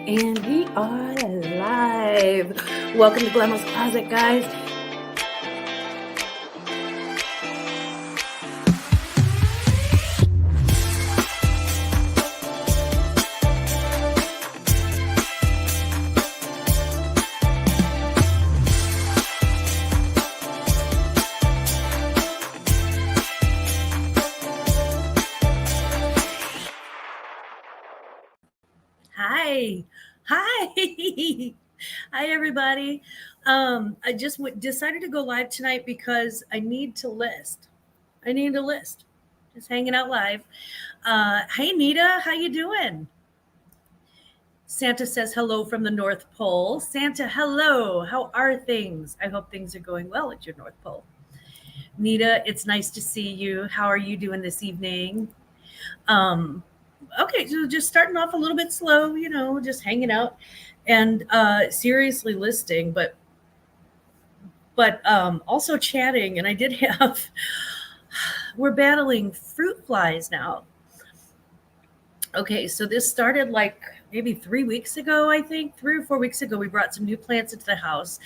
And we are live. Welcome to Glam's Closet, guys. Hi, everybody. I just decided to go live tonight because I need to list. Just hanging out live. Hey, Nita, how you doing? Santa says hello from the North Pole. Santa, hello. How are things? I hope things are going well at your North Pole. Nita, it's nice to see you. How are you doing this evening? Okay, so just starting off a little bit slow, just hanging out and seriously listing, but also chatting. And I did have, we're battling fruit flies now. Okay, so this started like maybe 3 weeks ago, I think 3 or 4 weeks ago. We brought some new plants into the house,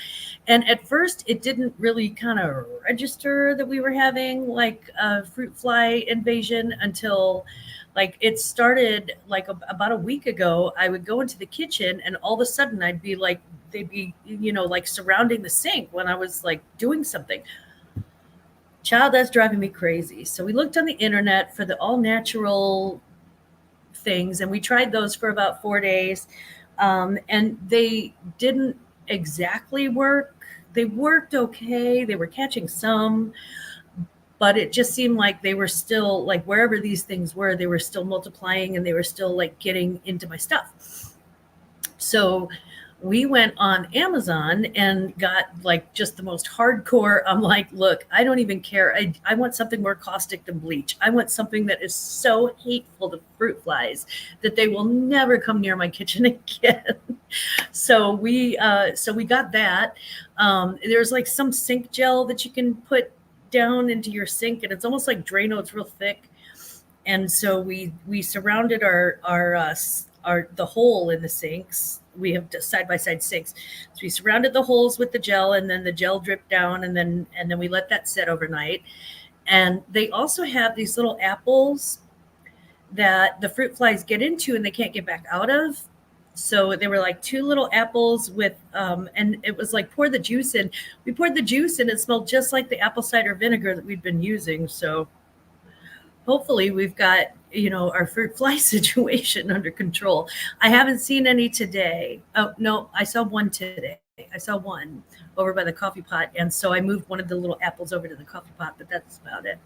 and at first it didn't really kind of register that we were having like a fruit fly invasion until like it started like about a week ago. I would go into the kitchen and all of a sudden I'd be like, they'd be, like surrounding the sink when I was like doing something. Child, that's driving me crazy. So we looked on the internet for the all natural things, and we tried those for about 4 days, and they didn't exactly work. They worked okay. They were catching some, but it just seemed like they were still like wherever these things were, they were still multiplying and they were still like getting into my stuff. So we went on Amazon and got like just the most hardcore. I'm like, look, I don't even care. I want something more caustic than bleach. I want something that is so hateful to fruit flies that they will never come near my kitchen again. So we got that. There's like some sink gel that you can put down into your sink, and it's almost like Drano. It's real thick. And so we surrounded the hole in the sinks. We have side by side sinks. So we surrounded the holes with the gel, and then the gel dripped down, and then we let that sit overnight. And they also have these little apples that the fruit flies get into and they can't get back out of. So they were like 2 little apples with, and it was like pour the juice in. We poured the juice in. It smelled just like the apple cider vinegar that we'd been using. So hopefully we've got, our fruit fly situation under control. I haven't seen any today. Oh, no, I saw one today. I saw one over by the coffee pot. And so I moved one of the little apples over to the coffee pot, but that's about it.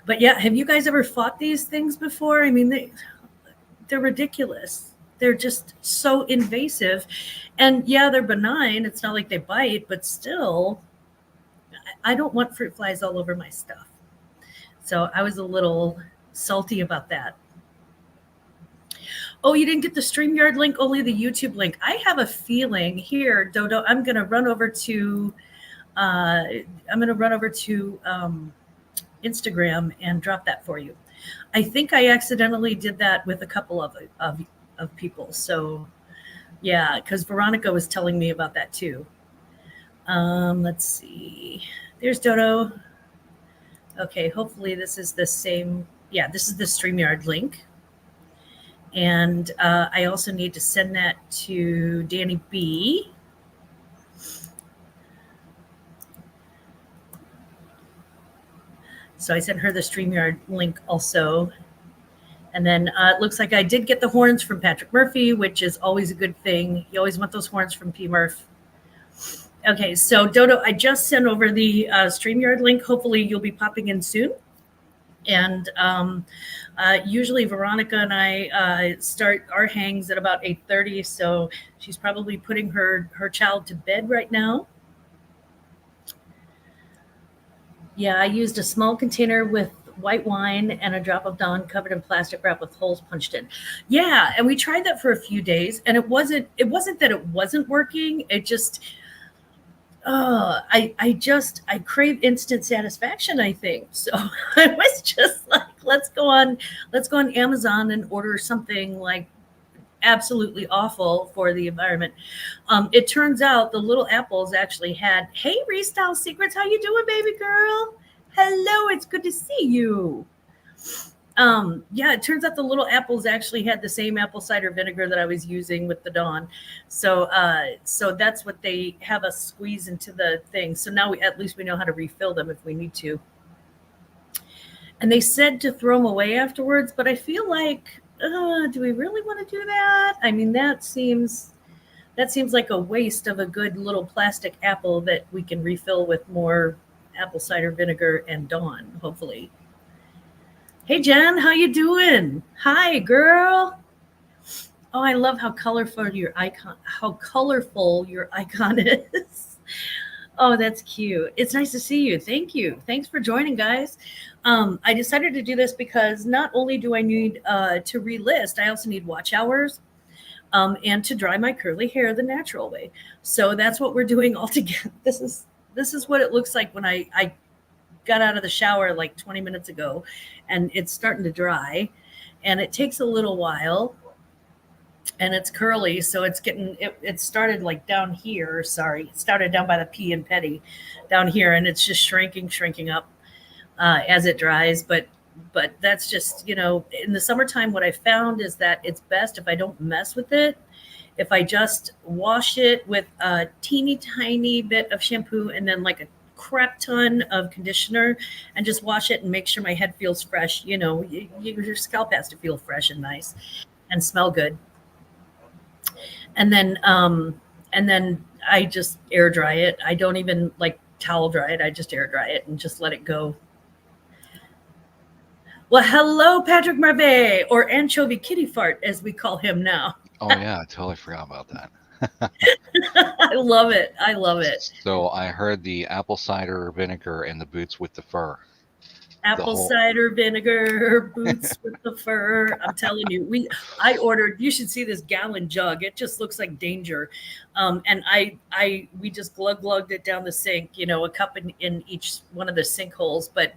But yeah, have you guys ever fought these things before? I mean, they're ridiculous. They're just so invasive. And yeah, they're benign. It's not like they bite, but still, I don't want fruit flies all over my stuff. So I was a little salty about that. Oh, you didn't get the StreamYard link, only the YouTube link. I have a feeling here, Dodo, I'm going to run over to Instagram and drop that for you. I think I accidentally did that with a couple of people. So yeah, because Veronica was telling me about that too. Let's see. There's Dodo. Okay, hopefully this is the same. Yeah, this is the StreamYard link. And I also need to send that to Danny B. So I sent her the StreamYard link also. And then it looks like I did get the horns from Patrick Murphy, which is always a good thing. You always want those horns from P. Murph. Okay, so Dodo, I just sent over the StreamYard link. Hopefully you'll be popping in soon. And usually Veronica and I start our hangs at about 8:30. So she's probably putting her child to bed right now. Yeah, I used a small container with white wine and a drop of Dawn covered in plastic wrap with holes punched in. Yeah, and we tried that for a few days, and it wasn't that it wasn't working. It just I crave instant satisfaction, I think. So I was just like, let's go on Amazon and order something like absolutely awful for the environment. It turns out the little apples actually had, hey, Restyle Secrets, how you doing, baby girl? Hello, it's good to see you. Yeah, it turns out the little apples actually had the same apple cider vinegar that I was using with the Dawn. So that's what they have us squeeze into the thing. So now at least we know how to refill them if we need to. And they said to throw them away afterwards, but I feel like, do we really want to do that? I mean, that seems like a waste of a good little plastic apple that we can refill with more apple cider vinegar and Dawn, hopefully. Hey Jen, how you doing? Hi, girl. Oh, I love how colorful your icon is. Oh, that's cute. It's nice to see you. Thank you. Thanks for joining, guys. I decided to do this because not only do I need to relist, I also need watch hours and to dry my curly hair the natural way. So that's what we're doing all together. This is what it looks like when I got out of the shower like 20 minutes ago, and it's starting to dry, and it takes a little while, and it's curly, so it started like down here. Sorry, it started down by the P and petty down here, and it's just shrinking up as it dries. But that's just, in the summertime, what I found is that it's best if I don't mess with it, if I just wash it with a teeny tiny bit of shampoo and then like a crap ton of conditioner, and just wash it and make sure my head feels fresh. Your scalp has to feel fresh and nice and smell good. And then I just air dry it. I don't even like towel dry it. I just air dry it and just let it go. Well, hello, Patrick Marvet, or Anchovy Kitty Fart, as we call him now. Oh yeah, I totally forgot about that. I love it. I love it. So I heard the apple cider vinegar and the boots with the fur. Apple cider vinegar, boots with the fur. I'm telling you, I ordered. You should see this gallon jug. It just looks like danger. And we just glugged it down the sink. A cup in each one of the sinkholes. But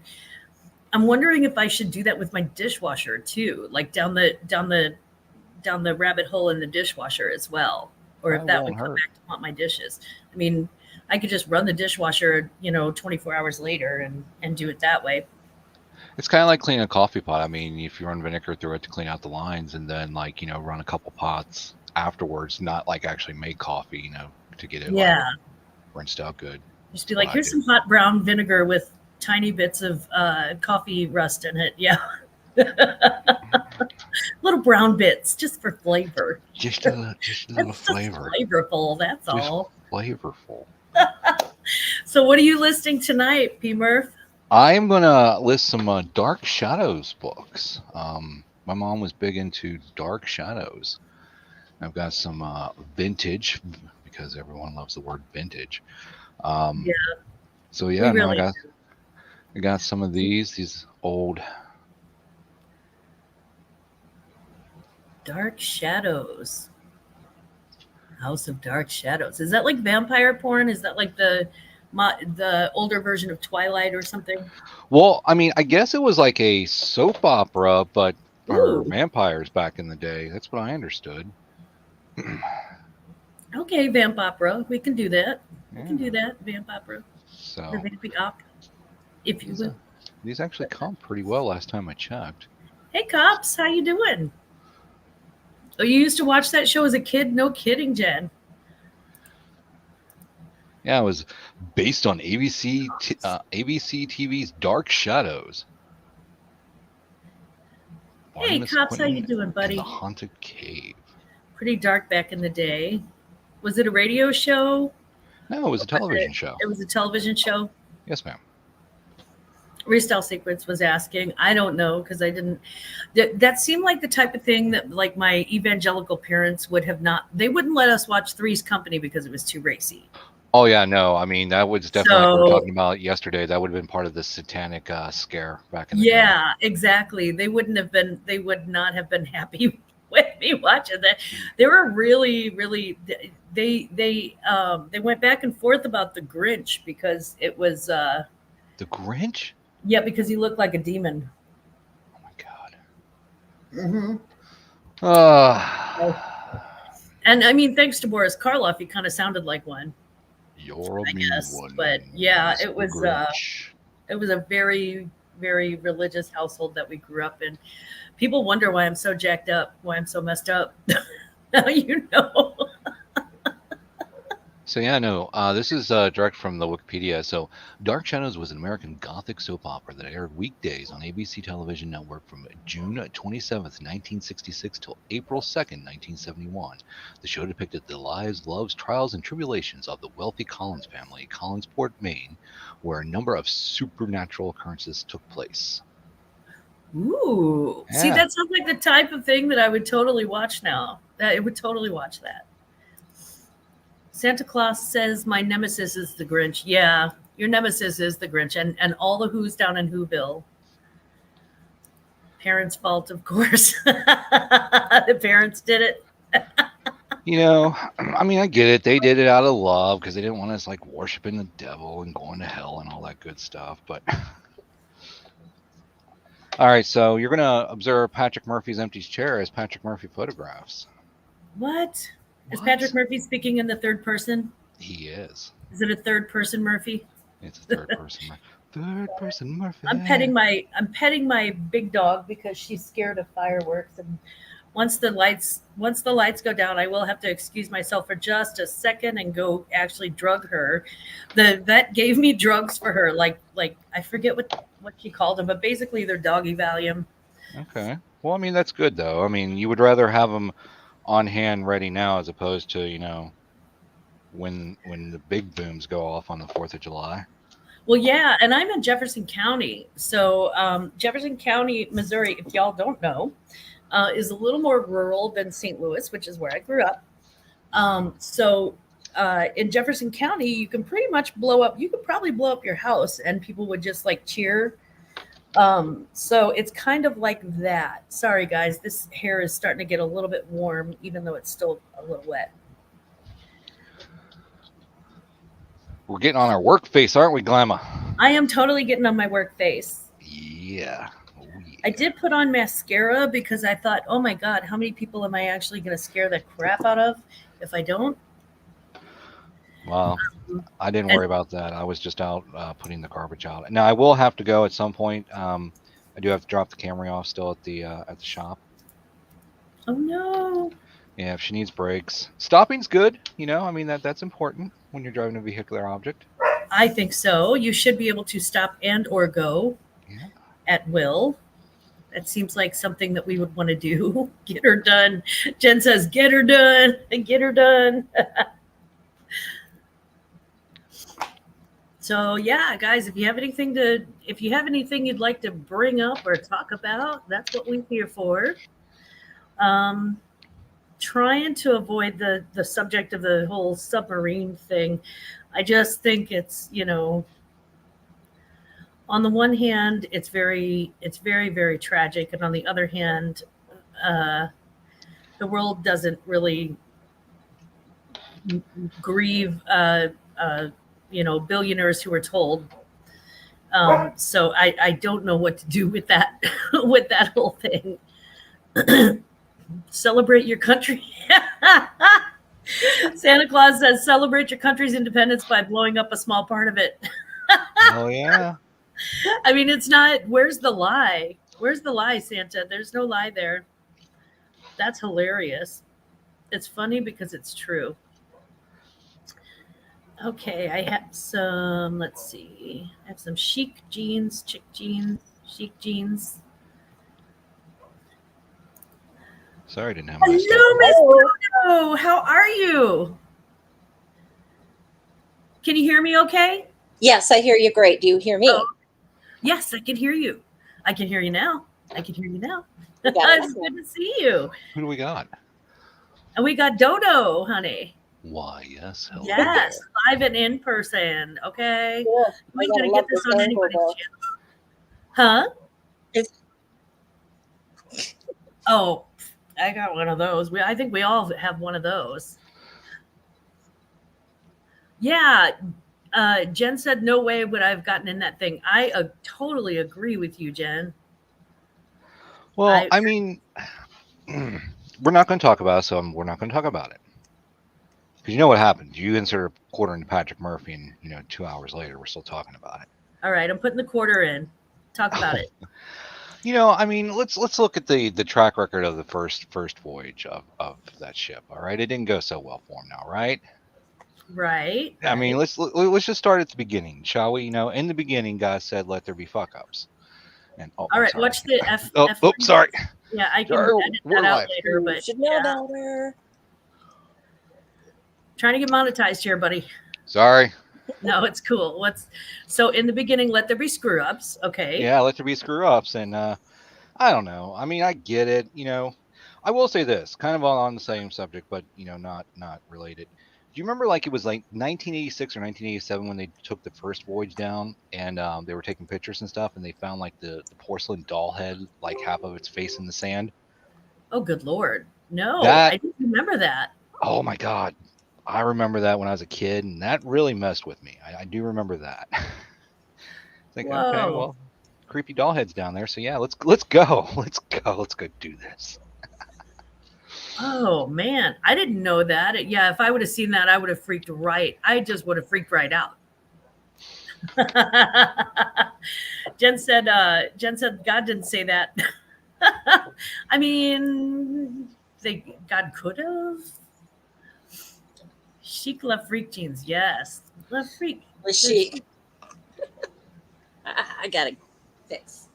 I'm wondering if I should do that with my dishwasher too, like down the rabbit hole in the dishwasher as well, or if that would won't come hurt. back to haunt my dishes. I mean, I could just run the dishwasher, 24 hours later and do it that way. It's kind of like cleaning a coffee pot. I mean, if you run vinegar through it to clean out the lines, and then run a couple pots afterwards, not like actually make coffee, to get it like Yeah, rinsed out good. just be That's what like, I here's do. some hot brown vinegar with tiny bits of coffee rust in it. Yeah, little brown bits just for flavor. Just a little It's just flavor. flavorful. That's Just all. flavorful. So, what are you listing tonight, P. Murph? I'm gonna list some Dark Shadows books. My mom was big into Dark Shadows. I've got some vintage because everyone loves the word vintage. Um, Yeah, so we yeah, no, really I got some of these old. Dark Shadows. House of Dark Shadows. Is that like vampire porn? Is that like the older version of Twilight or something? Well, I mean, I guess it was like a soap opera, but for Ooh, vampires back in the day. That's what I understood. okay, vamp opera. We can do that. We can do Yeah. that. Vamp opera. The So vampy op, if you these will. these actually comp pretty well last time I checked. Hey, cops, how you doing? Oh, you used to watch that show as a kid? No kidding, Jen. Yeah, it was based on ABC TV's Dark Shadows. Hey, Barnabas cops, how you Quentin doing, and the buddy? Haunted Cave. Pretty dark back in the day. Was it a radio show? No, it was Or a was television show. it was a television show? Yes, ma'am. Restyle Secrets was asking. I don't know because I didn't. That seemed like the type of thing that like my evangelical parents would have not. They wouldn't let us watch Three's Company because it was too racy. Oh yeah, no. I mean, that was definitely like we were So talking about yesterday. That would have been part of the satanic scare back in the day. yeah, exactly. They wouldn't have been. They would not have been happy with me watching that. They were really. They went back and forth about the Grinch because it was The Grinch? yeah, because he looked like a demon. Oh my god. Hmm. Uh, And I mean, thanks to Boris Karloff, he kind of sounded like one, You're a I mean guess. one, But yeah, Mr. Grinch. it was a very, very religious household that we grew up in. People wonder why I'm so jacked up, why I'm so messed up. Now you know. So yeah, no, this is direct from the Wikipedia. So Dark Shadows was an American Gothic soap opera that aired weekdays on ABC television network from June 27th, 1966 till April 2nd, 1971. The show depicted the lives, loves, trials, and tribulations of the wealthy Collins family, Collinsport, Maine, where a number of supernatural occurrences took place. Ooh. See, Yeah. that sounds like the type of thing that I would totally watch now. That I would totally watch that. Santa Claus says my nemesis is the Grinch. Yeah, your nemesis is the Grinch, and all the Who's down in Whoville. Parents' fault, of course. The parents did it. You know, I mean, I get it. They did it out of love because they didn't want us like worshiping the devil and going to hell and all that good stuff. But all right, so you're gonna observe Patrick Murphy's empty chair as Patrick Murphy photographs. What? Is What? Patrick Murphy speaking in the third person? He is. Is it a third person Murphy? It's a third person. Third person Murphy. I'm petting my big dog because she's scared of fireworks, and once the lights go down, I will have to excuse myself for just a second and go actually drug her. The vet gave me drugs for her, like I forget what she called them, but basically they're doggy Valium. Okay. Well, I mean that's good though. I mean you would rather have them on hand ready now as opposed to when the big booms go off on the 4th of July. Well, yeah, and I'm in Jefferson County, so Jefferson County, Missouri. If y'all don't know, is a little more rural than St. Louis, which is where I grew up. So in Jefferson County, you can pretty much blow up. You could probably blow up your house, and people would just like cheer. So it's kind of like that. Sorry, guys, this hair is starting to get a little bit warm, even though it's still a little wet. We're getting on our work face, aren't we, Glamma? I am totally getting on my work face. Yeah. Oh, yeah. I did put on mascara because I thought, oh my God, how many people am I actually going to scare the crap out of if I don't? Well, I didn't worry about that. I was just out putting the garbage out. Now I will have to go at some point. I do have to drop the Camry off still at the shop. Oh no. Yeah, if she needs brakes, stopping's good. I mean that's important when you're driving a vehicular object. I think so. You should be able to stop and or go at will. That seems like something that we would want to do. Get her done. Jen says, get her done and get her done. So yeah, guys, if you have anything you'd like to bring up or talk about, that's what we're here for. Trying to avoid the subject of the whole submarine thing. I just think it's, on the one hand, it's very, very tragic. And on the other hand, the world doesn't really grieve, billionaires who are told. So I don't know what to do with that, with that whole thing. Celebrate your country. Santa Claus says, celebrate your country's independence by blowing up a small part of it. Oh, yeah. I mean, it's not, where's the lie? Where's the lie, Santa? There's no lie there. That's hilarious. It's funny because it's true. Okay, I have some, let's see. I have some chic jeans. Sorry, I didn't have my Hello, stuff. Miss Bruno. How are you? Can you hear me okay? Yes, I hear you great. Do you hear me? Oh, yes, I can hear you. I can hear you now. It's good to see you. Who do we got? And we got Dodo, honey. Why, yes. Hello. Yes, live and in person. Okay. Yeah, We ain't gonna get this on anybody's channel. Huh? Oh, I got one of those. I think we all have one of those. Yeah. Jen said, no way would I have gotten in that thing. I totally agree with you, Jen. Well, I mean, we're not going to talk about it, so we're not going to talk about it. Because you know what happened? You insert a quarter into Patrick Murphy, and 2 hours later, we're still talking about it. All right, I'm putting the quarter in. Talk about it. I mean, let's look at the track record of the first voyage of that ship. All right, it didn't go so well for him now, right? Right. I mean, let's just start at the beginning, shall we? In the beginning, God said, "Let there be fuck ups." And All I'm right, sorry. watch the F. Oh, F sorry. Yeah, I can Sorry, edit we're that out live. later, You but should know yeah. better. Trying to get monetized here, buddy. Sorry. No, it's cool. So in the beginning, let there be screw ups. Okay. Yeah, let there be screw ups, and I don't know. I mean, I get it. I will say this, kind of on the same subject, but not related. Do you remember like it was like 1986 or 1987 when they took the first voyage down and they were taking pictures and stuff, and they found like the porcelain doll head, like half of its face in the sand? Oh, good Lord. No, That I didn't remember that. Oh my God, I remember that when I was a kid, and that really messed with me. I do remember that. Think, okay, Whoa. well, creepy doll heads down there, so yeah, let's go, let's go do this. Oh man, I didn't know that. Yeah, if I would have seen that, I would have freaked right. I just would have freaked right out. Jen said God didn't say that. I mean, God could have. Chic left freak jeans. Yes. Left freak. Was chic. I got to fix.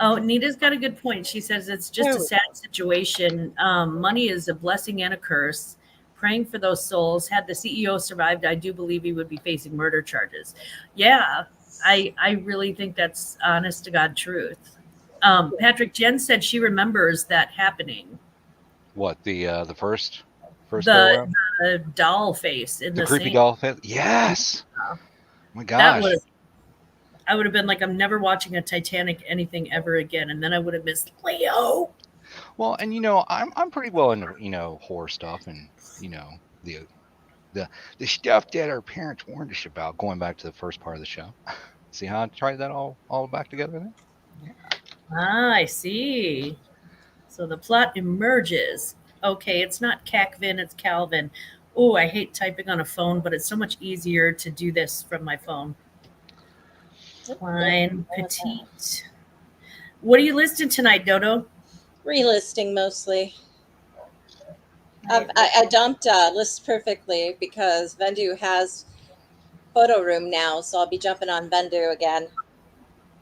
Oh, Nita's got a good point. She says it's just a sad situation. Money is a blessing and a curse. Praying for those souls. Had the CEO survived, I do believe he would be facing murder charges. Yeah, I really think that's honest to God truth. Patrick, Jen said she remembers that happening. What, the first go around? The doll face in The the creepy sand. doll face? Yes. Oh my That gosh. I would have been like, I'm never watching a Titanic anything ever again, and then I would have missed Leo. Well, and I'm pretty well into horror stuff, and the stuff that our parents warned us about, going back to the first part of the show. See how I tried that all back together there? Yeah. Ah, I see. So the plot emerges. Okay, it's not Cacvin, it's Calvin. Oh, I hate typing on a phone, but it's so much easier to do this from my phone. Klein, petite. What are you listing tonight, Dodo? Relisting mostly. I dumped List Perfectly because Vendu has photo room now, so I'll be jumping on Vendu again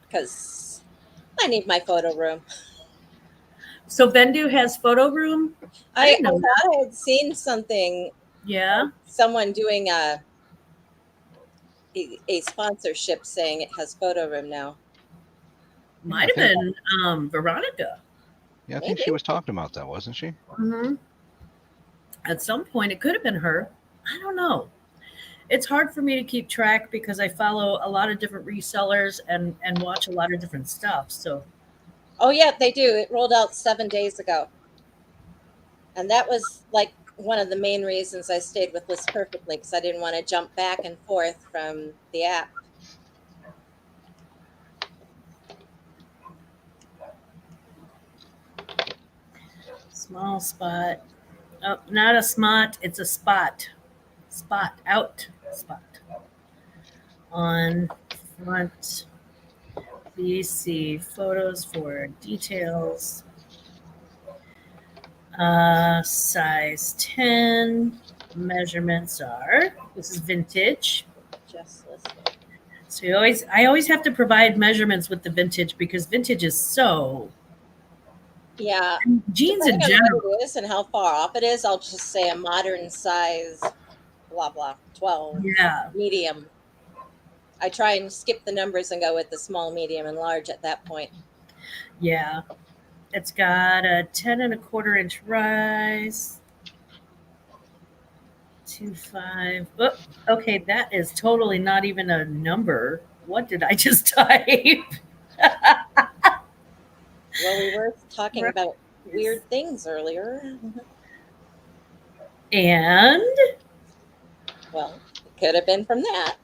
because I need my photo room. So Vendu has photo room? I thought I had seen something. Yeah. Like someone doing a sponsorship saying it has photo room now. Might have been Veronica. Yeah, I think she was talking about that, wasn't she? Mm-hmm. At some point, it could have been her. I don't know. It's hard for me to keep track because I follow a lot of different resellers and watch a lot of different stuff. So. Oh yeah, they do. It rolled out 7 days ago, and that was like one of the main reasons I stayed with List Perfectly, because I didn't want to jump back and forth from the app. Small spot. Oh, not a smot. It's a spot. Spot. Out. Spot. On front. BC. Photos for details. Size 10. Measurements are. This is vintage. Just listed. So I always have to provide measurements with the vintage because vintage is so. Yeah. Jeans in general. What it is and how far off it is, I'll just say a modern size, blah, blah, 12. Yeah. Medium. I try and skip the numbers and go with the small, medium, and large at that point. Yeah. It's got a 10 1/4 inch rise. 2.5. Oh, okay, that is totally not even a number. What did I just type? Well, we were talking about weird things earlier. And? Well, it could have been from that.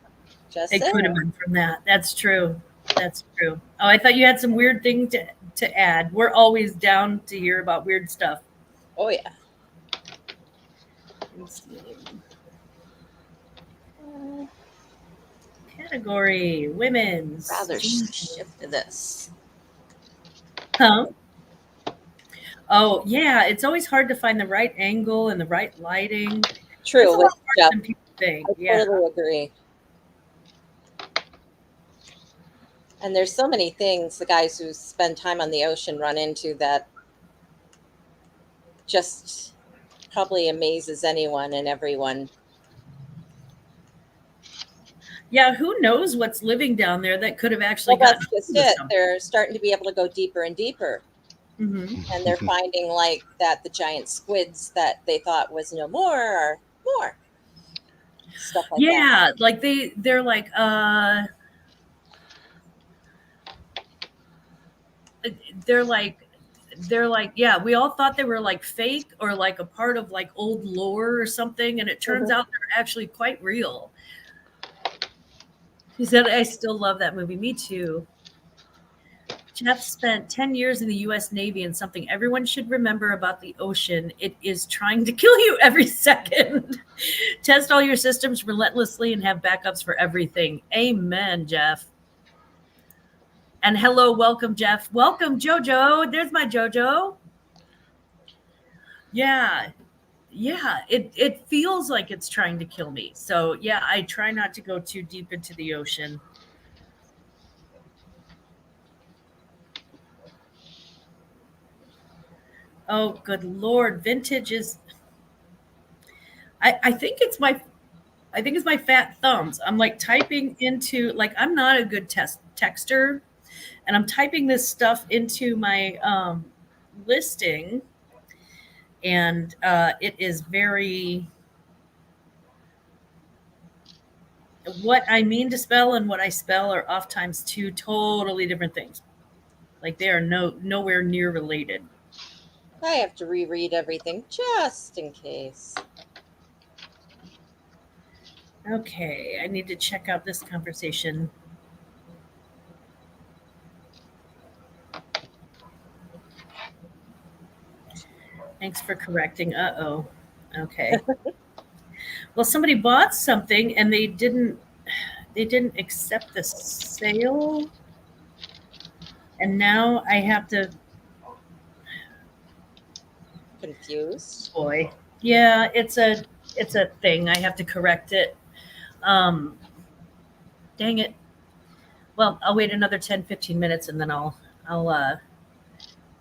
It could have been from that. That's true. That's true. Oh, I thought you had some weird thing to add. We're always down to hear about weird stuff. Oh, yeah. Let's see. Category women's. Rather shift to this. Huh? Oh yeah, it's always hard to find the right angle and the right lighting. It's a True. lot With harder Jeff. than people think. I Yeah. totally agree. And there's so many things the guys who spend time on the ocean run into that just probably amazes anyone and everyone. Yeah, who knows what's living down there that could have actually Well, gotten that's just hold of it. something. They're starting to be able to go deeper and deeper. Mhm. And they're finding like that the giant squids that they thought was no more are more. Stuff like that. Yeah, like they're like they're like yeah, we all thought they were like fake or like a part of like old lore or something, and it turns out they're actually quite real. He said, I still love that movie. Me too. Jeff spent 10 years in the US Navy, and something everyone should remember about the ocean: it is trying to kill you every second. Test all your systems relentlessly and have backups for everything. Amen, Jeff. And hello, welcome, Jeff. Welcome, Jojo. There's my Jojo. Yeah. Yeah, it feels like it's trying to kill me. So yeah, I try not to go too deep into the ocean. Oh, good Lord. Vintage is I think it's my fat thumbs. I'm like typing into like I'm not a good texter, and I'm typing this stuff into my listing, and it is very what I mean to spell and what I spell are oftentimes two totally different things. Like they are nowhere near related. I have to reread everything just in case. Okay, I need to check out this conversation. Thanks for correcting. Uh-oh. Okay. Well, somebody bought something and they didn't accept the sale. And now I have to Confused. boy. Yeah, it's a thing. I have to correct it. Dang it. Well, I'll wait another 10-15 minutes and then I'll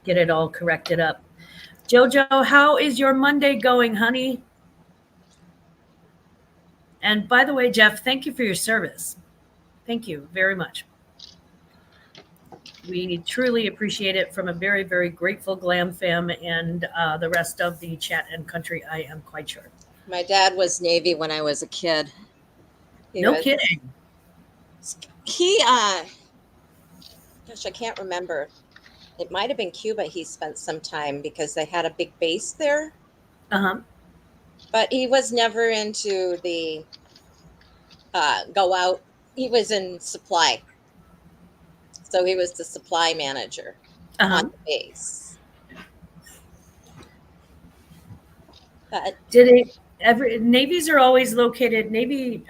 get it all corrected up. Jojo, how is your Monday going, honey? And by the way, Jeff, thank you for your service. Thank you very much. We truly appreciate it from a very, very grateful GlamFam and the rest of the chat and country, I am quite sure. My dad was Navy when I was a kid. No kidding. He, gosh, I can't remember. It might have been Cuba he spent some time because they had a big base there. Uh-huh. But he was never into the go out. He was in supply. So he was the supply manager on the base. But did it ever? Navies are always located. Navy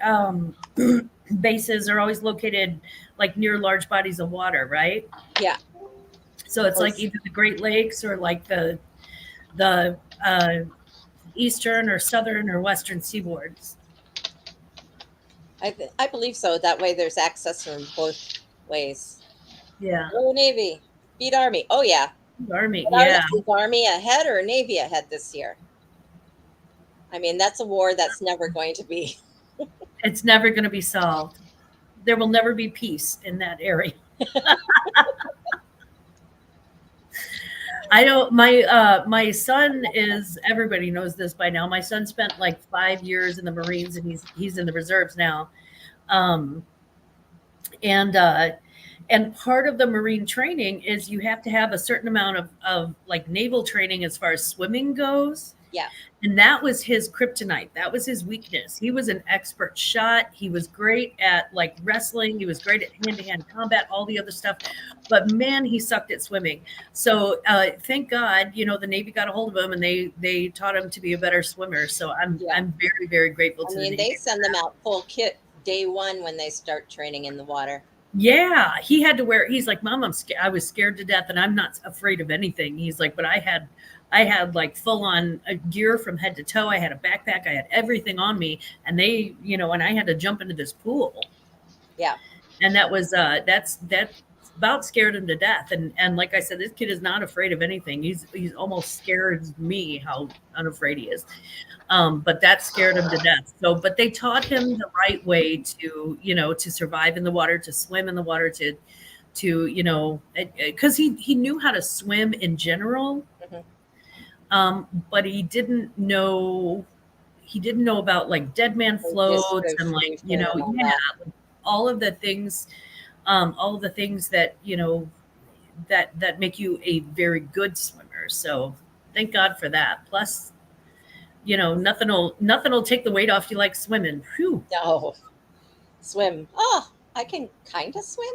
bases are always located like near large bodies of water, right? Yeah. So it's like either the Great Lakes or like the eastern or southern or western seaboards. I believe so. That way there's access from both ways. Yeah. Oh, Navy. Beat Army. Oh, yeah. Army, but yeah. Is Army ahead or Navy ahead this year? I mean, that's a war that's never going to be. It's never going to be solved. There will never be peace in that area. I don't. My son is. Everybody knows this by now. My son spent like 5 years in the Marines, and he's in the reserves now. And part of the Marine training is you have to have a certain amount of like naval training as far as swimming goes. Yeah. And that was his kryptonite. That was his weakness. He was an expert shot. He was great at like wrestling. He was great at hand-to-hand combat, all the other stuff. But man, he sucked at swimming. So thank God, the Navy got a hold of him and they taught him to be a better swimmer. So I'm very, very grateful to the Navy. They send them out full kit day one when they start training in the water. Yeah, he had to wear. He's like, Mom, I was scared to death, and I'm not afraid of anything. He's like, but I had like full on gear from head to toe. I had a backpack. I had everything on me, and and I had to jump into this pool. Yeah, and that was that about scared him to death. And like I said, this kid is not afraid of anything. He's almost scared me how unafraid he is. But that scared him to death. So, but they taught him the right way to, to survive in the water, to swim in the water, to because he knew how to swim in general. But he didn't know about like dead man floats and like, all of the things that, that make you a very good swimmer. So thank God for that. Plus, nothing will take the weight off you like swimming. Whew. No, swim. Oh, I can kind of swim.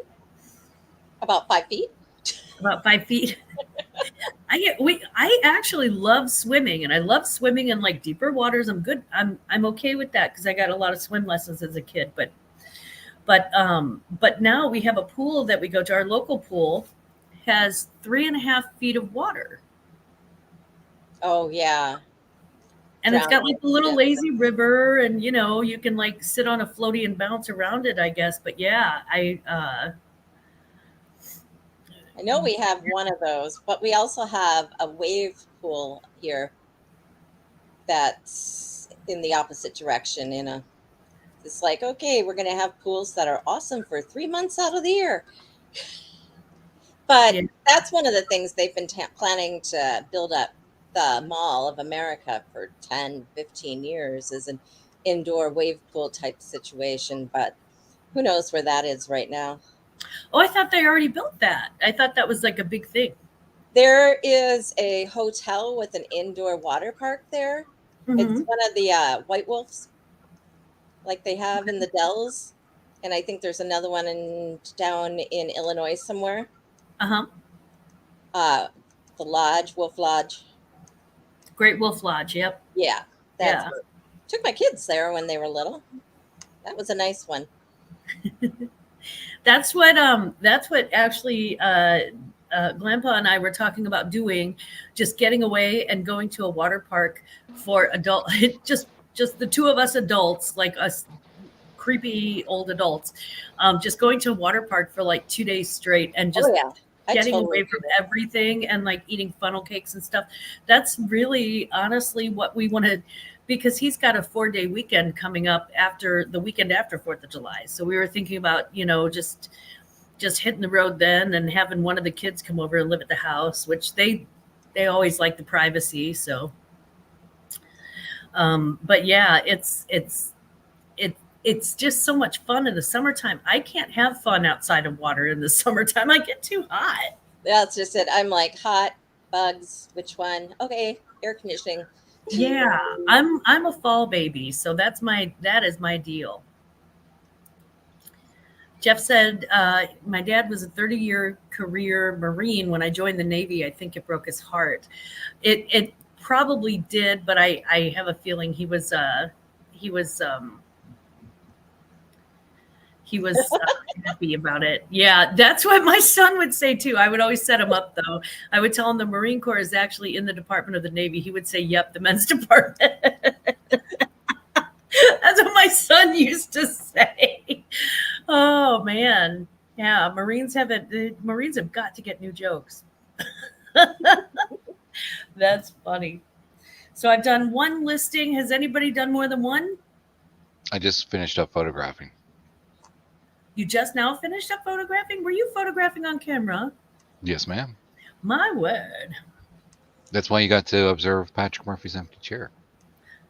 About 5 feet. About 5 feet. I actually love swimming, and I love swimming in like deeper waters. I'm good. I'm okay with that because I got a lot of swim lessons as a kid. But now we have a pool that we go to. Our local pool has 3.5 feet of water. Oh yeah. And it's got like a little lazy river, and you can like sit on a floaty and bounce around it, I guess. But yeah, I know we have one of those, but we also have a wave pool here that's in the opposite direction. It's like, okay, we're going to have pools that are awesome for 3 months out of the year. But that's one of the things they've been planning to build up the Mall of America for 10, 15 years is an indoor wave pool type situation. But who knows where that is right now. Oh, I thought they already built that. I thought that was like a big thing. There is a hotel with an indoor water park there. Mm-hmm. It's one of the White Wolves, like they have in the Dells. And I think there's another one down in Illinois somewhere. The Lodge, Wolf Lodge. Great Wolf Lodge, yep. Yeah. Took my kids there when they were little. That was a nice one. That's what actually Grandpa and I were talking about doing, just getting away and going to a water park for adult, just the two of us adults, like us creepy old adults, just going to a water park for like 2 days straight and just getting away from everything and like eating funnel cakes and stuff. That's really honestly what we wanted, because he's got a 4-day weekend coming up after the weekend after 4th of July. So we were thinking about, just hitting the road then and having one of the kids come over and live at the house, which they always like the privacy. So, but yeah, it's just so much fun in the summertime. I can't have fun outside of water in the summertime. I get too hot. That's just it. I'm like, hot, bugs, which one? Okay, air conditioning. Yeah, I'm a fall baby, so that is my deal. Jeff said, my dad was a 30-year career Marine. When I joined the Navy, I think it broke his heart. It probably did, but I have a feeling he was happy about it. Yeah, that's what my son would say too. I would always set him up though. I would tell him the Marine Corps is actually in the Department of the Navy. He would say, yep, the men's department. That's what my son used to say. Oh man. Yeah, Marines have got to get new jokes. That's funny. So I've done one listing. Has anybody done more than one? I just finished up photographing. You just now finished up photographing? Were you photographing on camera? Yes, ma'am. My word. That's why you got to observe Patrick Murphy's empty chair.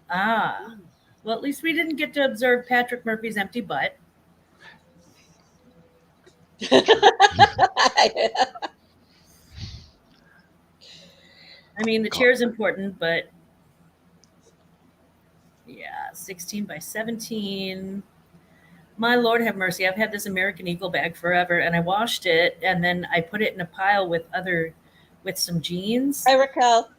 Ah. Well, at least we didn't get to observe Patrick Murphy's empty butt. I mean, the chair's important, but 16 by 17. My Lord have mercy. I've had this American Eagle bag forever, and I washed it, and then I put it in a pile with some jeans. Hi, Raquel.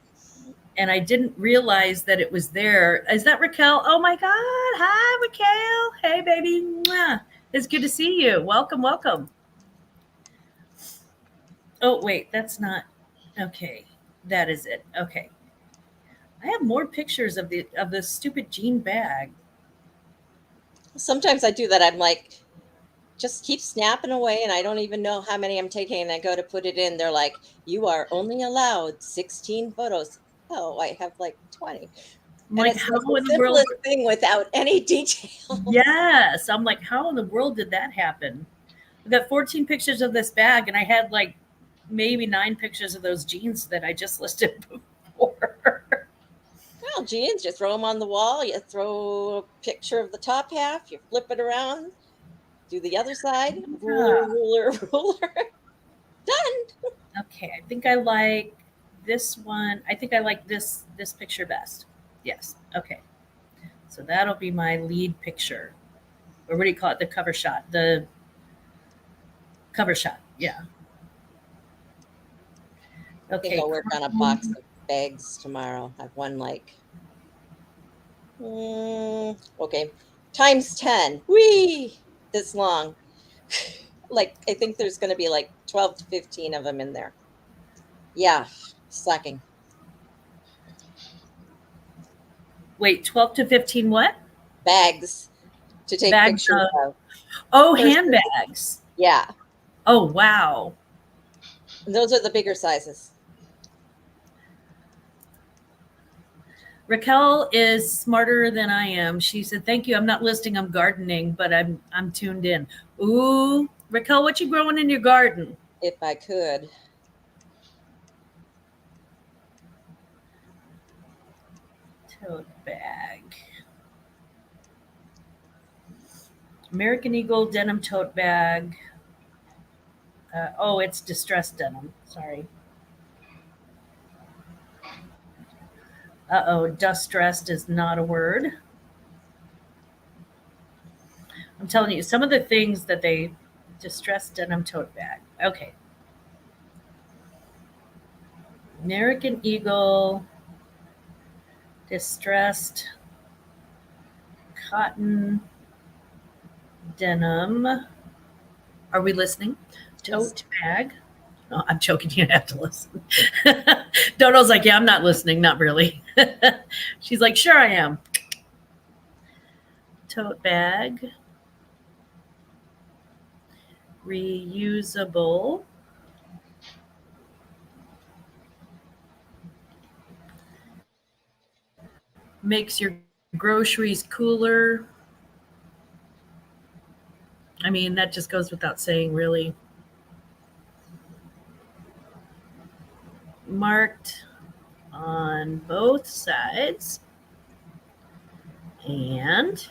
And I didn't realize that it was there. Is that Raquel? Oh my God. Hi, Raquel. Hey, baby. Mwah. It's good to see you. Welcome, welcome. Oh, wait, that's not. Okay. That is it. Okay. I have more pictures of the stupid jean bag. Sometimes I do that. I'm like, just keep snapping away, and I don't even know how many I'm taking. And I go to put it in. They're like, you are only allowed 16 photos. Oh, I have like 20. I'm And like, it's how like the in the world? simplest thing without any detail. Yes. I'm like, how in the world did that happen? I've got 14 pictures of this bag, and I had like maybe 9 pictures of those jeans that I just listed before. Well, jeans, you throw them on the wall. You throw a picture of the top half. You flip it around. Do the other side. Ruler, ruler, ruler. Done. Okay, I think I like this one. I think I like this picture best. Yes. Okay. So that'll be my lead picture. Or what do you call it? The cover shot. The cover shot. Yeah. I think Okay. I'll work on a box of bags tomorrow. I've won like, okay, times 10. Whee! This long. Like, I think there's going to be like 12 to 15 of them in there. Yeah, slacking. Wait, 12 to 15 what? Bags to take Bags pictures of. Oh, Purses. handbags. Yeah. Oh, wow. And those are the bigger sizes. Raquel is smarter than I am. She said, "Thank you. I'm not listing. I'm gardening, but I'm tuned in." Ooh, Raquel, what you growing in your garden? If I could. Tote bag. American Eagle denim tote bag. Oh, it's distressed denim. Sorry. Uh-oh, distressed is not a word. I'm telling you, some of the things that they distressed denim tote bag. Okay. American Eagle distressed cotton denim. Are we listening? Tote bag. Oh, I'm joking. You have to listen. Dodo's like, yeah, I'm not listening. Not really. She's like, sure I am. Tote bag. Reusable. Makes your groceries cooler. I mean, that just goes without saying, really. Marked on both sides. And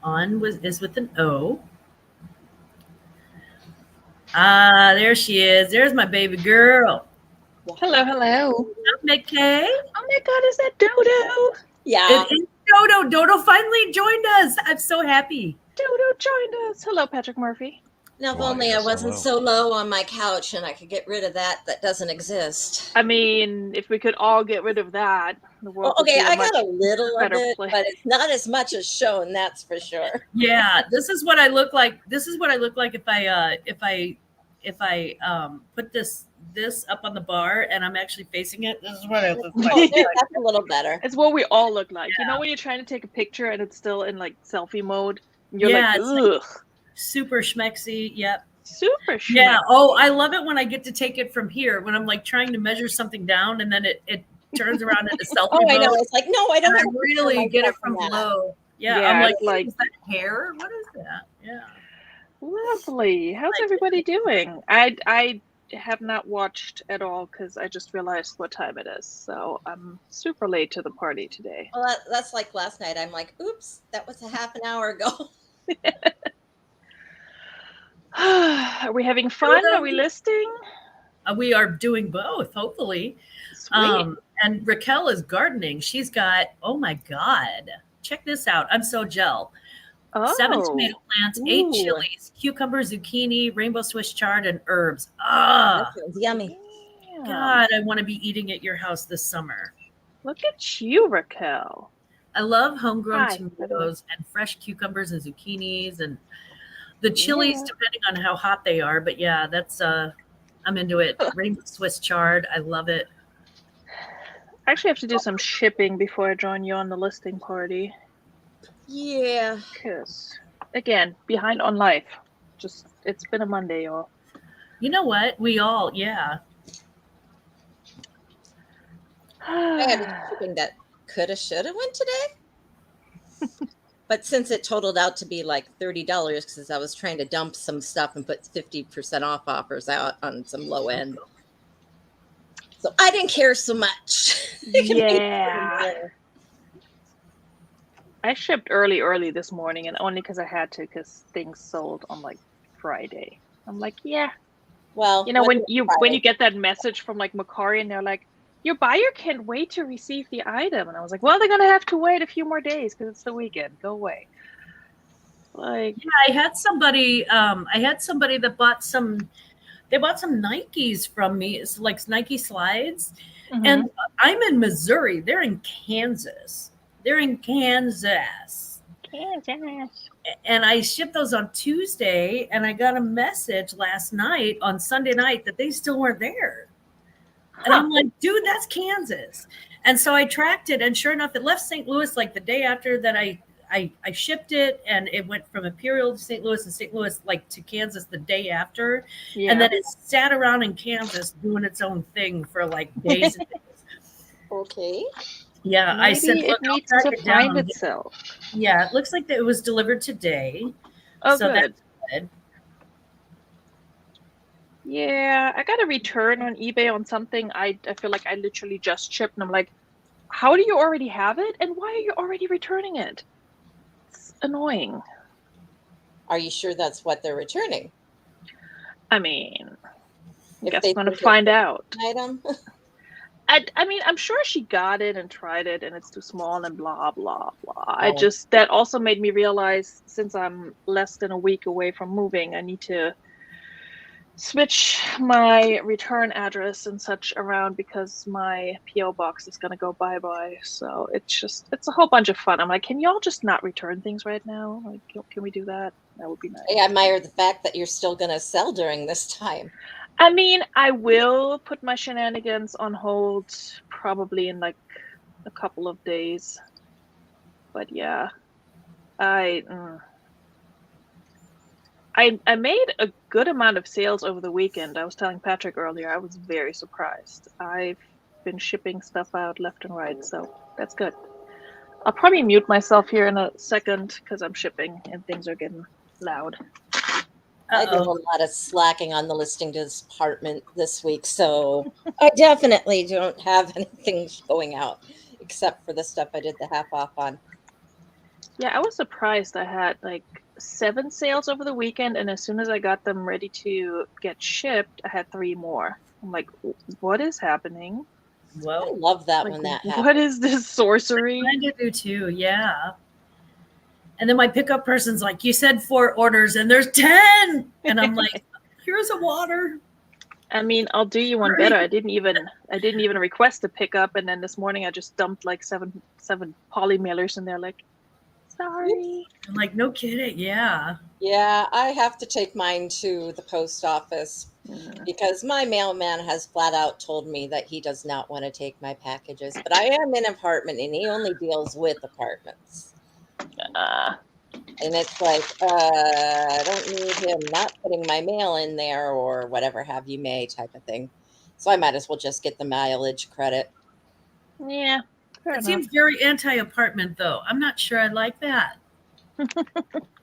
on is with an O. Ah, there she is. There's my baby girl. Hello, hello. McKay. Oh my God, is that Dodo? Yeah. It is Dodo. Dodo finally joined us. I'm so happy. Dodo joined us. Hello, Patrick Murphy. Now, if Well, only yes, I wasn't hello. so low on my couch and I could get rid of that doesn't exist. I mean, if we could all get rid of that, the world Well, okay, would be a I much got a little of better it, place. but it's not as much as shown, that's for sure. Yeah, this is what I look like. This is what I look like if I put this up on the bar and I'm actually facing it. This is what I look like. Oh, there, that's a little better. It's what we all look like. Yeah. You know when you're trying to take a picture and it's still in like selfie mode? And you're Yeah, like, it's like ugh. super schmexy. Yep. Super schmeck. Yeah. Oh, I love it when I get to take it from here when I'm like trying to measure something down and then it turns around into selfie Oh, I know. mode. It's like, no, I don't And I have to really show get it myself from in that. below. Yeah, Yeah, I'm like, it's like- is that hair? What is that? Yeah. Lovely. How's everybody doing? I have not watched at all because I just realized what time it is. So I'm super late to the party today. Well, that's like last night. I'm like, oops, that was a half an hour ago. Are we having fun? Are we listing? We are doing both, hopefully. Sweet. And Raquel is gardening. She's got, oh my God, check this out. I'm so gel. 7 tomato plants, 8 Ooh. chilies, cucumber, zucchini, rainbow Swiss chard, and herbs. That sounds yummy. Damn. God, I want to be eating at your house this summer. Look at you, Raquel. I love homegrown Hi, by the way. tomatoes and fresh cucumbers and zucchinis and the chilies, depending on how hot they are. But yeah, that's I'm into it. Rainbow Swiss chard, I love it. I actually have to do some shipping before I join you on the listing party. Yeah. Because, again, behind on life. Just, it's been a Monday, y'all. You know what? We all, yeah. I had a shipping that coulda, shoulda went today. But since it totaled out to be like $30, because I was trying to dump some stuff and put 50% off offers out on some low end. So I didn't care so much. Yeah. I shipped early this morning, and only because I had to, because things sold on like Friday. I'm like, yeah. Well, You know, when you get that message from like Macari, and they're like, your buyer can't wait to receive the item, and I was like, well, they're gonna have to wait a few more days because it's the weekend. Go away. Like, yeah, I had somebody that bought some. They bought some Nikes from me. It's like Nike slides, and I'm in Missouri. They're in Kansas. Kansas. And I shipped those on Tuesday, and I got a message last night on Sunday night that they still weren't there. And I'm like, dude, that's Kansas. And so I tracked it, and sure enough, it left St. Louis like the day after that I shipped it, and it went from Imperial to St. Louis, and St. Louis like to Kansas the day after. yeah. And then it sat around in Kansas doing its own thing for like days and days. Okay. Yeah, Maybe I said, it look, I'll needs track to it find down. itself. Yeah, it looks like that it was delivered today. Oh, so good. that's good. Yeah, I got a return on eBay on something I feel like I literally just shipped, and I'm like, how do you already have it? And why are you already returning it? It's annoying. Are you sure that's what they're returning? I mean, I If guess they I'm going to think it's find out. Item. I mean, I'm sure she got it and tried it, and it's too small and blah, blah, blah. Oh. That also made me realize, since I'm less than a week away from moving, I need to switch my return address and such around because my PO box is going to go bye-bye. So it's a whole bunch of fun. I'm like, can y'all just not return things right now? Like, can we do that? That would be nice. I admire the fact that you're still going to sell during this time. I mean, I will put my shenanigans on hold probably in like a couple of days. But yeah, I made a good amount of sales over the weekend. I was telling Patrick earlier, I was very surprised. I've been shipping stuff out left and right, so that's good. I'll probably mute myself here in a second because I'm shipping and things are getting loud. I did a lot of slacking on the listing department this week, so I definitely don't have anything going out except for the stuff I did the half off on. Yeah, I was surprised. I had like 7 sales over the weekend, and as soon as I got them ready to get shipped, I had 3 more. I'm like, what is happening? Whoa. I love that Like, when that happens. what is this sorcery? I do too, yeah. And then my pickup person's like, you said 4 orders and there's 10. And I'm like, here's a water. I mean, I'll do you one better. I didn't even request a pickup, and then this morning I just dumped like seven poly mailers, and they're like, sorry. I'm like, no kidding, yeah. Yeah, I have to take mine to the post office because my mailman has flat out told me that he does not want to take my packages. But I am in an apartment, and he only deals with apartments. And it's like, I don't need him not putting my mail in there or whatever have you may type of thing. So I might as well just get the mileage credit. Yeah. It seems very anti-apartment, though. I'm not sure I like that.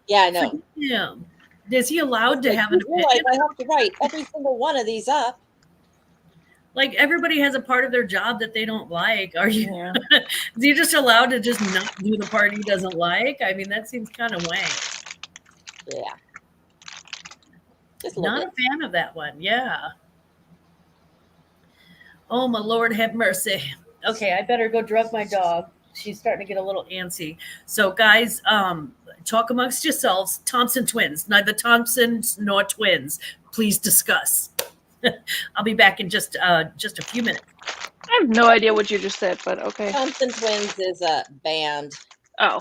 Yeah, I know. Yeah. Is he allowed to have an opinion? I have to write every single one of these up. Like, everybody has a part of their job that they don't like. Are you? Yeah. Is he just allowed to just not do the part he doesn't like? I mean, that seems kind of wank. Yeah. Just a Not little a fan of that one. Yeah. Oh, my Lord, have mercy. Okay, I better go drug my dog. She's starting to get a little antsy. So, guys, talk amongst yourselves. Thompson twins, neither Thompsons nor twins. Please discuss. I'll be back in just a few minutes. I have no idea what you just said, but okay. Thompson Twins is a band. Oh.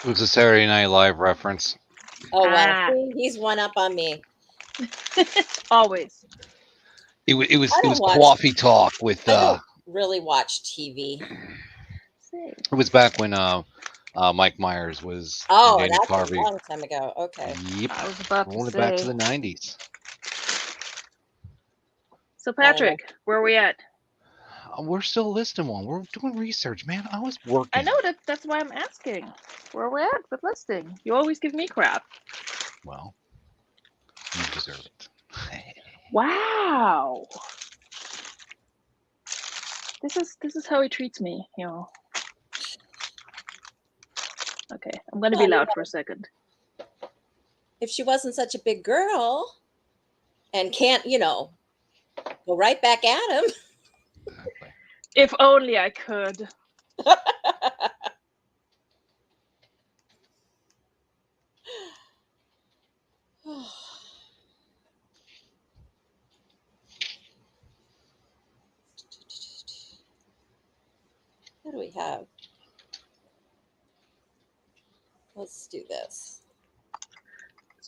It was a Saturday Night Live reference. Oh, wow. Ah. See, he's one up on me. Always. It was I don't watch- coffee talk with I don't really watch TV. it was back when Mike Myers was Oh, and Dana that's Carvey. a long time ago. Okay. Yep. I was about to Rolling say. back to the 90s. So Patrick, where are we at? We're still listing one. We're doing research, man. I was working. I know that's why I'm asking. Where are we at with listing? You always give me crap. Well, you deserve it. Wow. This is how he treats me, you know. Okay, I'm gonna be loud for a second. If she wasn't such a big girl and can't, go right back at him. Exactly. If only I could. What do we have? Let's do this.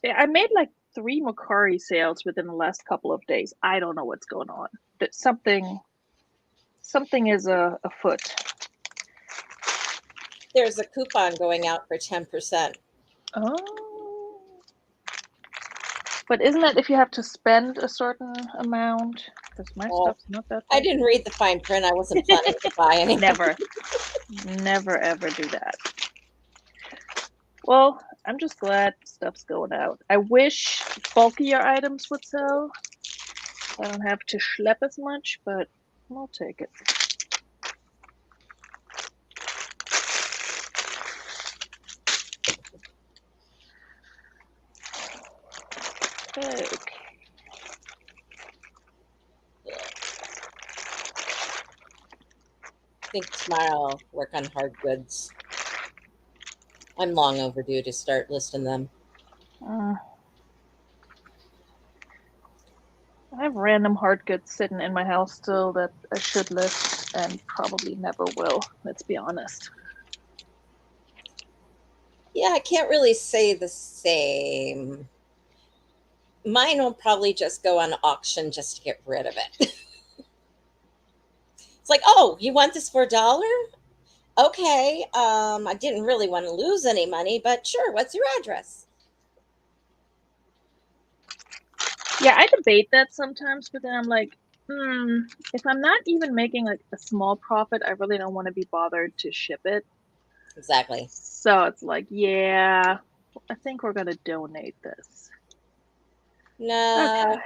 Yeah, I made like 3 Macari sales within the last couple of days. I don't know what's going on. But something is afoot. There's a coupon going out for 10%. Oh. But isn't it if you have to spend a certain amount? Because my stuff's not that I big. didn't read the fine print. I wasn't planning to buy anything. Never ever do that. Well, I'm just glad stuff's going out. I wish bulkier items would sell. I don't have to schlep as much, but I'll take it. Okay. I think tomorrow I'll work on hard goods. I'm long overdue to start listing them. I have random hard goods sitting in my house still that I should list and probably never will. Let's be honest. Yeah, I can't really say the same. Mine will probably just go on auction just to get rid of it. It's like, oh, you want this for $1? Okay. I didn't really want to lose any money, but sure. What's your address? Yeah, I debate that sometimes, but then I'm like, if I'm not even making like a small profit, I really don't want to be bothered to ship it. Exactly. So it's like, yeah, I think we're gonna donate this. No, Okay.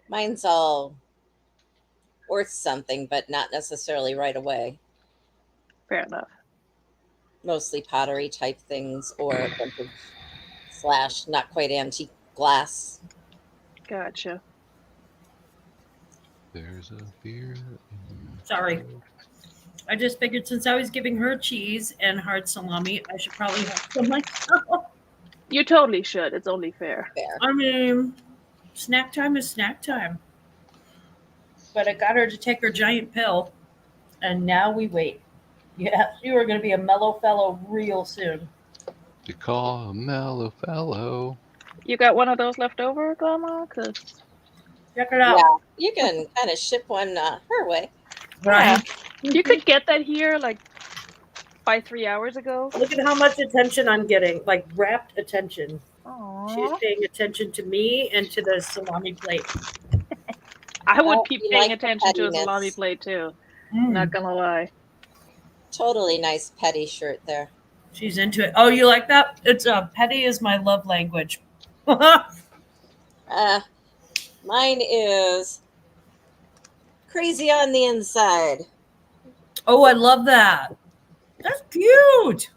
mine's all worth something, but not necessarily right away. Fair enough. Mostly pottery type things or vintage / not quite antique glass. Gotcha. There's a beer. Sorry. I just figured since I was giving her cheese and hard salami, I should probably have some myself. You totally should. It's only fair. Fair. I mean, snack time is snack time. But I got her to take her giant pill, and now we wait. Yeah, you are going to be a mellow fellow real soon. You call a mellow fellow. You got one of those left over, Glama? Cause Check it out. Yeah, you can kind of ship one her way. Right. you could get that here like by 3 hours ago. Look at how much attention I'm getting, like rapt attention. Aww. She's paying attention to me and to the salami plate. I would Oh, be you paying like the attention to a pettiness. salami plate too. Not gonna lie. Totally nice petty shirt there. She's into it. Oh, you like that? It's petty is my love language. Mine is crazy on the inside. Oh, I love that. That's cute.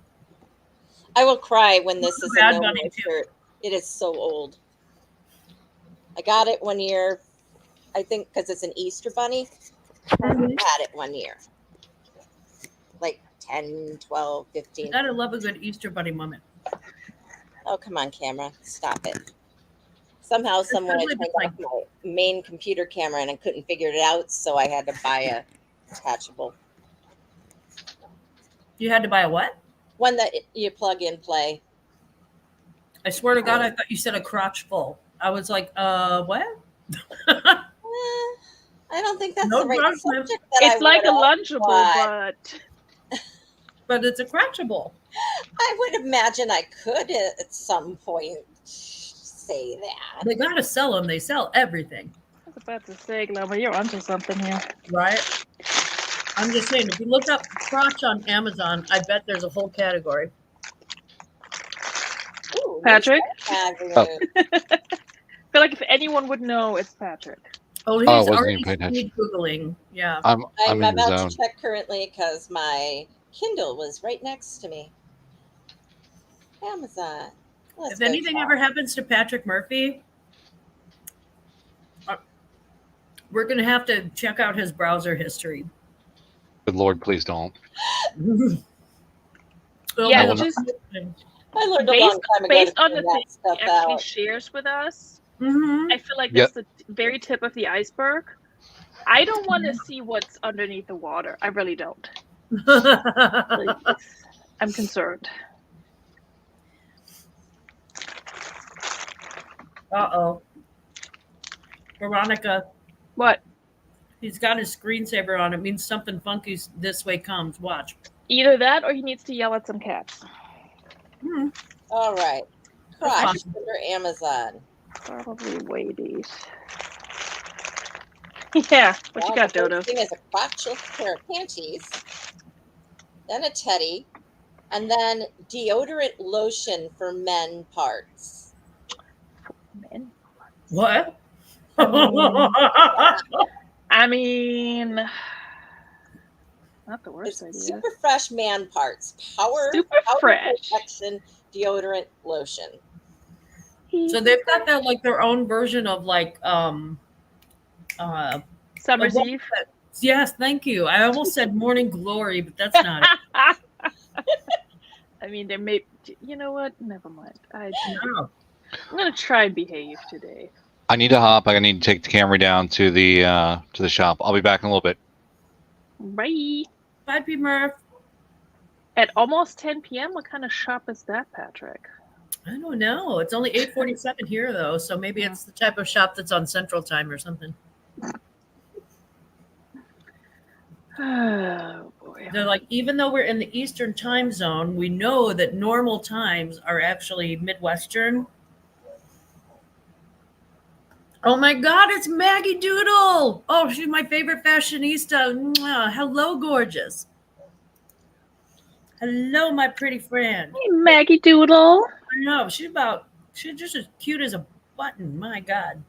I will cry when this is a Bad no Bunny, more too. shirt. It is so old. I got it one year, I think, because it's an Easter bunny. Mhm. had it one year. Like 10, 12, 15. You gotta love a good Easter bunny moment. Oh, come on, camera. Stop it. Somehow, someone had Especially if turned it's off my main computer camera and I couldn't figure it out, so I had to buy a detachable. You had to buy a what? One that you plug in play. I swear to God, I thought you said a crotch full. I was like, what? I don't think that's No the right judgment. subject that It's I like a would have, Lunchable, but But it's a crotchable. I would imagine I could at some point say that. They gotta sell them. They sell everything, I was about to say, Glamba, you're onto something here. right? I'm just saying, if you look up crotch on Amazon, I bet there's a whole category. Ooh, Patrick? I Oh. feel like if anyone would know, it's Patrick. Oh, he's Oh, I wasn't already even paying attention. speed Googling. Yeah. I'm I'm in the about zone. to check currently because my Kindle was right next to me. Amazon. Let's If go anything check. ever happens to Patrick Murphy, we're going to have to check out his browser history. Good Lord, please don't. Yeah, will just I learned a long time ago based to on clean the things that he stuff actually out. shares with us, Mhm. I feel like Yep. that's the very tip of the iceberg. I don't want to see what's underneath the water. I really don't. Like, I'm concerned. Uh-oh. Veronica, What? he's got his screensaver on. It means something funky this way comes. Watch. Either that or he needs to yell at some cats. Hmm. All right. That's Crotch possible. under Amazon. Probably Wadies. Yeah, what you got, The Dodo? first thing is a crotchless pair of panties, then a teddy, and then deodorant lotion for men parts. Men. What? I mean, not the worst It's idea. super fresh man parts. Super powder fresh. protection deodorant lotion. So they've got their like their own version of like Summer's what- Eve. yes, thank you. I almost said morning glory, but that's not it. I mean, there may. You know what? Never mind. No. I'm gonna try and behave today. I need to hop. I need to take the camera down to the shop. I'll be back in a little bit. Bye. Bye, P. Murph. At almost 10 p.m. What kind of shop is that, Patrick? I don't know. It's only 8:47 here though, so maybe it's the type of shop that's on Central Time or something. Oh boy. They're like, even though we're in the Eastern time zone, we know that normal times are actually Midwestern. Oh my God, it's Maggie Doodle. Oh, she's my favorite fashionista. Mwah. Hello, gorgeous. Hello, my pretty friend. Hey, Maggie Doodle. I know, she's just as cute as a button. My God.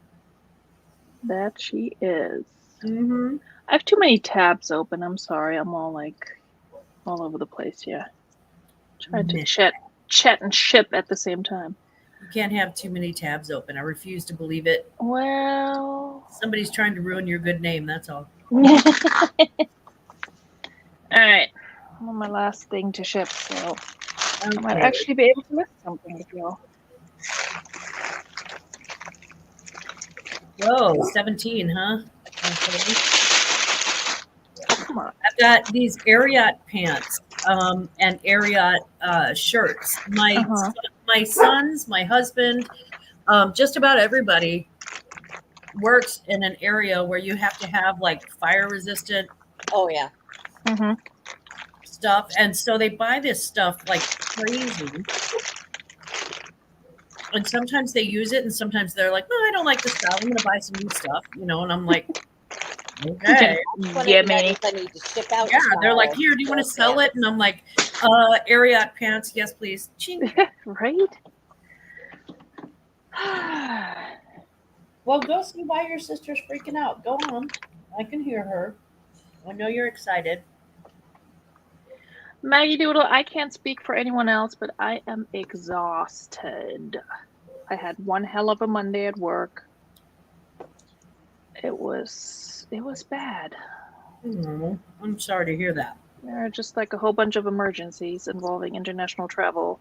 That she is. Mm-hmm. I have too many tabs open. I'm sorry. I'm all over the place here. Trying to chat and ship at the same time. You can't have too many tabs open. I refuse to believe it. Well, Somebody's trying to ruin your good name, that's all. all right. I'm on my last thing to ship, so I might actually be able to list something with y'all. Whoa, 17, huh? Okay. Come on. I've got these Ariat pants and Ariat shirts. My sons, my husband, just about everybody works in an area where you have to have like fire resistant Oh yeah. stuff, and so they buy this stuff like crazy. And sometimes they use it, and sometimes they're like, "No, I don't like this stuff. I'm going to buy some new stuff," And I'm like, "Okay." Yeah, man. I need to ship out. Yeah, they're like, "Here, do you want to sell it?" And I'm like, Ariat pants, yes, please." Ching. Right? Well, go see why your sister's freaking out. Go on. I can hear her. I know you're excited. Maggie Doodle, I can't speak for anyone else, but I am exhausted. I had one hell of a Monday at work. It was bad. Oh, I'm sorry to hear that. There are just like a whole bunch of emergencies involving international travel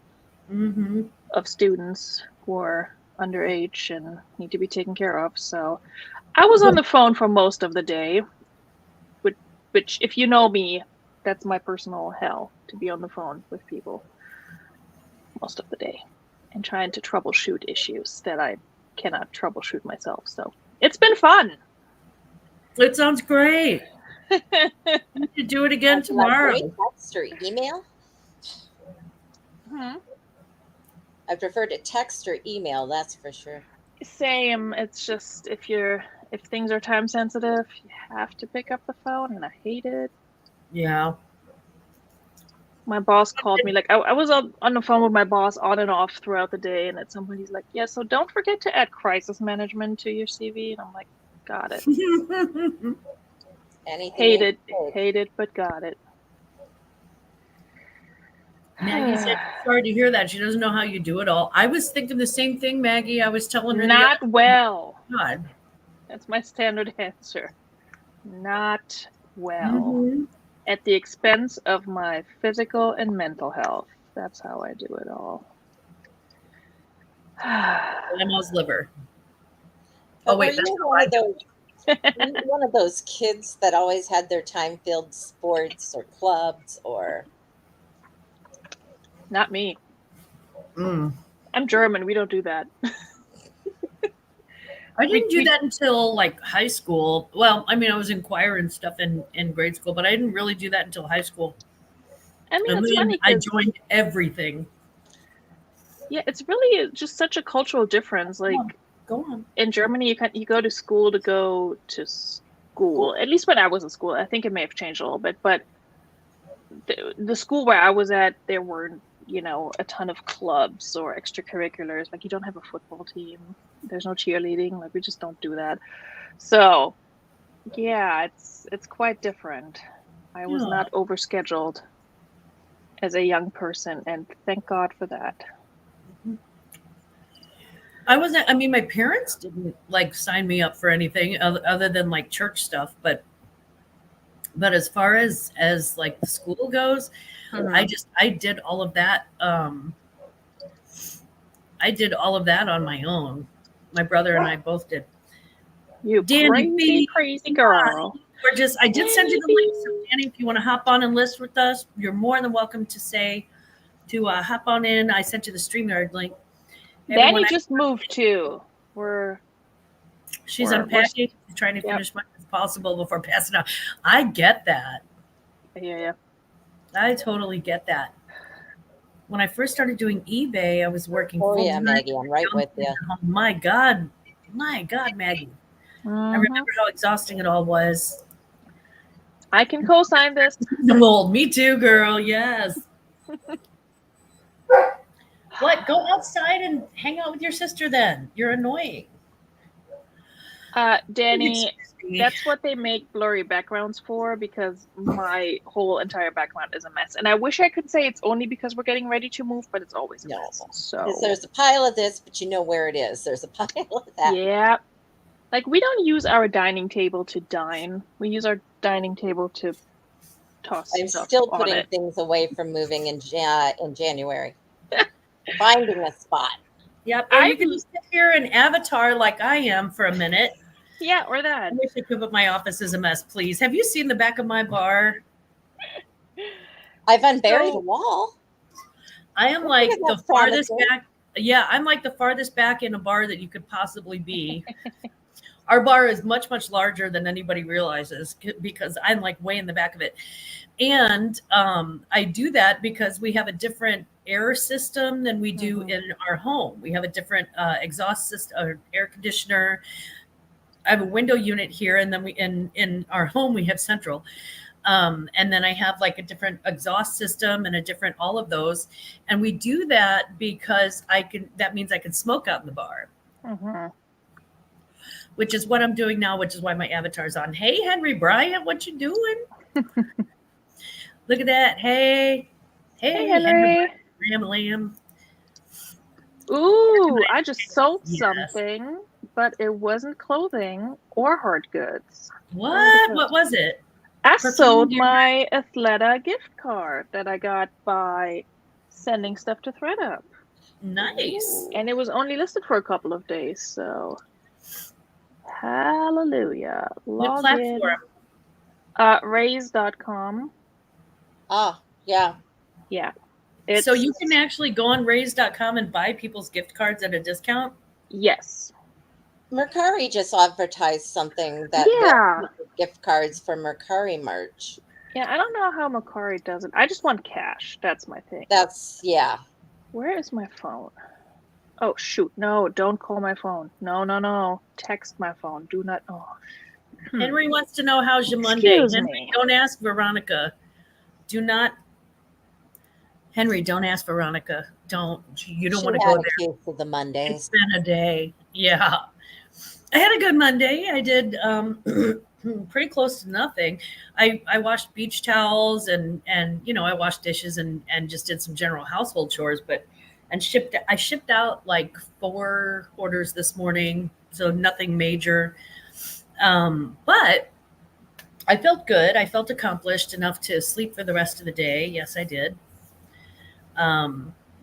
Mm-hmm. of students who are underage and need to be taken care of. So I was on the phone for most of the day, which if you know me, that's my personal hell, to be on the phone with people most of the day and trying to troubleshoot issues that I cannot troubleshoot myself. So it's been fun. It sounds great. We should do it again Would you like tomorrow. great text or email? I prefer to text or email, that's for sure. Same. It's just if things are time sensitive, you have to pick up the phone, and I hate it. Yeah. My boss called me, like I was on the phone with my boss on and off throughout the day, and at some point he's like, "Yeah, so don't forget to add crisis management to your CV." And I'm like, "Got it." Anything. Hate it, but got it. Maggie said, sorry to hear that. She doesn't know how you do it all. I was thinking the same thing, Maggie. I was telling her Not the other well. God. That's my standard answer. Not well. Mm-hmm. At the expense of my physical and mental health. That's how I do it all. Grandma's liver. But Oh, wait. were you one of those kids that always had their time-filled sports or clubs or? Not me. Mm. I'm German. We don't do that. I didn't do that until like high school. Well, I mean, I was in choir and stuff in grade school, but I didn't really do that until high school. I mean, And it's then funny. I joined everything. Yeah, it's really just such a cultural difference. Like, go on. In Germany, you go to school to go to school. At least when I was in school, I think it may have changed a little bit. But the school where I was at, there weren't, a ton of clubs or extracurriculars. Like, you don't have a football team. There's no cheerleading. Like, we just don't do that. So, yeah, it's quite different. I was not overscheduled as a young person, and thank God for that. I mean, my parents didn't like sign me up for anything other than like church stuff, but as far as like the school goes, I did all of that. I did all of that on my own. My brother and I both did. You Danny, crazy girl. Gorgeous. I did send you the link. So Danny, if you want to hop on and list with us, you're more than welcome to hop on in. I sent you the StreamYard link. Danny just moved too. She's unpacking, trying to finish much as possible before passing out. I get that. Yeah. I totally get that. When I first started doing eBay, I was working. Oh yeah, Maggie, I'm right with you. My God, Maggie. I remember how exhausting it all was. I can co-sign this. Old, me too, girl. Yes. What? Go outside and hang out with your sister then. You're annoying. Danny, that's what they make blurry backgrounds for, because my whole entire background is a mess. And I wish I could say it's only because we're getting ready to move, but it's always a mess. So there's a pile of this, but you know where it is. There's a pile of that. Yeah. Like, we don't use our dining table to dine. We use our dining table to toss I'm stuff still on putting it. things away from moving in January. Finding a spot. Yep. And you can just sit here and avatar like I am for a minute. Yeah, or that. I wish I could, but my office is a mess, please. Have you seen the back of my bar? I've unburied a wall. I am like the farthest back. Yeah, I'm like the farthest back in a bar that you could possibly be. Our bar is much, much larger than anybody realizes because I'm like way in the back of it. And I do that because we have a different air system than we do in our home. We have a different exhaust system or air conditioner. I have a window unit here, and then we in our home we have central. And then I have like a different exhaust system and a different all of those. And we do that because that means I can smoke out in the bar. Which is what I'm doing now, which is why my avatar's on. Hey, Henry Bryant, what you doing? Look at that. Hey, Henry Lamb. Ooh, I just sold something, but it wasn't clothing or hard goods. What was it? I Perfume sold deodorant? my Athleta gift card that I got by sending stuff to ThreadUp. Nice. And it was only listed for a couple of days, so hallelujah. What Log in. platform? Raise.com. Oh, yeah. Yeah. So you can actually go on raise.com and buy people's gift cards at a discount? Yes. Mercari just advertised something that Yeah. gift cards for Mercari merch. Yeah, I don't know how Mercari does it. I just want cash. That's my thing. Yeah. Where is my phone? Oh, shoot. No, don't call my phone. No. Text my phone. Do not. Oh. Henry wants to know how's your Monday. Excuse Henry, me. don't ask Veronica. Henry, don't ask Veronica. You don't want to go there. She had a case of the Mondays. It's been a day. Yeah. I had a good Monday. I did pretty close to nothing. I washed beach towels and I washed dishes and just did some general household chores, I shipped out like 4 orders this morning, so nothing major. But I felt good. I felt accomplished enough to sleep for the rest of the day. Yes, I did.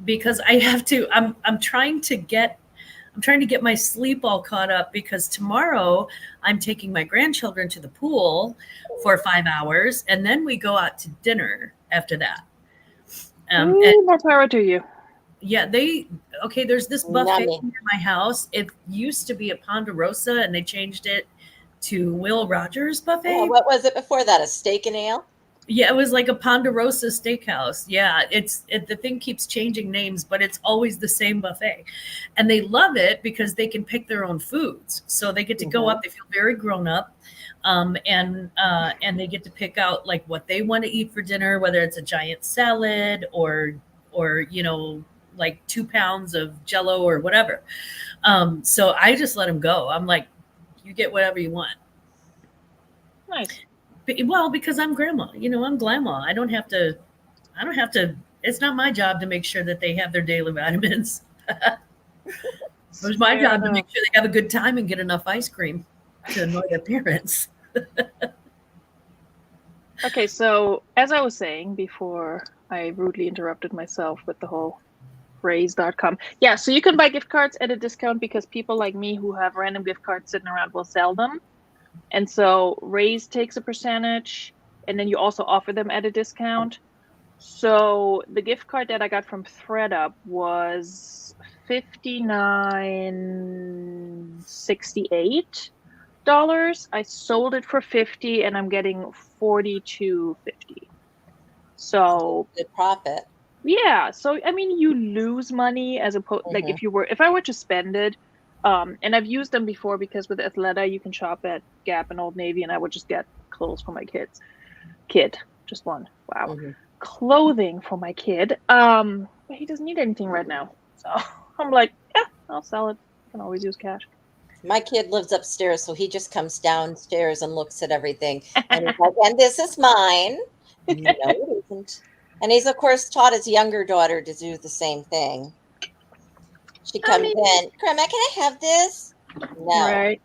Because I have to. I'm trying to get my sleep all caught up because tomorrow I'm taking my grandchildren to the pool for 5 hours, and then we go out to dinner after that. More power to you. Yeah, there's this buffet near my house. It used to be a Ponderosa, and they changed it to Will Rogers buffet. Well, what was it before that? A steak and ale? Yeah, it was like a Ponderosa steakhouse. Yeah, the thing keeps changing names, but it's always the same buffet. And they love it because they can pick their own foods. So they get to go up, they feel very grown up. And they get to pick out like what they want to eat for dinner, whether it's a giant salad or like 2 pounds of Jello or whatever. So I just let them go. I'm like, you get whatever you want. Nice. Well, because I'm grandma, I'm grandma. I don't have to, it's not my job to make sure that they have their daily vitamins. It was my job to make sure they have a good time and get enough ice cream to annoy their parents. Okay, so as I was saying before, I rudely interrupted myself with the whole raise.com. Yeah, so you can buy gift cards at a discount because people like me who have random gift cards sitting around will sell them. And so Raise takes a percentage, and then you also offer them at a discount. So the gift card that I got from ThreadUp was $59.68. I sold it for $50, and I'm getting $42.50. So good profit. Yeah. So I mean, you lose money as opposed like if I were to spend it. And I've used them before because with Athleta you can shop at Gap and Old Navy, and I would just get clothes for my kid, just one. Wow. Clothing for my kid. But he doesn't need anything right now. So I'm like, yeah, I'll sell it. I can always use cash. My kid lives upstairs, so he just comes downstairs and looks at everything. And he's like, and this is mine. No, it isn't. And he's, of course, taught his younger daughter to do the same thing. She comes in, Grandma, can I have this? No. Right.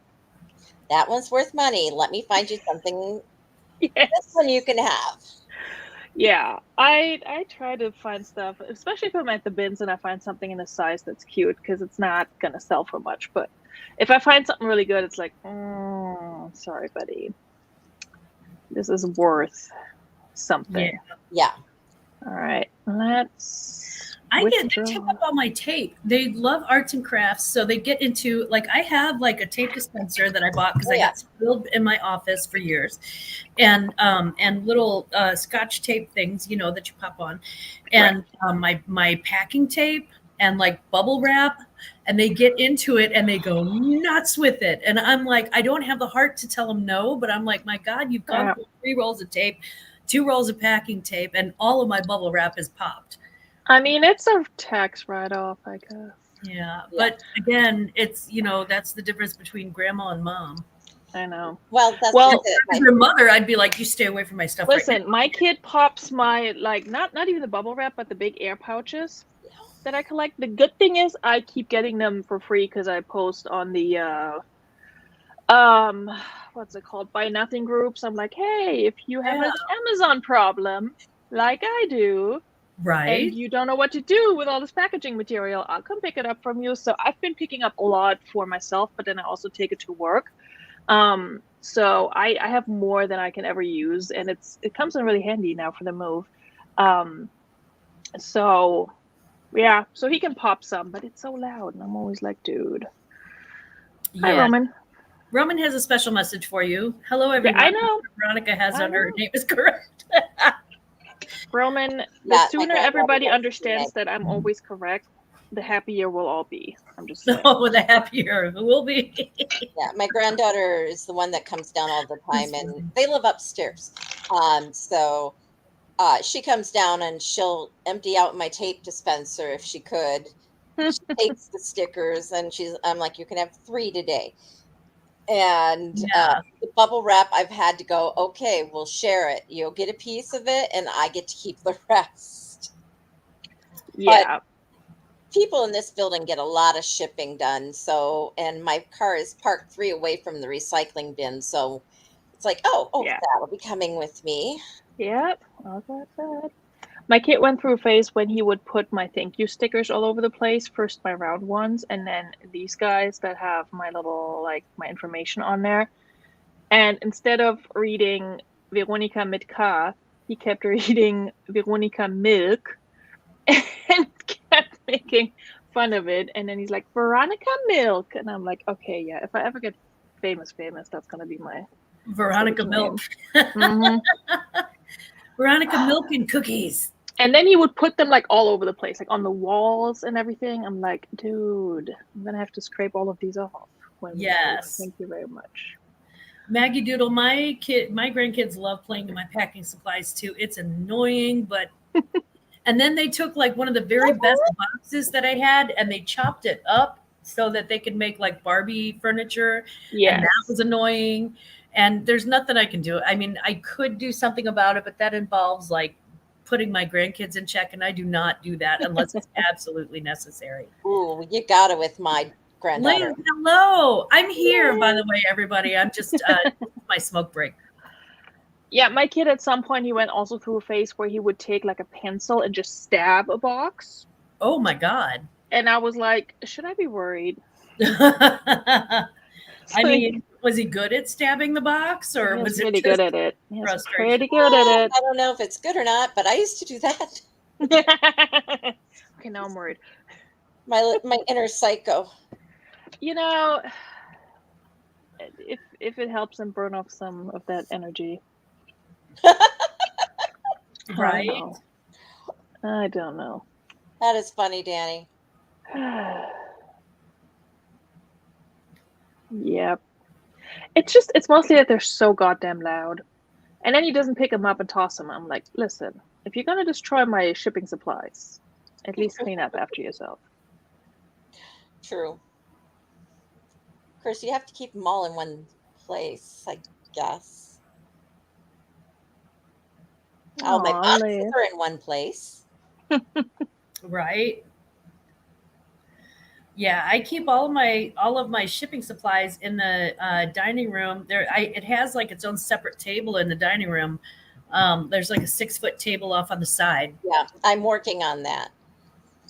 That one's worth money. Let me find you something. Yes. This one you can have. Yeah. I try to find stuff, especially if I'm at the bins and I find something in a size that's cute, because it's not going to sell for much. But if I find something really good, it's like, sorry, buddy. This is worth something. Yeah. All right. They tip up all my tape. They love arts and crafts, so they get into like I have like a tape dispenser that I bought because I got spilled in my office for years, and little Scotch tape things, that you pop on, and my packing tape and like bubble wrap, and they get into it and they go nuts with it, and I'm like, I don't have the heart to tell them no, but I'm like, my God, you've gone through 3 rolls of tape, 2 rolls of packing tape, and all of my bubble wrap is popped. I mean, it's a tax write-off, I guess. Yeah, but again, it's, that's the difference between grandma and mom. I know. Well, that's as your mother, I'd be like, you stay away from my stuff. Listen, my kid pops my, like, not even the bubble wrap, but the big air pouches that I collect. The good thing is I keep getting them for free because I post on the what's it called? Buy nothing groups. I'm like, hey, if you have Yeah. an Amazon problem, like I do, Right. and you don't know what to do with all this packaging material, I'll come pick it up from you. So I've been picking up a lot for myself, but then I also take it to work. So I have more than I can ever use, and it comes in really handy now for the move. So yeah, so he can pop some, but it's so loud, and I'm always like, dude. Hi, Yeah. Roman. Roman has a special message for you. Hello, Yeah, everyone. I know. Veronica has I on her know. name is correct. Roman, the Yeah, my sooner granddaughter everybody likes understands to that I'm always correct, the happier we'll all be. I'm just saying. So with a happier who will be. Yeah, my granddaughter is the one that comes down all the time, That's and funny. they live upstairs. So she comes down and she'll empty out my tape dispenser if she could. She takes the stickers, and I'm like, you can have 3 today. And Yeah. the bubble wrap, I've had to go, okay, we'll share it. You'll get a piece of it, and I get to keep the rest. Yeah. People in this building get a lot of shipping done. So, and my car is parked 3 away from the recycling bin. So it's like, Yeah. that'll be coming with me. Yep. All that said. My kid went through a phase when he would put my thank you stickers all over the place. First my round ones, and then these guys that have my little, like, my information on there. And instead of reading Veronica mit K, he kept reading Veronica Milk and kept making fun of it. And then he's like, Veronica Milk. And I'm like, okay, yeah, if I ever get famous, that's going to be my Veronica stage Milk. name. Veronica Milk and cookies. And then he would put them like all over the place, like on the walls and everything. I'm like, dude, I'm going to have to scrape all of these off. When Yes. Thank you very much. Maggie Doodle, my grandkids love playing in my packing supplies too. It's annoying, but and then they took like one of the very best boxes that I had and they chopped it up so that they could make like Barbie furniture. Yeah. And that was annoying. And there's nothing I can do. I mean, I could do something about it, but that involves like putting my grandkids in check, and I do not do that unless it's absolutely necessary. Ooh, you got it with my granddaughter. Lynn, hello. I'm here, by the way, everybody. I'm just my smoke break. Yeah, my kid at some point, he went also through a phase where he would take like a pencil and just stab a box. Oh my God. And I was like, should I be worried? I mean, was he good at stabbing the box, or was it really just good at it? He was frustration? pretty good at it. I don't know if it's good or not, but I used to do that. Okay, now I'm worried. My inner psycho. You know, if it helps him burn off some of that energy. Right? I don't know. That is funny, Danny. Yep. It's mostly that they're so goddamn loud. And then he doesn't pick them up and toss them. I'm like, listen, if you're gonna destroy my shipping supplies, at least clean up after yourself. True. Of course, you have to keep them all in one place, I guess. All my boxes are in one place. Right. Yeah, I keep all of my shipping supplies in the dining room. It has like its own separate table in the dining room. There's like a 6-foot table off on the side. Yeah, I'm working on that.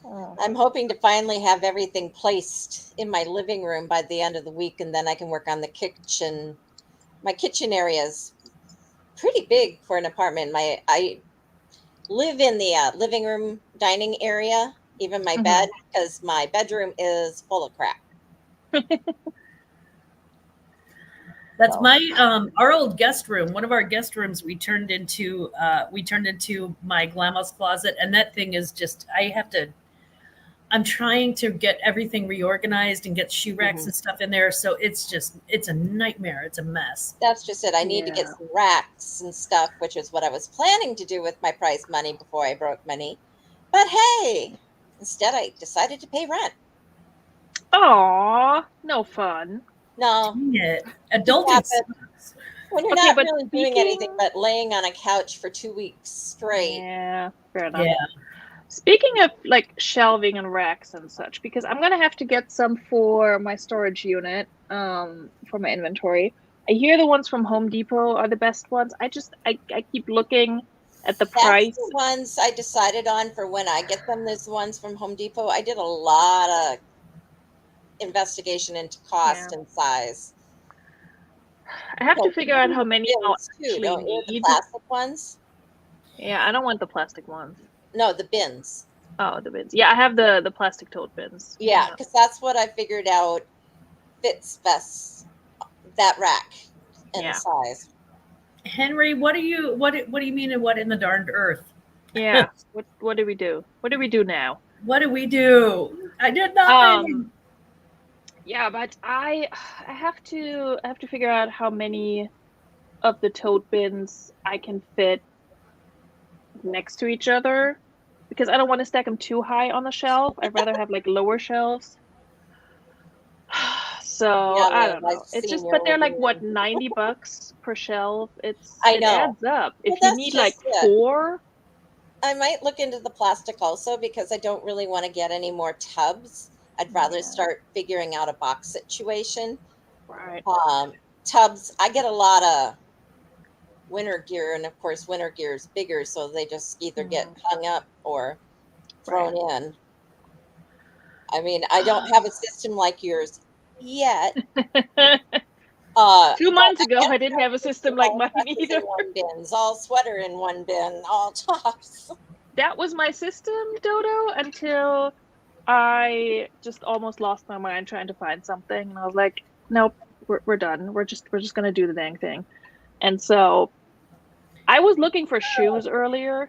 I'm hoping to finally have everything placed in my living room by the end of the week, and then I can work on the kitchen. My kitchen area is pretty big for an apartment. I live in the living room dining area, even my bed, because my bedroom is full of crap. That's my our old guest room. One of our guest rooms we turned into my grandma's closet, and that thing is just I'm trying to get everything reorganized and get shoe racks and stuff in there. So it's a nightmare. It's a mess. That's just it. I need to get some racks and stuff, which is what I was planning to do with my prize money before I broke money. But hey, instead I decided to pay rent. Aw, no fun. No. Yeah, adulting. When you're not really doing anything but laying on a couch for 2 weeks straight. Yeah, fair enough. Yeah. Speaking of like shelving and racks and such, because I'm gonna have to get some for my storage unit, for my inventory. I hear the ones from Home Depot are the best ones. I keep looking at the That's price. the ones I decided on for when I get them. There's the ones from Home Depot. I did a lot of investigation into cost Yeah. and size. I have to So figure out how many I'll bins too, actually don't you? The need. plastic ones? Yeah, I don't want the plastic ones. No, the bins. Oh, the bins. Yeah, I have the plastic tote bins. Yeah, because that's what I figured out fits best, that rack and the Yeah. size. Henry, what do you mean and what in the darned earth? Yeah. What do we do? What do we do now? What do we do? I did nothing. Yeah, but I have to figure out how many of the tote bins I can fit next to each other, because I don't want to stack them too high on the shelf. I'd rather have like lower shelves. So Yeah, I don't I've know. It's seen just, but they're your like what, review. $90 per shelf. It I know. adds up. Well, If you that's need like just it. 4, I might look into the plastic also because I don't really want to get any more tubs. I'd rather Yeah. start figuring out a box situation. right? Tubs, I get a lot of winter gear, and of course, winter gear is bigger, so they just either get hung up or thrown in. I mean, I don't have a system like yours yet. 2 months ago, I didn't have a system like mine either. In one bins, all sweater in one bin, all tops. That was my system, Dodo, until I just almost lost my mind trying to find something, and I was like, nope, we're done. We're just gonna do the dang thing. And so I was looking for shoes earlier,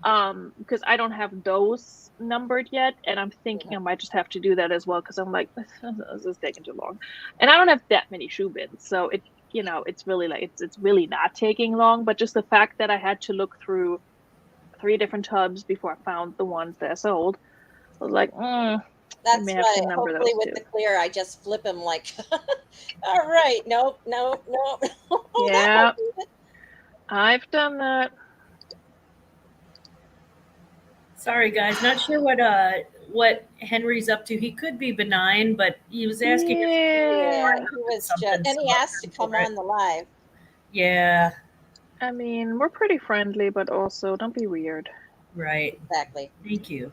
because I don't have those numbered yet, and I'm thinking I might just have to do that as well, because I'm like, this is taking too long, and I don't have that many shoe bins, so it's really like it's really not taking long. But just the fact that I had to look through 3 different tubs before I found the ones that I sold, I was like, That's may have why to number hopefully those with too. the clear, I just flip them like, all right, nope. Yeah, I've done that. Sorry, guys. Not sure what Henry's up to. He could be benign, but he was asking if Yeah, Yeah, he was something. just, and he so I'm asked to come for it. on the live. Yeah, I mean, we're pretty friendly, but also don't be weird. right. Exactly. Thank you.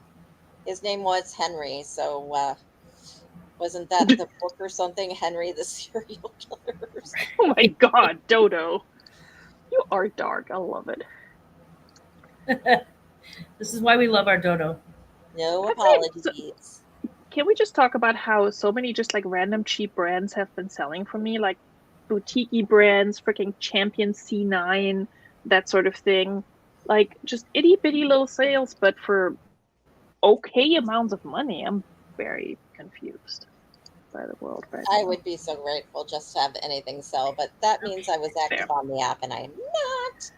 His name was Henry, so wasn't that the book or something? Henry the Serial Killer. Or something? Oh my god, Dodo. You are dark. I love it. This is why we love our dodo. No That's it. apologies. Can we just talk about how so many just like random cheap brands have been selling for me? Like boutique brands, freaking Champion C9, that sort of thing. Like just itty bitty little sales, but for okay amounts of money. I'm very confused by the world right I now. would be so grateful just to have anything sell, but that means I was active on the app, and I am not.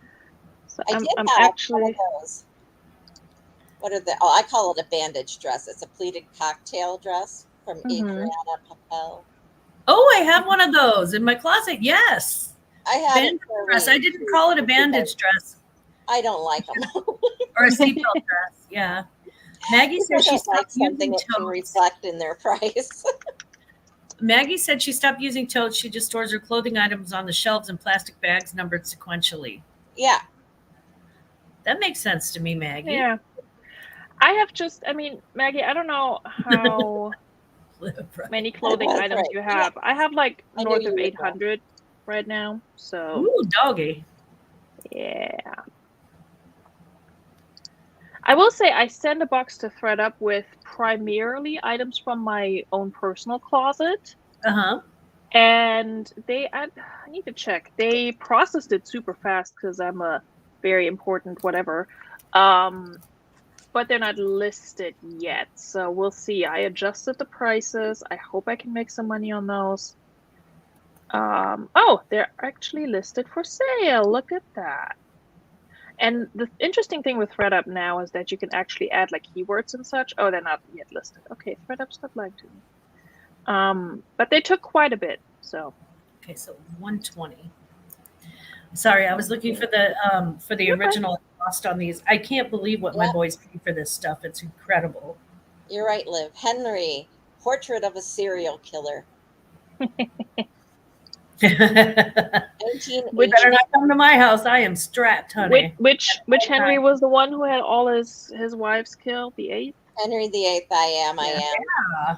So I did I'm have actually one of those. What are the? Oh, I call it a bandage dress. It's a pleated cocktail dress from Adriana Papel. Oh, I have one of those in my closet. Yes. I had Bandage it for a dress. I week. didn't call it a bandage dress I don't like them. or a seatbelt dress. Yeah. Maggie says she I don't like stopped something using that can totes. reflect in their price. Maggie said she stopped using totes. She just stores her clothing items on the shelves in plastic bags numbered sequentially. Yeah. That makes sense to me, Maggie. Yeah. I mean, Maggie, I don't know how many clothing That's items right. you have. Yeah. I have like I knew north you of would know. 800 right now. So, Ooh, doggy. yeah. I will say I send a box to ThreadUp with primarily items from my own personal closet. Uh-huh. And I need to check. They processed it super fast because I'm a very important whatever. But they're not listed yet. So we'll see. I adjusted the prices. I hope I can make some money on those. Oh, they're actually listed for sale. Look at that. And the interesting thing with ThreadUp now is that you can actually add like keywords and such. Oh, they're not yet listed. Okay, ThreadUp, stop lying to me. But they took quite a bit. So Okay, so 120. Sorry, I was looking for the original lost on these. I can't believe what my Yep. boys pay for this stuff. It's incredible. You're right, Liv. Henry, Portrait of a Serial Killer. We 1980. better not come to my house. I am strapped, honey. Which all Henry time. was the one who had all his wives killed? The 8th? Henry VIII. I am.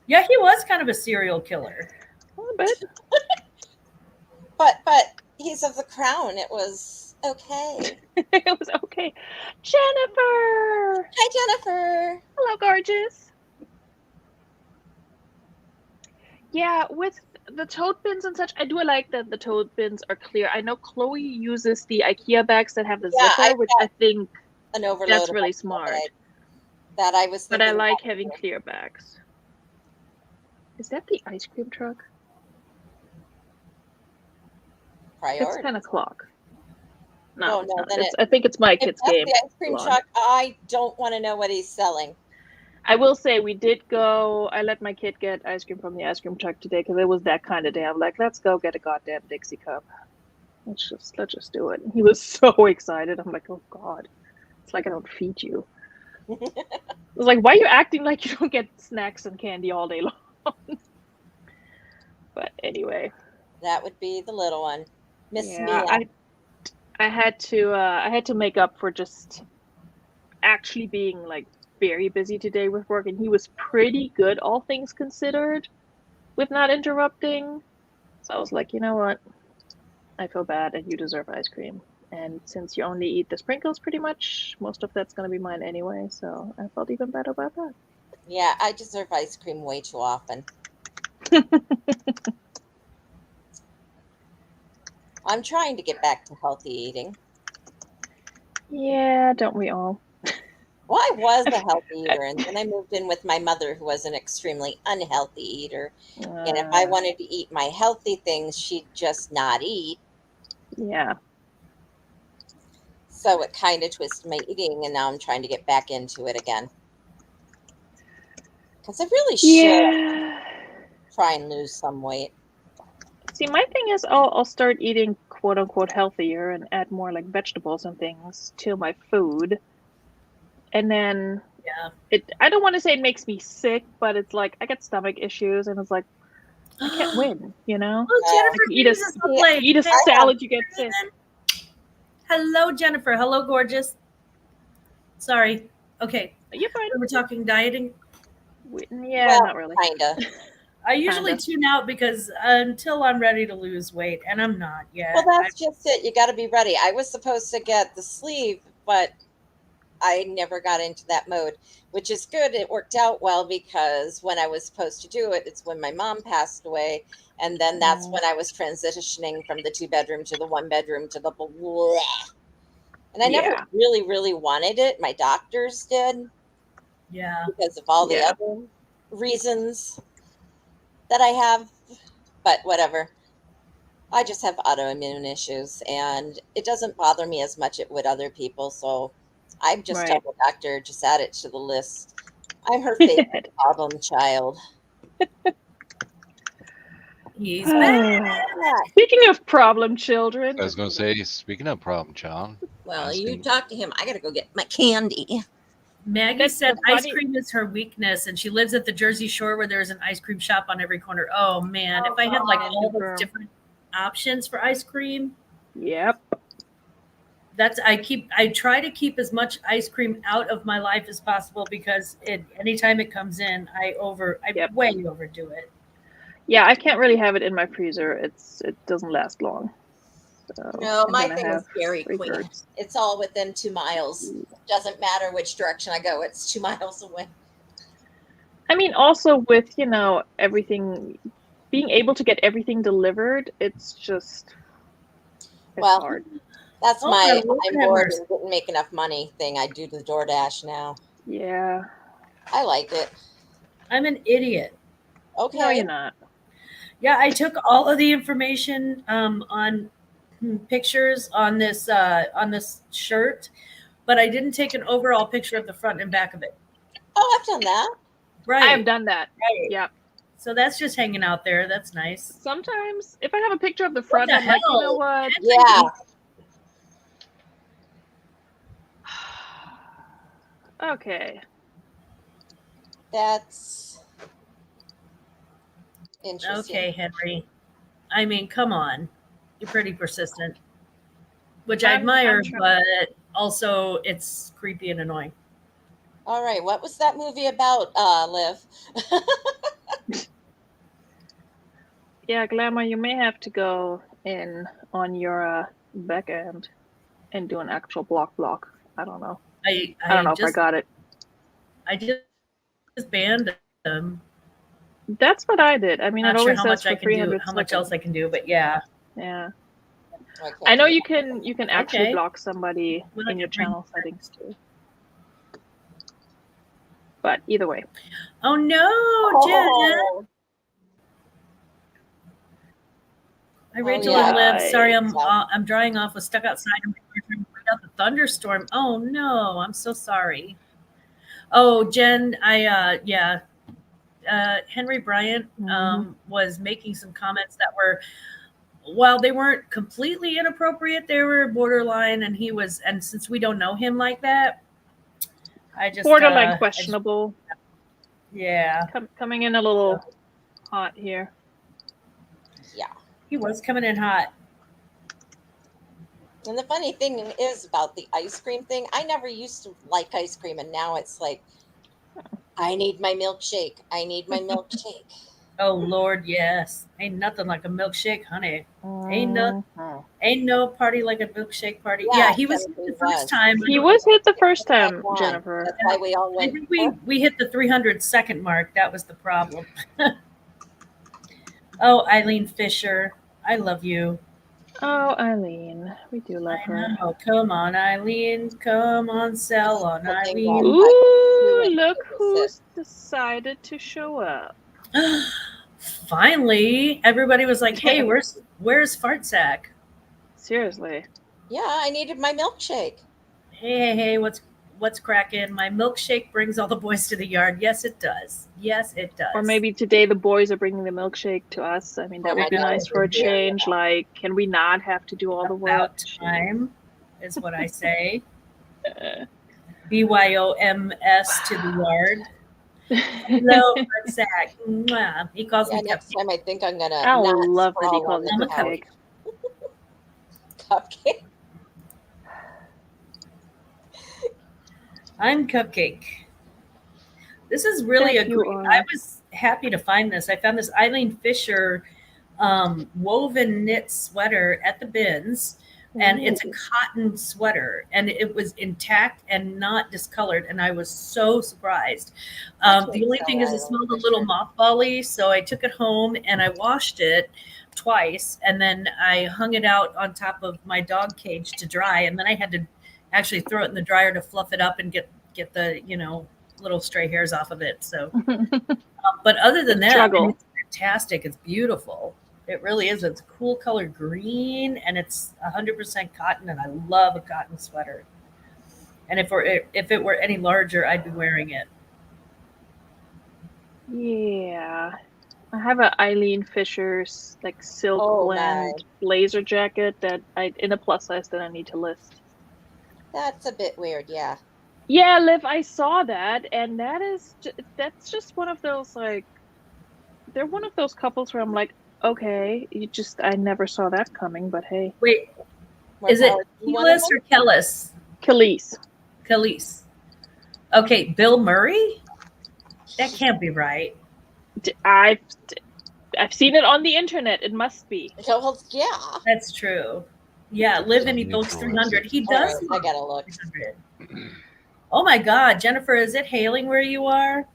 Yeah, he was kind of a serial killer. A little bit. But he's of the crown. It was okay. It was okay. Jennifer! Hi, Jennifer. Hello, gorgeous. Yeah, with the tote bins and such, I do like that the tote bins are clear. I know Chloe uses the IKEA bags that have the Yeah, zipper, which I think An overload. that's of really my smart. bag That I was. But I thinking like about. having clear bags. Is that the ice cream truck? It's Priority. 10 o'clock. Oh, No, it's no, not. then I think it's my If kid's that's game. the ice cream Hold on. truck, I don't want to know what he's selling. I will say we did go. I let my kid get ice cream from the ice cream truck today because it was that kind of day. I'm like, let's go get a goddamn Dixie cup. Let's just do it. And he was so excited. I'm like, oh god, it's like I don't feed you. I was like, why are you acting like you don't get snacks and candy all day long? But anyway, That would be the little one, Miss yeah, Mia. I had to make up for just actually being like very busy today with work, and he was pretty good, all things considered, with not interrupting. So I was like, you know what? I feel bad, and you deserve ice cream. And since you only eat the sprinkles pretty much, most of that's going to be mine anyway, so I felt even better about that. Yeah, I deserve ice cream way too often. I'm trying to get back to healthy eating. Yeah, don't we all? Well, I was a healthy eater, and then I moved in with my mother, who was an extremely unhealthy eater. And if I wanted to eat my healthy things, she'd just not eat. Yeah. So it kind of twisted my eating, and now I'm trying to get back into it again. Because I really should try and lose some weight. See, my thing is I'll start eating quote unquote healthier and add more like vegetables and things to my food. And then I don't want to say it makes me sick, but it's like I get stomach issues, and it's like I can't win, you know? Well, Jennifer, Like, eat a salad, you get sick. Hello, Jennifer. Hello, gorgeous. Sorry. Okay. You're fine. We're talking dieting. Yeah, not really. Kinda. I usually tune out because until I'm ready to lose weight, and I'm not yet. Well, that's just it. You got to be ready. I was supposed to get the sleeve, but I never got into that mode, which is good. It worked out well because when I was supposed to do it, it's when my mom passed away. And then that's when I was transitioning from the 2-bedroom to the 1-bedroom to the blah. And I never really, really wanted it. My doctors did. Yeah. Because of all the other reasons that I have. But whatever. I just have autoimmune issues, and it doesn't bother me as much as it would other people. So I've just told the doctor, just add it to the list. I'm her favorite problem child. He's back. Speaking of problem children. I was going to say, speaking of problem child. Well, you talk to him. I got to go get my candy. Maggie said ice cream is her weakness, and she lives at the Jersey Shore where there's an ice cream shop on every corner. Oh, man. If I had like all those different options for ice cream. Yep. I try to keep as much ice cream out of my life as possible because anytime it comes in, I way overdo it. Yeah, I can't really have it in my freezer. It doesn't last long. So, no, my thing is Dairy Queen. Birds. It's all within 2 miles. Doesn't matter which direction I go. It's 2 miles away. I mean, also with, everything, being able to get everything delivered, it's just hard. That's my I'm bored and didn't make enough money thing. I do the DoorDash now. Yeah. I like it. I'm an idiot. Okay. No, you're not. Yeah, I took all of the information on pictures on this shirt, but I didn't take an overall picture of the front and back of it. Oh, I've done that. Right. I have done that. Right. Yep. So that's just hanging out there. That's nice. Sometimes if I have a picture of the front, I'm like, you know what? Yeah. Okay. That's interesting. Okay, Henry. I mean, come on. You're pretty persistent, which I I'm admire, trying. but also it's creepy and annoying. All right, what was that movie about, Liv? Yeah, Glamour, you may have to go in on your back end and do an actual block. I don't know. I I don't know if I just got it. I just banned them. That's what I did. I mean, it Not sure always how says much I for can do, 300 how much else seconds. I can do, but yeah. Yeah. I can't I know do you that. can actually Okay. block somebody Well, I in your can bring channel it back. settings too. But either way. Oh no, Jen. Oh, Hi, Oh, Rachel yeah. and Liv. Sorry, Yeah. I'm drying off. Was stuck outside and we were trying to find out the thunderstorm. Oh no, I'm so sorry. Oh, Jen, Henry Bryant was making some comments that were, while they weren't completely inappropriate, they were borderline, and since we don't know him like that, I just Borderline questionable. Yeah, Coming in a little hot here. Yeah. he was coming in hot. And the funny thing is about the ice cream thing, I never used to like ice cream, and now it's like, I need my milkshake. I need my milkshake. Oh Lord, yes. Ain't nothing like a milkshake, honey. Ain't no party like a milkshake party. Yeah, he was Jennifer the first was. time. He was hit the first That time, one. Jennifer. That's why we all I went. think we hit the 300-second mark. That was the problem. Oh, Eileen Fisher, I love you. Oh, Eileen. We do love I her. know. Come on, Eileen. Come on, sell on Cooking Eileen. Ooh, look who's decided to show up. Finally, everybody was like, "Hey, where's Fart Sack? Seriously. Yeah, I needed my milkshake. Hey, what's cracking? My milkshake brings all the boys to the yard. Yes, it does. Yes, it does. Or maybe today the boys are bringing the milkshake to us. I mean, that would be nice for a change. Like, can we not have to do all the work? About time is what I say. BYOMS to the yard. Hello, Fart Sack. Mwah. He calls me Next time I think I'm gonna. I love that he calls I'm it a cupcake. Cupcake. I'm Cupcake. This is really a great. I was happy to find this. I found this Eileen Fisher woven knit sweater at the bins, and it's a cotton sweater, and it was intact and not discolored, and I was so surprised. The only thing is it smelled a little mothbally, so I took it home and I washed it twice, and then I hung it out on top of my dog cage to dry, and then I had to actually throw it in the dryer to fluff it up and get the little stray hairs off of it. So but other than that, it's fantastic. It's beautiful. It really is. It's a cool color green, and it's 100% cotton, and I love a cotton sweater. And if it were any larger, I'd be wearing it. Yeah. I have a Eileen Fisher's like silk blend blazer jacket that in a plus size that I need to list. That's a bit weird, yeah. Yeah, Liv, I saw that, and that's just one of those, like, they're one of those couples where I'm like, okay, I never saw that coming, but hey. Wait, is it Kelis or Kellis? Kelis. Okay, Bill Murray? That can't be right. I've seen it on the internet. It must be. Well, yeah. That's true. Yeah, Live and Evokes 300. He does. I gotta look. 300. Oh my God, Jennifer, is it hailing where you are?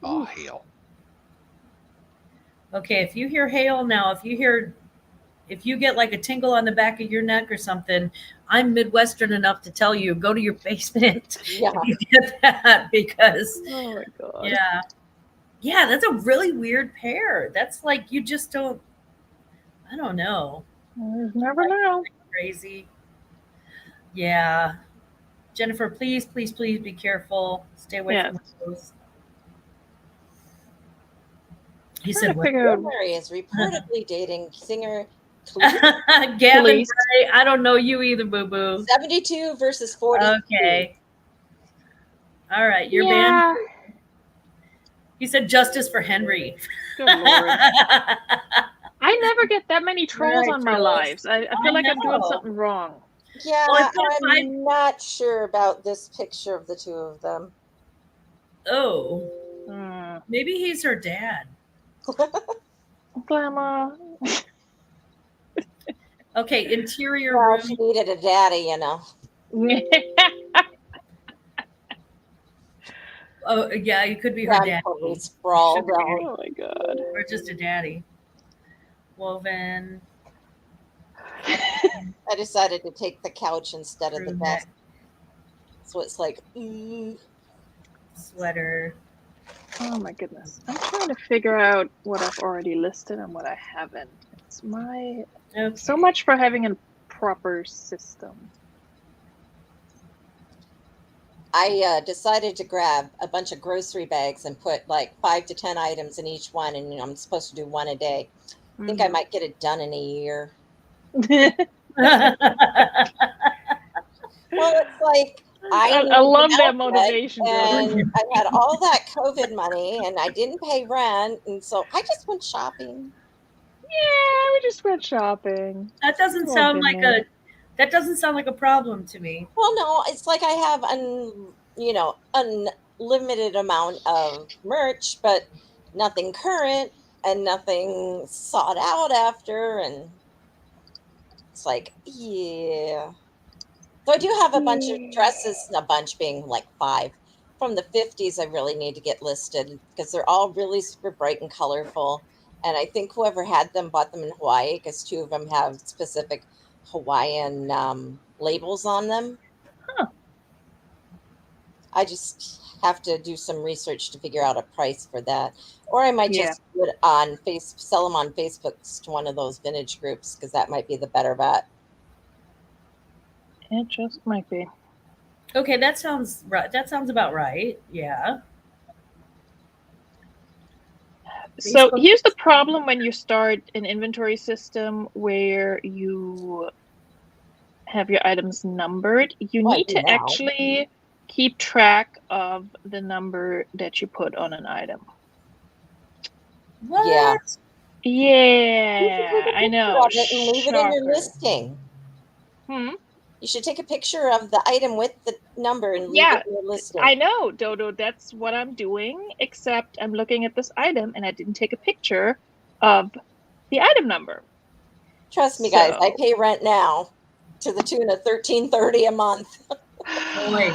Oh, hail. Okay, if you hear hail now, if you get like a tingle on the back of your neck or something, I'm Midwestern enough to tell you, go to your basement if you get that, because oh my God. Yeah, that's a really weird pair. That's like, you just don't, I don't know. Never know. Crazy. Yeah. Jennifer, please be careful. Stay away from those. He said, Bill Murray is reportedly dating singer Gavin Bray. I don't know you either, boo boo. 72 versus 40. Okay. All right, your band. He said justice for Henry. Good Lord. I never get that many trolls Right, on my trolls. lives. I feel like I'm doing know. something wrong. Yeah, Well, it's got five- I'm not sure about this picture of the two of them. Oh, Hmm. maybe he's her dad. Glamour. Okay, interior Well, room. she needed a daddy, you know. Oh, yeah, you could be her I'm dad. totally sprawled out. Oh my god. Or just a daddy. Woven. I decided to take the couch instead of the Crew desk. neck, So it's like, ooh. sweater. Oh my goodness. I'm trying to figure out what I've already listed and what I haven't. It's my Okay. so much for having a proper system. I decided to grab a bunch of grocery bags and put like 5 to 10 items in each one, and I'm supposed to do one a day. I think I might get it done in a year. Well, it's like I love that motivation, and I had all that COVID money, and I didn't pay rent, and so I just went shopping. Yeah, we just went shopping. That doesn't We've all sound been like there. that doesn't sound like a problem to me. Well, no, it's like I have unlimited amount of merch, but nothing current and nothing sought out after, and it's like, yeah. So I do have a bunch of dresses, a bunch being like 5 from the 50s. I really need to get listed because they're all really super bright and colorful. And I think whoever had them bought them in Hawaii because 2 of them have specific Hawaiian labels on them. Huh. I just have to do some research to figure out a price for that. Or I might Yeah. just do it on sell them on Facebook to one of those vintage groups because that might be the better bet. It just might be. Okay, that sounds right. That sounds about right. Yeah. So Facebook- here's the problem when you start an inventory system where you have your items numbered. You Well, I need do to now. actually keep track of the number that you put on an item. What? Yeah. Yeah, I know. Of it and leave it in your Shocker. listing. You should take a picture of the item with the number and leave Yeah, it in your listing. I know, Dodo. That's what I'm doing, except I'm looking at this item and I didn't take a picture of the item number. Trust me, guys, I pay rent now to the tune of $13.30 a month. Boy,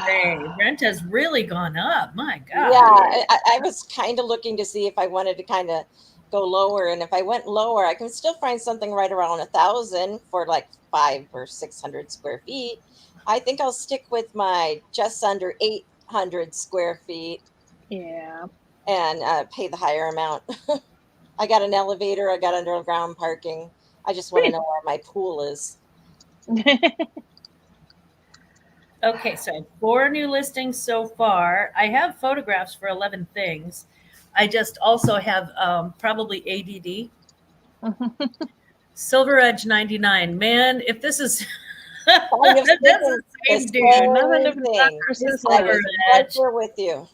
rent has really gone up. My God. Yeah, I was kind of looking to see if I wanted to kind of go lower, and if I went lower, I can still find something right around 1,000 for like 500 or 600 square feet. I think I'll stick with my just under 800 square feet. Yeah. And pay the higher amount. I got an elevator. I got underground parking. I just want to know where my pool is. Okay, so 4 new listings so far. I have photographs for 11 things. I just also have probably ADD. Silver Edge 99. Man, if this is that's the same dude. Nothing of the system. Silver Right Edge. there with you.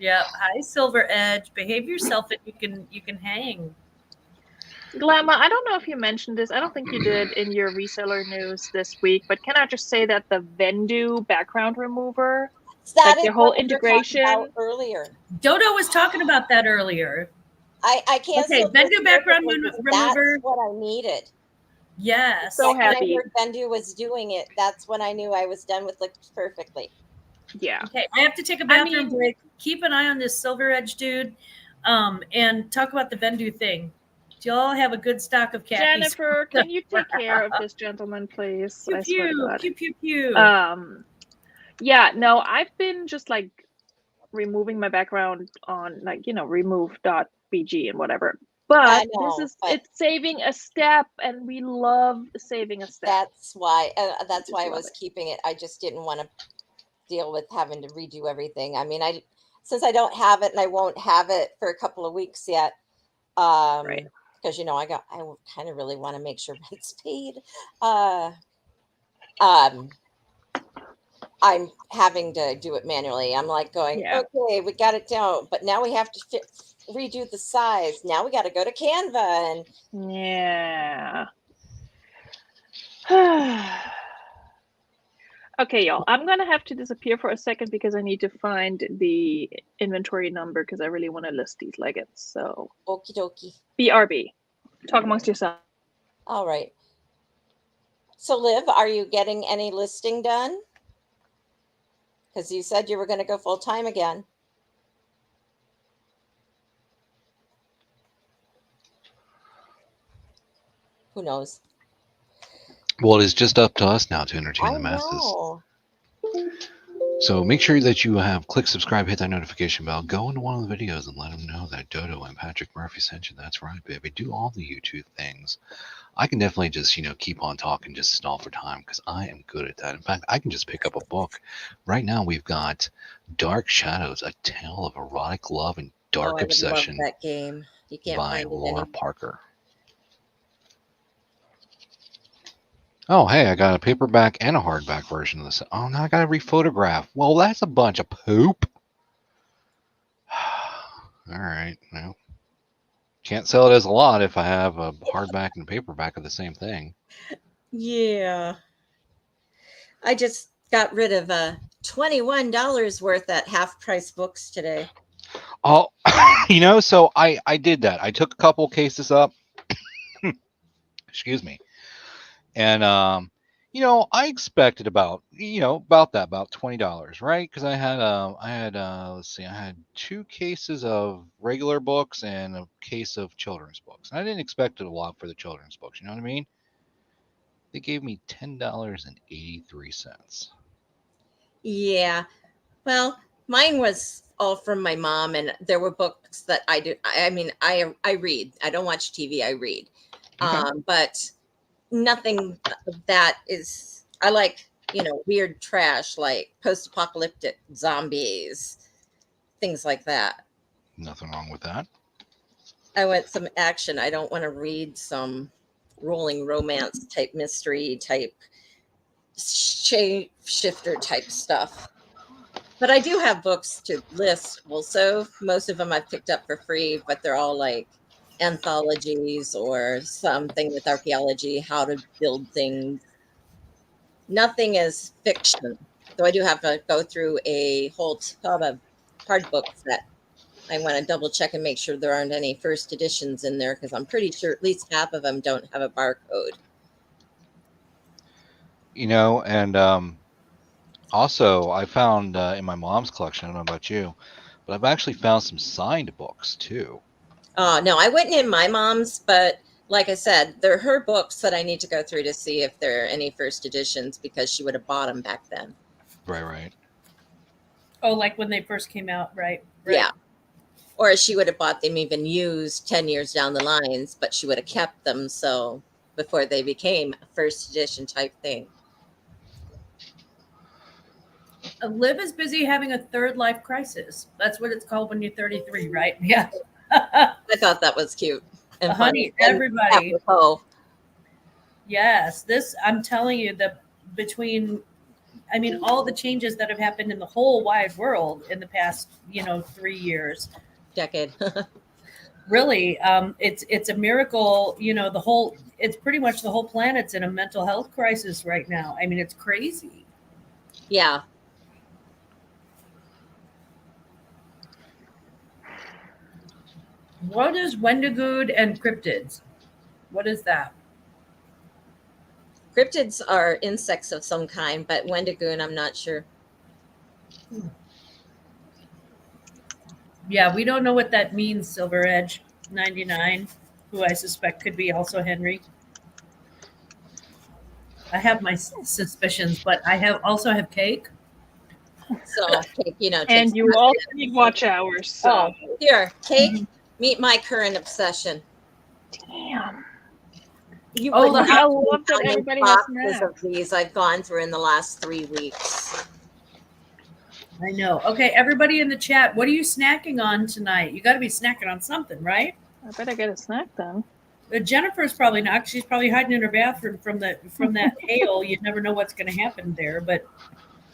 Yeah. Hi, Silver Edge. Behave yourself and you can hang. Glamma, I don't know if you mentioned this. I don't think you did in your reseller news this week, but can I just say that the Vendu background remover, That like their whole integration earlier. Dodo was talking about that earlier. I can't. Okay, Vendu background remover. That's what I needed. Yes. So When I happy. heard Vendu was doing it, that's when I knew I was done with Licked Perfectly. Yeah. Okay, I have to take a bathroom break. Keep an eye on this Silver Edge dude, and talk about the Vendu thing. Do y'all have a good stock of khakis? Jennifer, can you take care of this gentleman, please? Pew, I swear to God. pew, pew, pew. Yeah, no, I've been just like removing my background on like, remove.bg and whatever. But it's saving a step, and we love saving a step. That's why I was keeping it. I just didn't want to deal with having to redo everything. I mean, since I don't have it and I won't have it for a couple of weeks yet. Right. Because I kind of really want to make sure rent's paid. I'm having to do it manually. I'm like going, Yeah. okay, we got it down, but now we have to redo the size. Now we got to go to Canva and Yeah. Okay, y'all. I'm gonna have to disappear for a second because I need to find the inventory number because I really want to list these leggings. So okie dokie. BRB. Talk amongst yourselves. All right. So, Liv, are you getting any listing done? Because you said you were going to go full time again. Who knows? Well, it is just up to us now to entertain I the masses. know. So make sure that you have click subscribe, hit that notification bell, go into one of the videos and let them know that Dodo and Patrick Murphy sent you. That's right, baby. Do all the YouTube things. I can definitely just, keep on talking, just stall for time because I am good at that. In fact, I can just pick up a book. Right now we've got Dark Shadows, A Tale of Erotic Love and Dark I would Obsession love that game. You can't by find it Laura anymore. Parker. Oh, hey, I got a paperback and a hardback version of this. Oh, now I got to rephotograph. Well, that's a bunch of poop. All right. Well, can't sell it as a lot if I have a hardback and a paperback of the same thing. Yeah. I just got rid of $21 worth at half price books today. Oh, so I did that. I took a couple cases up. Excuse me. And I expected about about $20, right? Because I had let's see, I had 2 cases of regular books and a case of children's books. And I didn't expect it a lot for the children's books. You know what I mean? They gave me $10.83. Yeah. Well, mine was all from my mom, and there were books that I do. I mean, I read. I don't watch TV. I read. Okay. But nothing that is. I like weird trash like post-apocalyptic zombies, things like that. Nothing wrong with that. I want some action. I don't want to read some rolling romance type mystery type shifter type stuff. But I do have books to list also. Most of them I've picked up for free, but they're all like anthologies or something with archaeology, how to build things. Nothing is fiction. So I do have to go through a whole tub of hard books that I want to double check and make sure there aren't any first editions in there because I'm pretty sure at least half of them don't have a barcode. And also I found in my mom's collection, I don't know about you, but I've actually found some signed books too. No, I went in my mom's, but like I said, they're her books that I need to go through to see if there are any first editions because she would have bought them back then. Right. Oh, like when they first came out, right? Yeah. Or she would have bought them even used 10 years down the lines, but she would have kept them so before they became a first edition type thing. Liv is busy having a third life crisis. That's what it's called when you're 33, right? Yeah. I thought that was cute. And honey, funny. everybody. Oh, yes. I'm telling you that between, all the changes that have happened in the whole wide world in the past, 3 years. Decade. Really, it's a miracle. It's pretty much the whole planet's in a mental health crisis right now. It's crazy. Yeah. What is Wendigood and cryptids? What is that? Cryptids are insects of some kind, but Wendigoon, I'm not sure. Yeah, we don't know what that means, Silver Edge 99, who I suspect could be also Henry. I have my suspicions, but I also have Cake. So, and you all need watch hours. So here, Cake, meet my current obsession. Damn. I love that everybody has snacks. of these I've gone through in the last 3 weeks. I know. Okay, everybody in the chat, what are you snacking on tonight? You got to be snacking on something, right? I better get a snack then. Jennifer's probably not. She's probably hiding in her bathroom from that hail. You never know what's going to happen there. But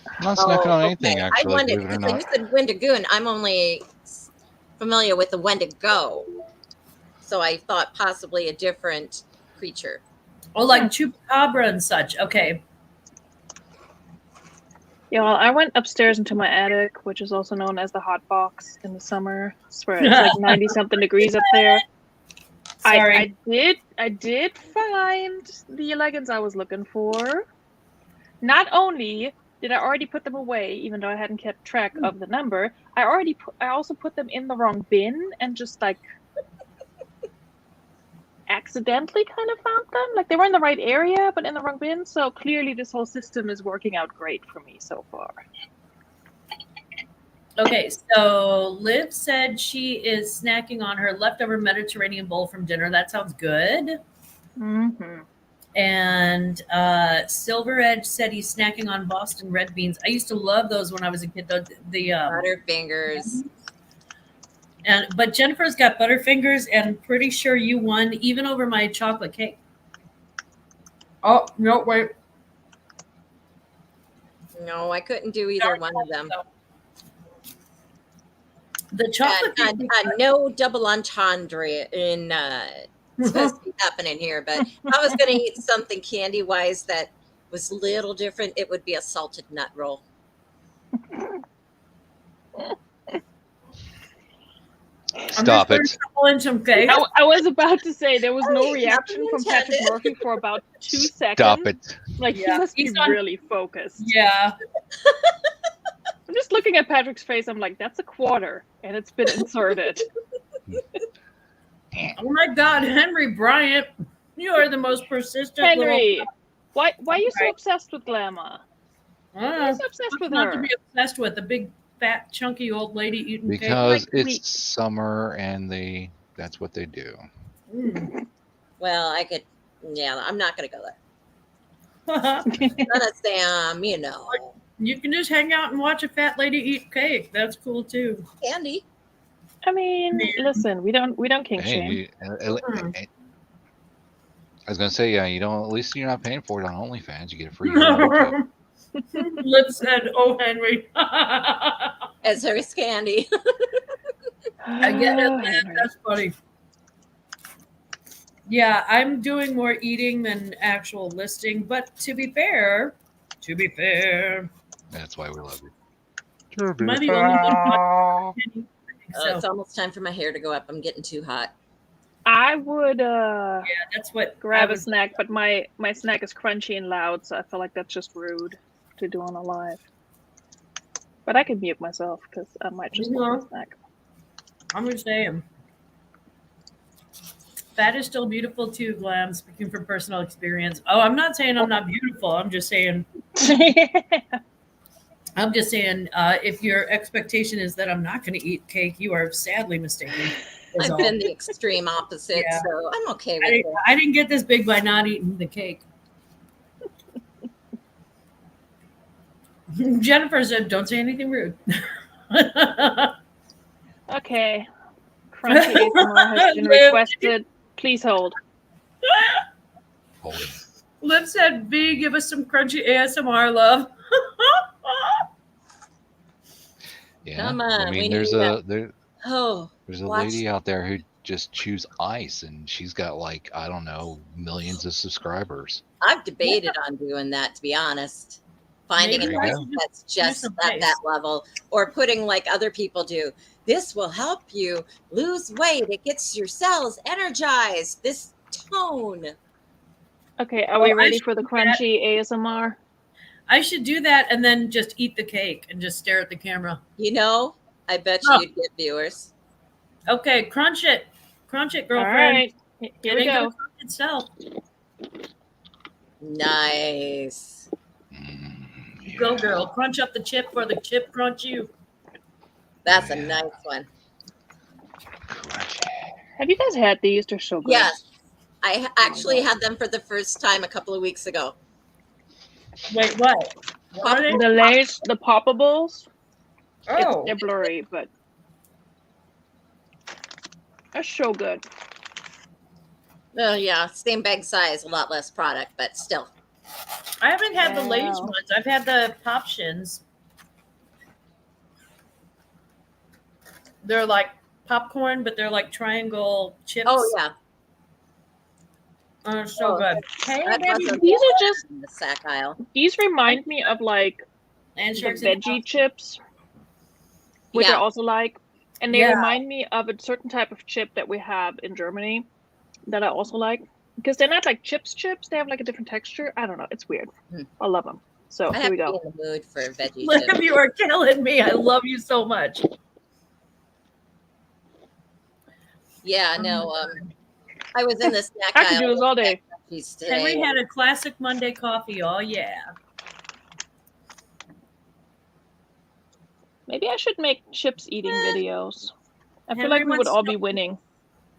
I'm not snacking on anything, okay. actually, I wondered, believe it or because when not. you said Wendigoon, I'm only familiar with the Wendigo. So I thought possibly a different creature. Oh, like chupacabra and such. Okay. Yeah, well, I went upstairs into my attic, which is also known as the hot box in the summer. I swear it's like 90 something degrees up there. Sorry. I did find the elegance I was looking for. Not only did I already put them away, even though I hadn't kept track of the number, I also put them in the wrong bin and just like accidentally kind of found them. Like they were in the right area, but in the wrong bin. So clearly this whole system is working out great for me so far. Okay, so Liv said she is snacking on her leftover Mediterranean bowl from dinner. That sounds good. Mm-hmm. And Silver Edge said he's snacking on Boston red beans. I used to love those when I was a kid. The Butterfingers. but Jennifer's got Butterfingers, and pretty sure you won even over my chocolate cake. Oh no, wait. No, I couldn't do either one of them. The chocolate cake. No double entendre in supposed to be happening here, but if I was going to eat something candy wise that was a little different, it would be a salted nut roll. Stop it. I was about to say there was no reaction from Patrick Murphy for about 2 seconds. Stop it. Like he must be really focused. Yeah. I'm just looking at Patrick's face. I'm like, that's a quarter, and it's been inserted. Oh my God, Henry Bryant, you are the most persistent. Henry, why are you so obsessed with Glamour? Why are you so obsessed with not her? to be obsessed with a big, fat, chunky old lady eating because cake. it's summer and that's what they do. Well, I could. Yeah, I'm not going to go there. Gonna say, You can just hang out and watch a fat lady eat cake. That's cool too. Candy. I mean, listen, we don't kink shame. I was gonna say, yeah, at least you're not paying for it on OnlyFans. You get a free. Liv said, "Oh, Henry." As there's candy. I get it. That's funny. Yeah, I'm doing more eating than actual listing, but to be fair, that's why we love you. Am I the only one? It's almost time for my hair to go up. I'm getting too hot. I would that's what grab a snack, but my snack is crunchy and loud, so I feel like that's just rude to do on a live. But I can mute myself because I might just want a snack. I'm just saying. Fat is still beautiful too, Glam, speaking from personal experience. Oh, I'm not saying I'm not beautiful. I'm just saying if your expectation is that I'm not going to eat cake, you are sadly mistaken. I've been the extreme opposite, so I'm okay with it. I didn't get this big by not eating the cake. Jennifer said, "Don't say anything rude." Okay. Crunchy ASMR has been requested. Please hold. Hold it. Liv said, "B, give us some crunchy ASMR, love." Yeah. Come on, I mean, there's a lady out there who just chews ice, and she's got like, I don't know, millions of subscribers. I've debated on doing that, to be honest. Finding a knife that's just at that level, or putting like other people do. This will help you lose weight. It gets your cells energized. This tone. Okay, are we ready for the crunchy ASMR? I should do that and then just eat the cake and just stare at the camera. I bet you'd get viewers. Okay, crunch it, girlfriend. All right, here we go. Itself. Nice. Yeah. Go, girl. Crunch up the chip for the chip crunch you. That's a nice one. Have you guys had these? They're so good. Yes. I actually had them for the first time a couple of weeks ago. Wait, what? What are they? The Lay's, the poppables. Oh. They're blurry, but they're so good. Oh, yeah. Same bag size, a lot less product, but still. I haven't had the Lay's Wow. ones. I've had the Popshins. They're like popcorn, but they're like triangle chips. Oh yeah. Oh, so good. Hey, That baby. wasn't These are just, in the sack aisle. these remind me of like And the sharks in the veggie house. chips, which I Yeah. also like. And they Yeah. remind me of a certain type of chip that we have in Germany that I also like. Because they're not like chips, they have like a different texture. I don't know. It's weird. I love them. So I here have we to be go. in the mood for veggie Liv, chips. you are killing me. I love you so much. Yeah, no. I was in the snack I aisle. could do this all day. Henry Today. had a classic Monday coffee. Oh, yeah. Maybe I should make chips eating videos. I feel Henry like we would wants all to- be winning.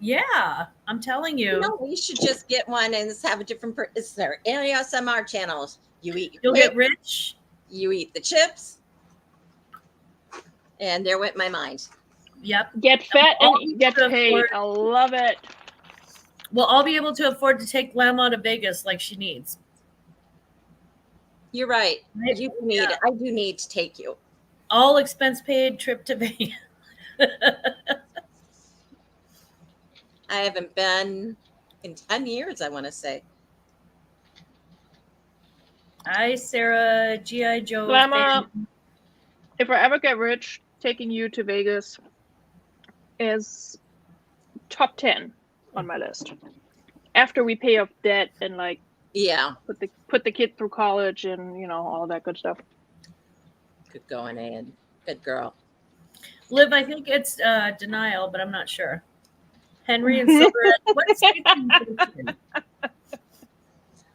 Yeah, I'm telling you. No, we should just get one and have a different. It's their ASMR channels. You eat. You'll get rich. You eat the chips. And there went my mind. Yep. Get fat all and get to paid. afford- I love it. We'll all be able to afford to take Grandma to Vegas like she needs. You're right. Right? You need. Yeah. I do need to take you. All expense paid trip to Vegas. I haven't been in 10 years, I want to say. Hi, Sarah. G.I. Joe. Grandma, fan. if I ever get rich, taking you to Vegas is top 10 on my list. After we pay off debt and like Yeah. put the kid through college and all that good stuff. Good going, Ann. Good girl. Liv, I think it's denial, but I'm not sure. Henry and Silver. What state are you in?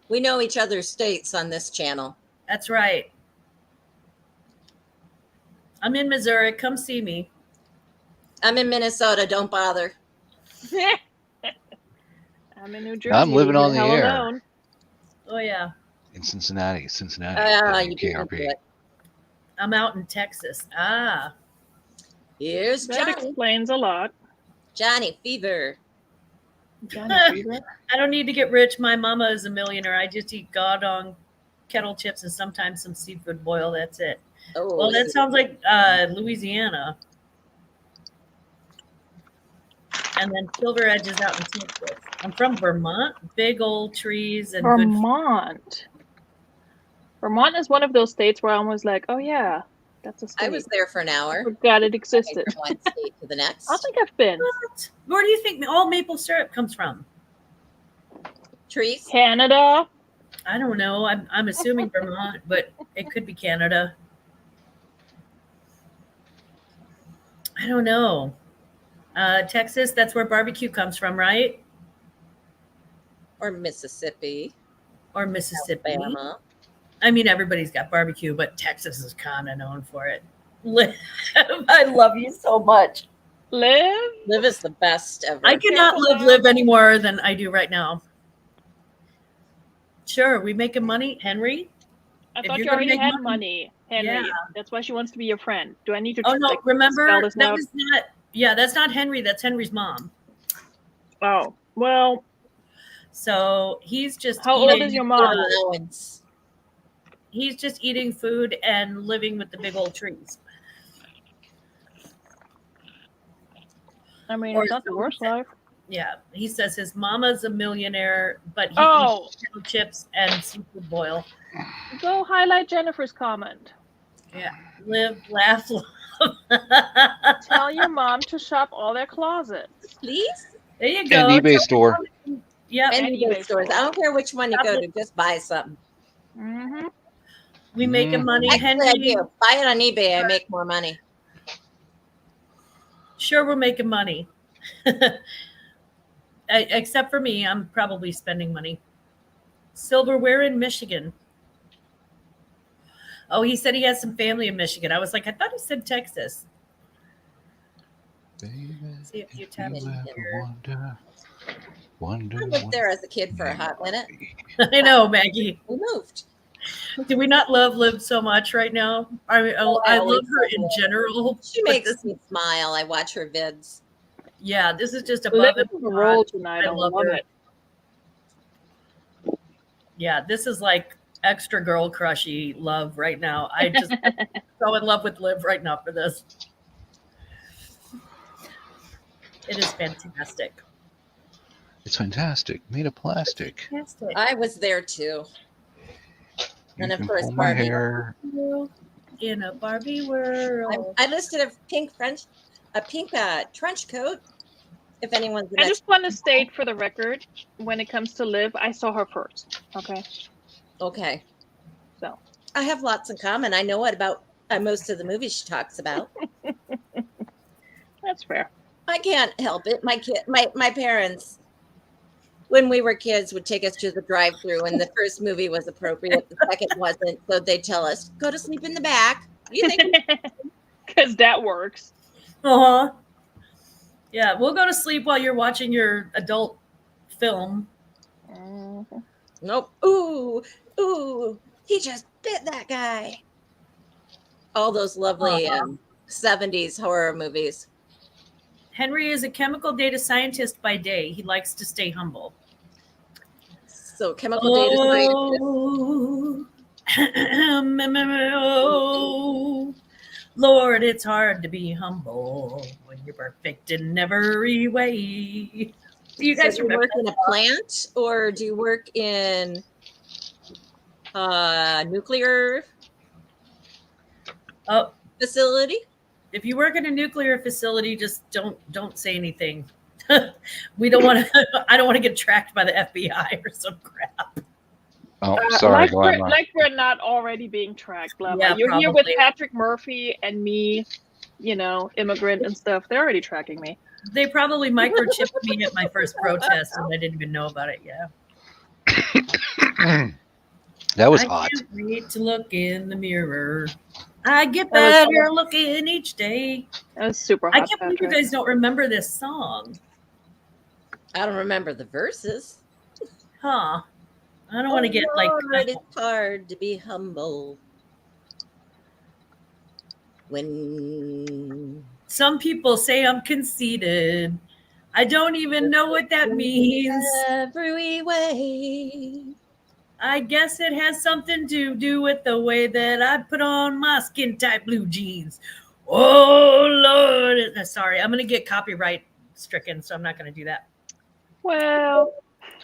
We know each other's states on this channel. That's right. I'm in Missouri. Come see me. I'm in Minnesota. Don't bother. I'm in New Jersey. I'm living on the hell air. alone. Oh, yeah. In Cincinnati, You beat me KRP. to it. I'm out in Texas. Ah. Here's That Johnny. explains a lot. Johnny Fever. Johnny Fever. I don't need to get rich. My mama is a millionaire. I just eat godong kettle chips and sometimes some seafood boil. That's it. Oh, Well, that sounds like Louisiana. And then Silver Edge is out in Texas. I'm from Vermont. Big old trees and good. Vermont. Vermont is one of those states where I'm always like, oh yeah, that's a state. I was there for an I hour. forgot it existed. From one state to the next. I don't think I've been. What? Where do you think all maple syrup comes from? Trees. Canada. I don't know. I'm assuming Vermont, but it could be Canada. I don't know. Texas, that's where barbecue comes from, right? Or Mississippi. Or Mississippi. Alabama. I mean, everybody's got barbecue, but Texas is kind of known for it. Liv, I love you so much. Live. Liv is the best ever. I cannot live any more than I do right now. Sure, we making money, Henry? I If thought you're you gonna already make had money- money, Henry. Yeah. That's why she wants to be your friend. Do I need to? Oh no, spell remember this that out? was not. Yeah, that's not Henry. That's Henry's mom. Oh well. So he's just How old eating, is your mom? Allowance. He's just eating food and living with the big old trees. I mean, Or it's not the worst life. Yeah, he says his mama's a millionaire, but he Oh. eats potato chips and seafood boil. Go highlight Jennifer's comment. Yeah, live, laugh, love. Tell your mom to shop all their closets. Please. There you go. And eBay Tell store. them- Yep, And And eBay eBay stores. store. I don't care which one you go to. Just buy something. Mm-hmm. we making money, Actually, I Henry. do. Buy it on eBay. I make more money. Sure, we're making money. Except for me, I'm probably spending money. Silver, we're in Michigan. Oh, he said he has some family in Michigan. I was like, I thought he said Texas. Baby, See if you if tap you in ever here. wonder I lived there as a kid for a hot minute. I know, Maggie. We moved. Do we not love Liv so much right now? I mean, Oh, I I love always her love in Liv. general. She but makes this, me smile. I watch her vids. yeah, this is just above Live and roll beyond. tonight. I I love love her. it. Yeah, this is like extra girl crushy love right now. I just so in love with Liv right now for this. It is fantastic. It's fantastic. Made of plastic. Fantastic. I was there too. You And of can course, pull my Barbie. hair. In a Barbie world. I listed a pink trench coat. If anyone's I just want to state for the record, when it comes to Liv, I saw her first. Okay. Okay. So I have lots in common. I know what about most of the movies she talks about. that's fair. I can't help it. My parents, when we were kids, would take us to the drive-through, and the first movie was appropriate, the second wasn't. So they'd tell us, "Go to sleep in the back." You think? Because that works. Uh-huh. Yeah, we'll go to sleep while you're watching your adult film. Mhm. Nope. Ooh, he just bit that guy. All those lovely 70s horror movies. Henry is a chemical data scientist by day. He likes to stay humble. So chemical data scientist. Oh, Lord, it's hard to be humble when you're perfect in every way. Do you guys do you remember work in a plant, or do you work in nuclear facility? If you work in a nuclear facility, just don't say anything. We don't want to. I don't want to get tracked by the FBI or some crap. Oh, sorry, Glamour. like we're not already being tracked, Glamour. Yeah, You're here with probably. Patrick Murphy and me, immigrant and stuff. They're already tracking me. They probably microchipped me at my first protest, and I didn't even know about it. Yeah. That was I hot. can't wait to look in the mirror. I get better looking each day. That was super hot. I can't believe you guys don't remember this song. I don't remember the verses. Huh. I don't want to get like. It's hard to be humble when Some people say I'm conceited. I don't even know what that means. Every way. I guess it has something to do with the way that I put on my skin tight blue jeans. Oh, Lord. Sorry, I'm going to get copyright stricken, so I'm not going to do that. Well,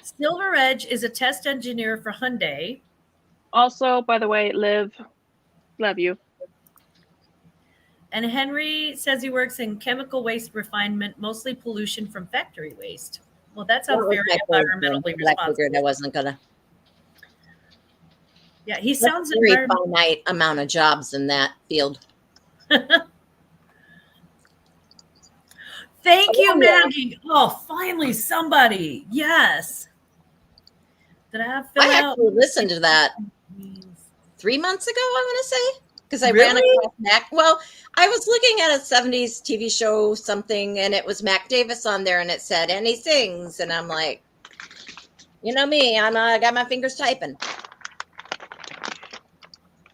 Silver Edge is a test engineer for Hyundai. Also, by the way, Liv, love you. And Henry says he works in chemical waste refinement, mostly pollution from factory waste. Well, that sounds very environmentally responsible. I figured I wasn't going to. Yeah, he sounds a very finite amount of jobs in that field. Thank you, Maggie. Oh, finally somebody. Yes. Did I fill out? I actually listened to that 3 months ago, I want to say, because I ran across Mac. Well, I was looking at a 70s TV show, something, and it was Mac Davis on there, and it said, and he sings. And I'm like, you know me, I got my fingers typing.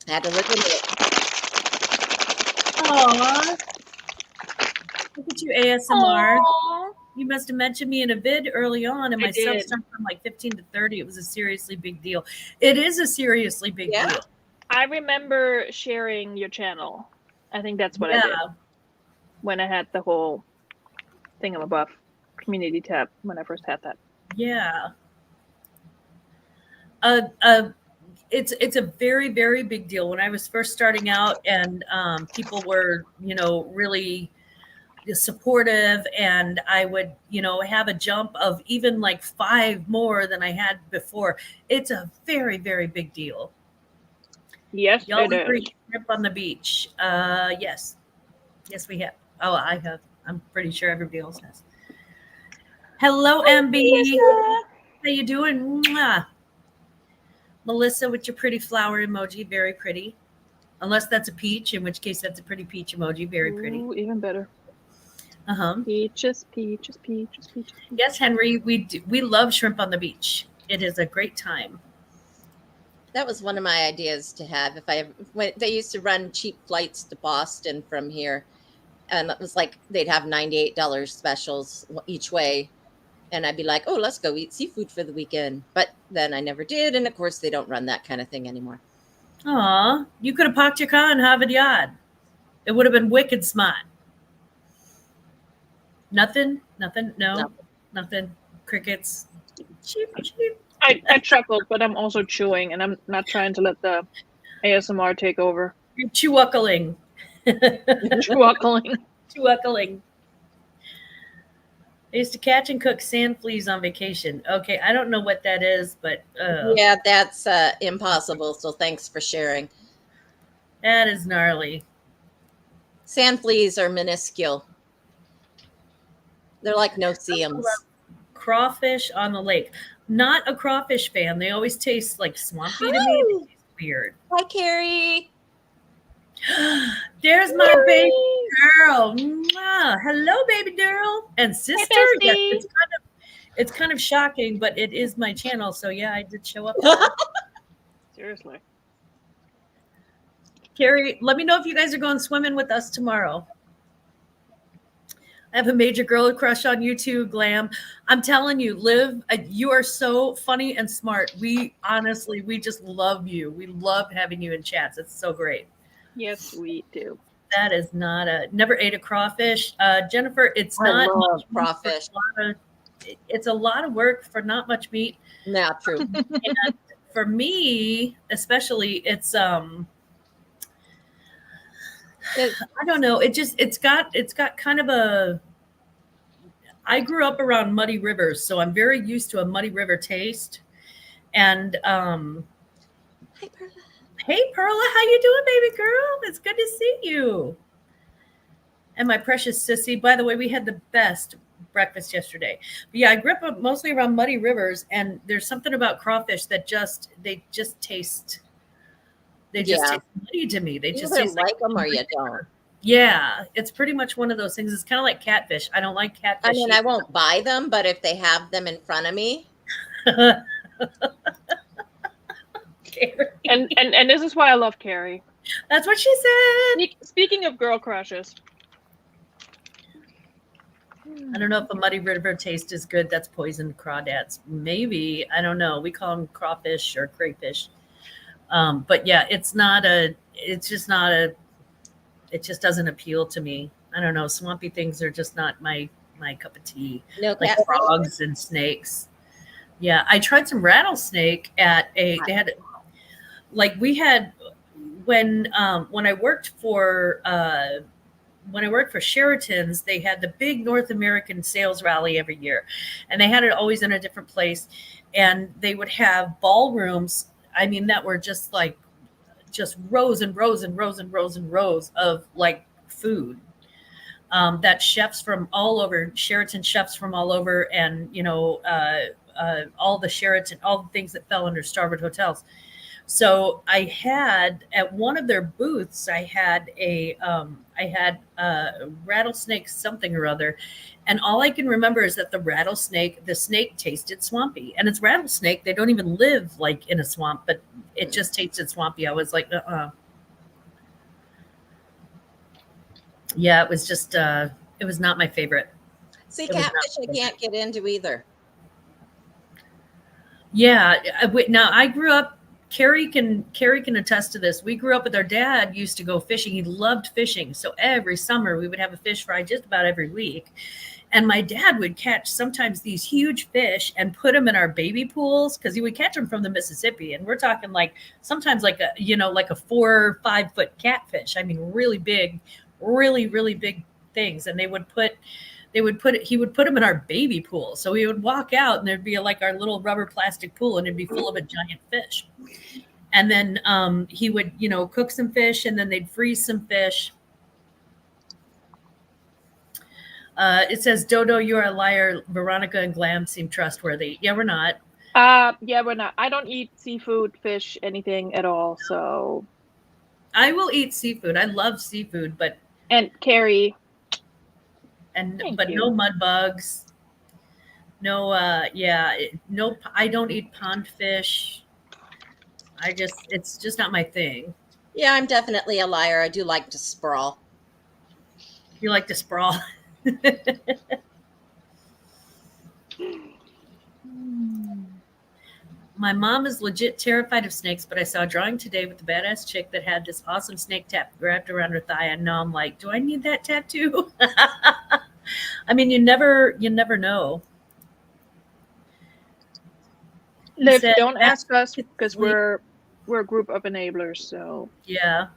I had to look into it. Aww. Look at you, ASMR. Aww. You must have mentioned me in a vid early on, and my subs started from like 15 to 30. It was a seriously big deal. It is a seriously big deal. I remember sharing your channel. I think that's what I did when I had the whole thingamabob community tab when I first had that. Yeah. It's a very, very big deal. When I was first starting out, and people were, really supportive, and I would, have a jump of even like 5 more than I had before. It's a very, very big deal. Yes, y'all agree? Trip on the beach. Yes, we have. Oh, I have. I'm pretty sure everybody else has. Hello, MB. How you doing? Mwah. Melissa with your pretty flower emoji, very pretty. Unless that's a peach, in which case that's a pretty peach emoji, very pretty. Ooh, even better. Peaches. Yes, Henry, we love shrimp on the beach. It is a great time. That was one of my ideas to have. They used to run cheap flights to Boston from here, and it was like they'd have $98 specials each way, And I'd be like, oh, let's go eat seafood for the weekend. But then I never did. And of course, they don't run that kind of thing anymore. Aw, you could have parked your car in Harvard Yard. It would have been wicked smart. Nothing? No, nothing. Crickets. Cheep, cheep. I chuckled, but I'm also chewing, and I'm not trying to let the ASMR take over. You're chewuckling. Chuckling. Chewuckling. I used to catch and cook sand fleas on vacation. Okay, I don't know what that is, but yeah, that's impossible. So thanks for sharing. that is gnarly. Sand fleas are minuscule. They're like no-see-ums. Crawfish on the lake. Not a crawfish fan. They always taste like swampy to me. They taste weird. Hi, Carrie. There's my baby girl. Mwah. Hello, baby girl and sister. Yes, it's kind of shocking, but it is my channel, so yeah, I did show up. Seriously. Carrie, let me know if you guys are going swimming with us tomorrow. I have a major girl crush on you too, Glam. I'm telling you, Liv, you are so funny and smart. We just love you. We love having you in chats. It's so great. Yes, we do. That is not never ate a crawfish. Jennifer, it's I not love crawfish. It's a lot of work for not much meat. No, true. And for me, especially, it's I don't know. It's got kind of a. I grew up around muddy rivers, so I'm very used to a muddy river taste. And Hi, Perla. hey, Perla, how you doing, baby girl? It's good to see you. And my precious sissy. By the way, we had the best breakfast yesterday. But yeah, I grew up mostly around muddy rivers, and there's something about crawfish that just taste. They just taste muddy to me. They You just either taste like them or you don't. Yeah, it's pretty much one of those things. It's kind of like catfish. I don't like catfish. I mean, I won't buy them, but if they have them in front of me. And this is why I love Carrie. That's what she said. Speaking of girl crushes. I don't know if a muddy river taste is good. That's poisoned crawdads. Maybe. I don't know. We call them crawfish or crayfish. But yeah, it just doesn't appeal to me. I don't know. Swampy things are just not my cup of tea. No, like frogs and snakes. Yeah, I tried some rattlesnake when I worked for Sheraton's, they had the big North American sales rally every year, and they had it always in a different place, and they would have ballrooms. I mean, that were just rows and rows and rows and rows and rows of like food that chefs from all over, Sheraton chefs from all over, and all the things that fell under Starboard Hotels. So I had at one of their booths, I had a rattlesnake something or other, and all I can remember is that the snake tasted swampy, and it's rattlesnake. They don't even live like in a swamp, but it just tasted swampy. I was like, Yeah, it was just it was not my favorite. See, catfish I can't get into either. Yeah, now I grew up. Carrie can attest to this. We grew up with our dad used to go fishing. He loved fishing. So every summer we would have a fish fry just about every week. And my dad would catch sometimes these huge fish and put them in our baby pools because he would catch them from the Mississippi. And we're talking sometimes like a 4 or 5 foot catfish. I mean, really big, really, really big things. And he would put them in our baby pool. So we would walk out and there'd be like our little rubber plastic pool and it'd be full of a giant fish. And then he would, cook some fish and then they'd freeze some fish. It says, Dodo, you're a liar. Veronica and Glam seem trustworthy. Yeah, we're not. Yeah, we're not. I don't eat seafood, fish, anything at all. So I will eat seafood. I love seafood, and Carrie. No mud bugs. No, no, I don't eat pond fish. It's just not my thing. Yeah, I'm definitely a liar. I do like to sprawl. You like to sprawl? My mom is legit terrified of snakes, but I saw a drawing today with the badass chick that had this awesome snake tap wrapped around her thigh, and now I'm like, do I need that tattoo? I mean, you never know. He Liv, said, don't ask us could because sleep. we're a group of enablers. So Yeah.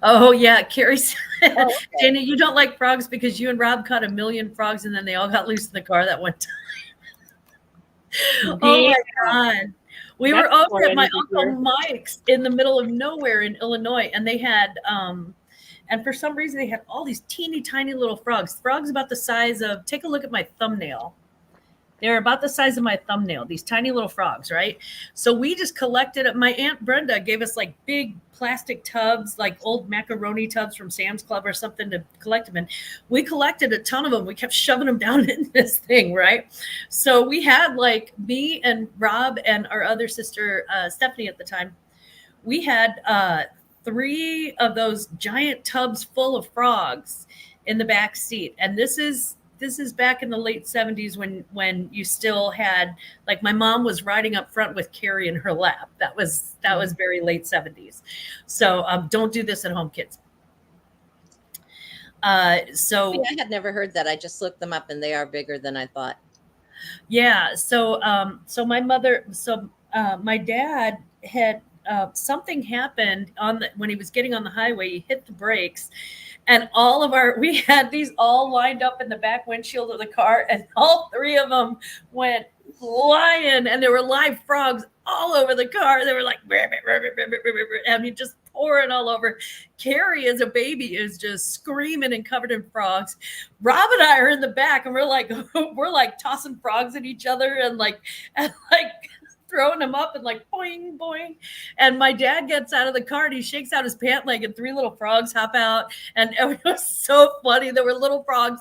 Oh yeah, Carrie said, Oh, okay. Dana, you don't like frogs because you and Rob caught a million frogs and then they all got loose in the car that one time. Oh my God. We were That's over what I at my need to Uncle hear. Mike's in the middle of nowhere in Illinois, and they had and for some reason they had all these teeny tiny little frogs about the size of, take a look at my thumbnail. They're about the size of my thumbnail, these tiny little frogs, right? So we just collected, my Aunt Brenda gave us like big plastic tubs, like old macaroni tubs from Sam's Club or something to collect them in. We collected a ton of them. We kept shoving them down in this thing, right? So we had like me and Rob and our other sister, Stephanie at the time, we had 3 of those giant tubs full of frogs in the back seat. And this is back in the late 70s when you still had, like, my mom was riding up front with Carrie in her lap. That was very late 70s. So don't do this at home, kids. So I had never heard that. I just looked them up and they are bigger than I thought. yeah. So my dad had something happened when he was getting on the highway. He hit the brakes, and we had these all lined up in the back windshield of the car, and all 3 of them went flying, and there were live frogs all over the car. They were like, I mean, just pouring all over. Carrie, as a baby, is just screaming and covered in frogs. Rob and I are in the back, and we're like tossing frogs at each other and like throwing them up and like boing, boing. And my dad gets out of the car and he shakes out his pant leg and 3 little frogs hop out. And it was so funny. There were little frogs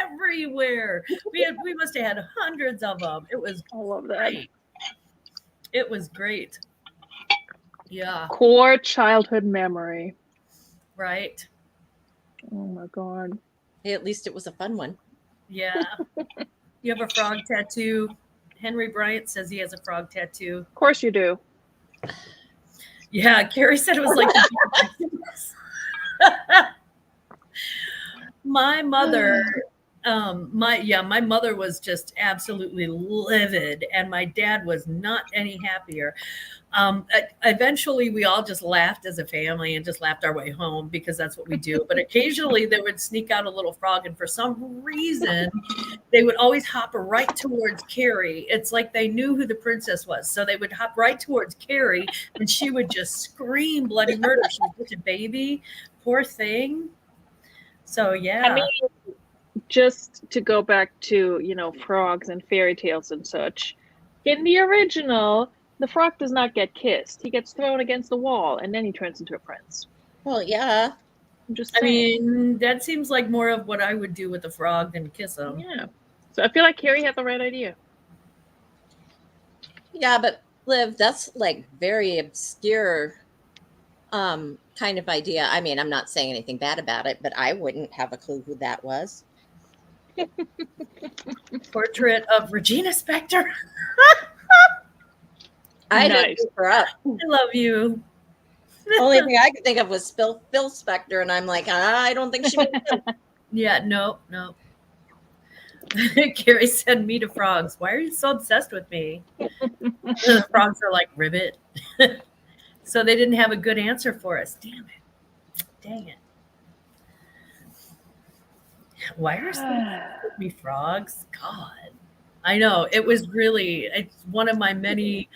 everywhere. We must have had hundreds of them. It was I love that. great. It was great. Yeah. Core childhood memory. Right. Oh my God. Hey, at least it was a fun one. Yeah. You have a frog tattoo. Henry Bryant says he has a frog tattoo. Of course you do. Yeah, Carrie said it was like my mother. My mother was just absolutely livid, and my dad was not any happier. Eventually, we all just laughed as a family and just laughed our way home because that's what we do. But occasionally, they would sneak out a little frog, and for some reason, they would always hop right towards Carrie. It's like they knew who the princess was, so they would hop right towards Carrie, and she would just scream bloody murder. She was such a baby, poor thing. So yeah, I mean, just to go back to frogs and fairy tales and such, in the original, the frog does not get kissed. He gets thrown against the wall, and then he turns into a prince. Well, yeah. I'm just saying. mean, that seems like more of what I would do with a frog than kiss him. Yeah. So I feel like Carrie had the right idea. Yeah, but Liv, that's like very obscure kind of idea. I mean, I'm not saying anything bad about it, but I wouldn't have a clue who that was. Portrait of Regina Spektor. I Nice. didn't look her up. I love you. Only thing I could think of was Phil Spector, and I'm like, I don't think she meant him. Yeah, no. Carrie said me to frogs. Why are you so obsessed with me? The frogs are like, ribbit. So they didn't have a good answer for us. Damn it. Dang it. Why are so obsessed with me, frogs? God. I know. It's one of my many.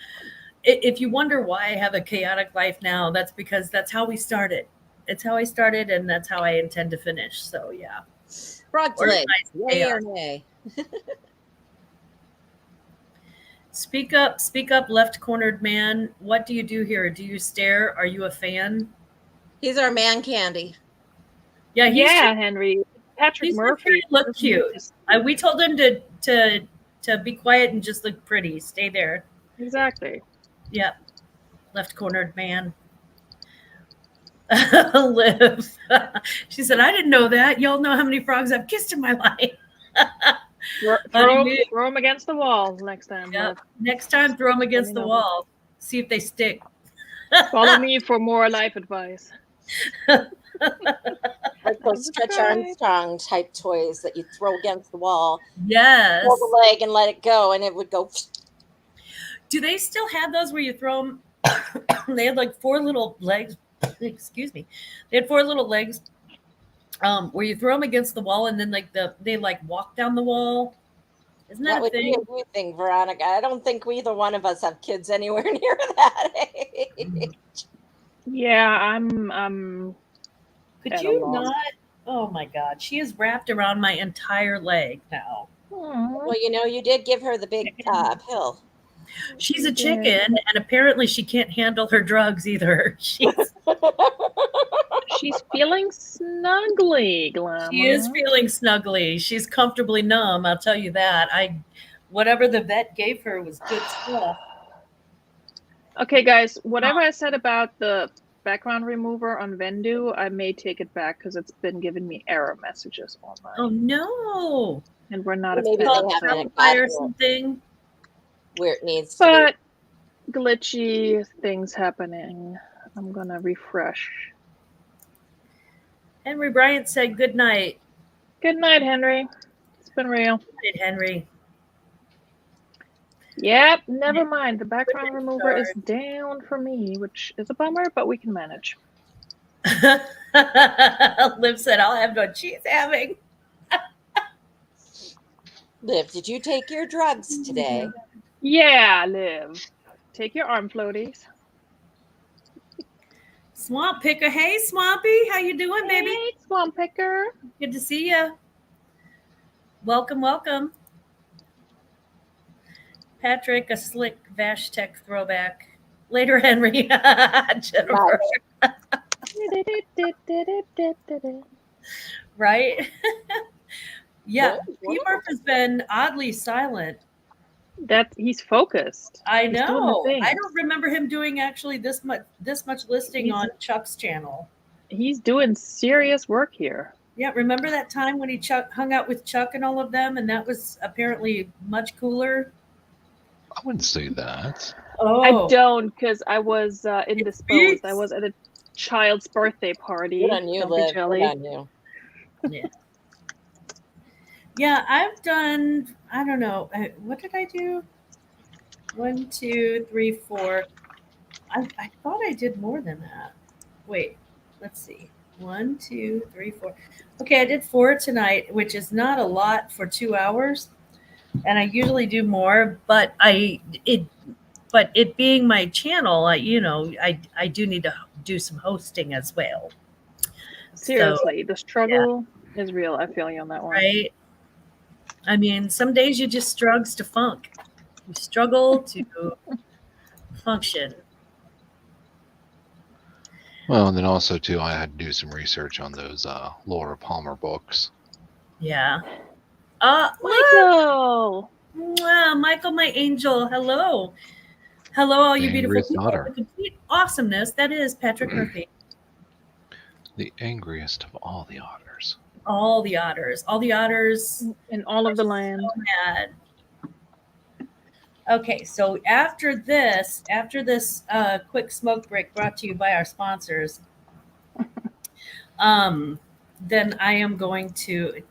If you wonder why I have a chaotic life now, that's because that's how we started. It's how I started, and that's how I intend to finish. So yeah. Frog's leg. Yay or nay? Speak up, left cornered man. What do you do here? Do you stare? Are you a fan? He's our man candy. Yeah, Henry. Patrick Murphy. Look cute. We told him to be quiet and just look pretty. Stay there. Exactly. Yep. Left cornered man. Liv. She said, I didn't know that. Y'all know how many frogs I've kissed in my life. Honey, Throw them against the wall next time. yep. Next time, throw them against the wall. See if they stick. Follow me for more life advice. Like those Stretch Armstrong type toys that you throw against the wall. Yes. Pull the leg and let it go, and it would go. Do they still have those where you throw them? They had like 4 little legs. Excuse me. They had 4 little legs where you throw them against the wall and then like they like walk down the wall. Isn't that a thing? Be a new thing, Veronica. I don't think either one of us have kids anywhere near that age. Yeah, I'm. Could you not? Oh my God, she is wrapped around my entire leg now. Well, you did give her the big pill. She's a chicken, and apparently she can't handle her drugs either. She's feeling snuggly, Glamour. She is feeling snuggly. She's comfortably numb, I'll tell you that. Whatever the vet gave her was good stuff. Okay, guys, whatever I said about the background remover on Vendu, I may take it back because it's been giving me error messages online. Oh no! And we're not maybe they have fire something where it needs to be. Glitchy things happening. I'm gonna refresh. Henry Bryant said good night. Good night, Henry. It's been real. Good night, Henry. Yep, never mind. The background remover is down for me, which is a bummer, but we can manage. Liv said, I'll have what she's having. Liv, did you take your drugs today? Yeah, Liv. Take your arm floaties. Swamp Picker. Hey, Swampy. How you doing, baby? Hey, Swamp Picker. Good to see you. Welcome, welcome. Patrick, a slick Vashtec throwback. Later, Henry. Jennifer. Right? Yeah. P-Murph has been oddly silent. He's focused. I know. I don't remember him doing actually this much listing on Chuck's channel. He's doing serious work here. Yeah, remember that time when he hung out with Chuck and all of them, and that was apparently much cooler? I wouldn't say that. Oh, I don't, because I was indisposed. I was at a child's birthday party. Good on you, Liv. Good on you. Yeah. Yeah, I've done, I don't know, what did I do? 1, 2, 3, 4. I thought I did more than that. Wait, let's see. 1, 2, 3, 4. Okay, I did 4 tonight, which is not a lot for 2 hours. And I usually do more, but it being my channel, I do need to do some hosting as well. Seriously, the struggle is real. I feel you on that one. Right? I mean, some days you just struggles to funk. You struggle to function. Well, and then also too, I had to do some research on those Laura Palmer books. Yeah. Michael. Wow, Michael, my angel. Hello. Hello, all you beautiful people. Daughter. The complete awesomeness that is Patrick Murphy. The angriest of all the otters. All the otters. All the otters. In all of the land. So mad. Okay, so after this quick smoke break brought to you by our sponsors, then I am going to,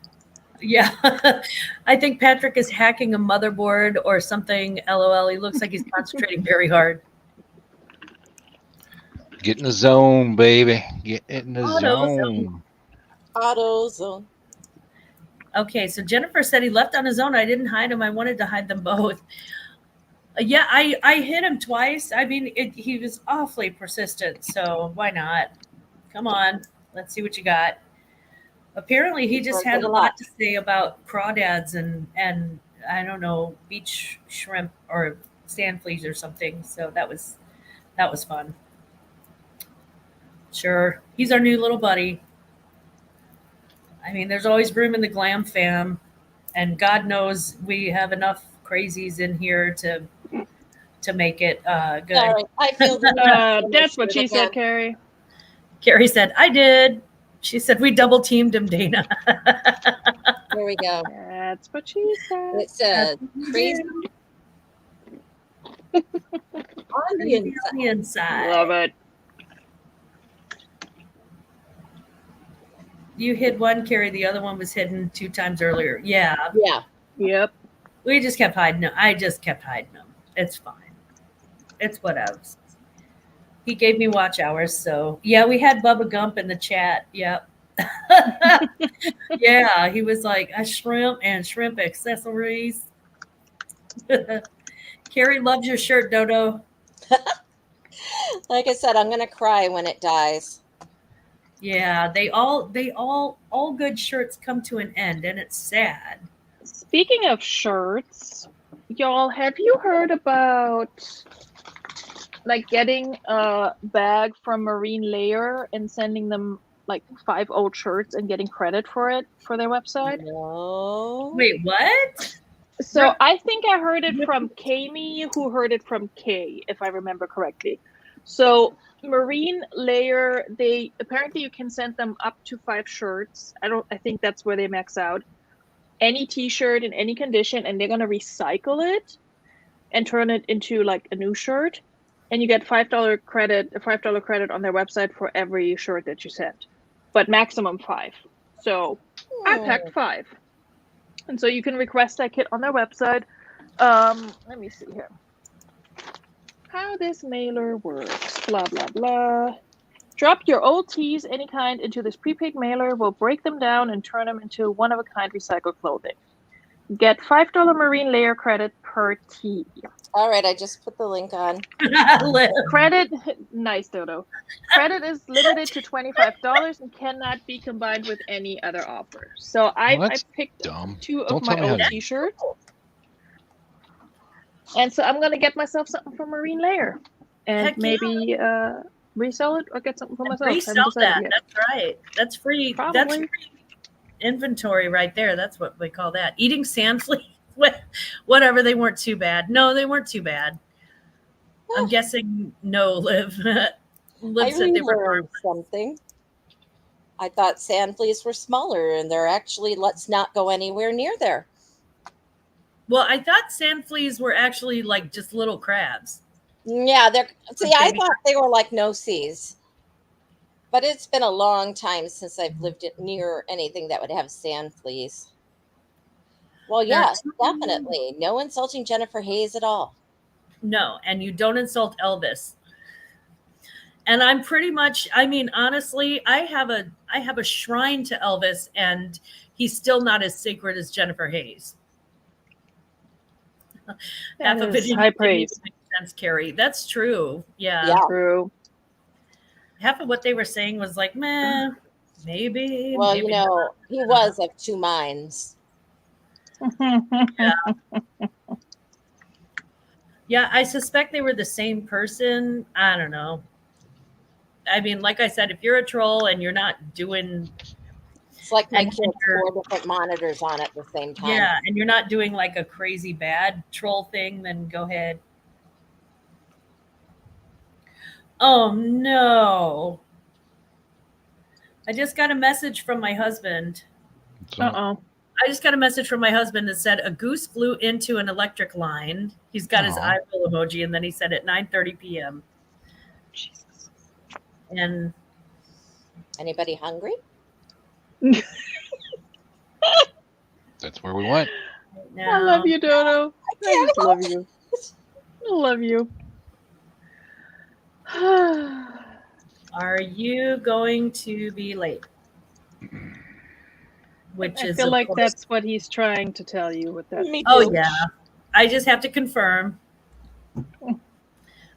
I think Patrick is hacking a motherboard or something. LOL. He looks like he's concentrating very hard. Get in the zone, baby. Get in the zone. AutoZone. Okay, so Jennifer said he left on his own. I didn't hide him. I wanted to hide them both. Yeah, I hit him twice. I mean, he was awfully persistent, so why not? Come on, let's see what you got. Apparently, he just had a lot to say about crawdads and I don't know, beach shrimp or sand fleas or something. So that was fun. Sure, he's our new little buddy. I mean, there's always room in the GlamFam, and God knows we have enough crazies in here to make it good. Sorry, I feel that's what she said, Carrie. Carrie said, I did. She said, we double teamed him, Dana. There we go. That's what she said. It's a crazy on the Crazy inside. on the inside. Love it. You hid one, Carrie. The other one was hidden 2 times earlier. Yeah, Yeah. Yep. we just kept hiding them. I just kept hiding them. It's fine. It's whatevs. He gave me watch hours, so yeah, we had Bubba Gump in the chat. Yep. Yeah, he was like a shrimp and shrimp accessories. Carrie loves your shirt, Dodo. Like I said, I'm gonna cry when it dies. Yeah, all good shirts come to an end, and it's sad. Speaking of shirts, y'all, have you heard about like getting a bag from Marine Layer and sending them like 5 old shirts and getting credit for it for their website? No. Wait, what? So I think I heard it from Kami, who heard it from Kay, if I remember correctly. So Marine Layer, they apparently you can send them up to 5 shirts. I think that's where they max out. Any t-shirt in any condition, and they're gonna recycle it and turn it into like a new shirt. And you get $5 credit, a $5 credit on their website for every shirt that you send, but maximum 5. So I packed 5. And so you can request that kit on their website. Let me see here. How this mailer works. Blah, blah, blah. Drop your old tees, any kind, into this prepaid mailer. We'll break them down and turn them into one-of-a-kind recycled clothing. Get $5 Marine Layer credit per tee. All right, I just put the link on. Credit, nice, Dodo. Credit is limited to $25 and cannot be combined with any other offer. So I picked dumb. 2 Don't of my tell me old how to- t-shirts. And so I'm gonna get myself something from Marine Layer, and Heck yeah. maybe resell it or get something for myself. Resell that. That's right. That's free. Probably. That's free inventory right there. That's what we call that. Eating sand fleas. Whatever. They weren't too bad. No, they weren't too bad. I'm guessing no, Liv. Liv I said they were relearned something. I thought sand fleas were smaller, and they're actually, let's not go anywhere near there. Well, I thought sand fleas were actually like just little crabs. Yeah, I Baby thought they were like no-seas. But it's been a long time since I've lived near anything that would have sand fleas. Well, yes, definitely. No insulting Jennifer Hayes at all. No, and you don't insult Elvis. And I'm pretty much, I mean, honestly, I have a shrine to Elvis, and he's still not as sacred as Jennifer Hayes. Half of it high praise. Makes sense, Carrie. That's true. Yeah. True. Half of what they were saying was like, meh, maybe. Well, maybe not. He was of 2 minds. Yeah, I suspect they were the same person. I don't know. I mean, like I said, if you're a troll and you're not doing... It's like my kids, 4 different monitors on at the same time. Yeah, and you're not doing like a crazy bad troll thing, then go ahead. Oh, no. I just got a message from my husband. Uh-oh. I just got a message from my husband that said a goose flew into an electric line. He's got his eye roll emoji, and then he said at 9:30 p.m. Jesus. And anybody hungry? That's where we went. No. I love you, Dodo. I just love you. I love you. Are you going to be late? Which I is feel like that's what he's trying to tell you with that. Oh yeah. I just have to confirm.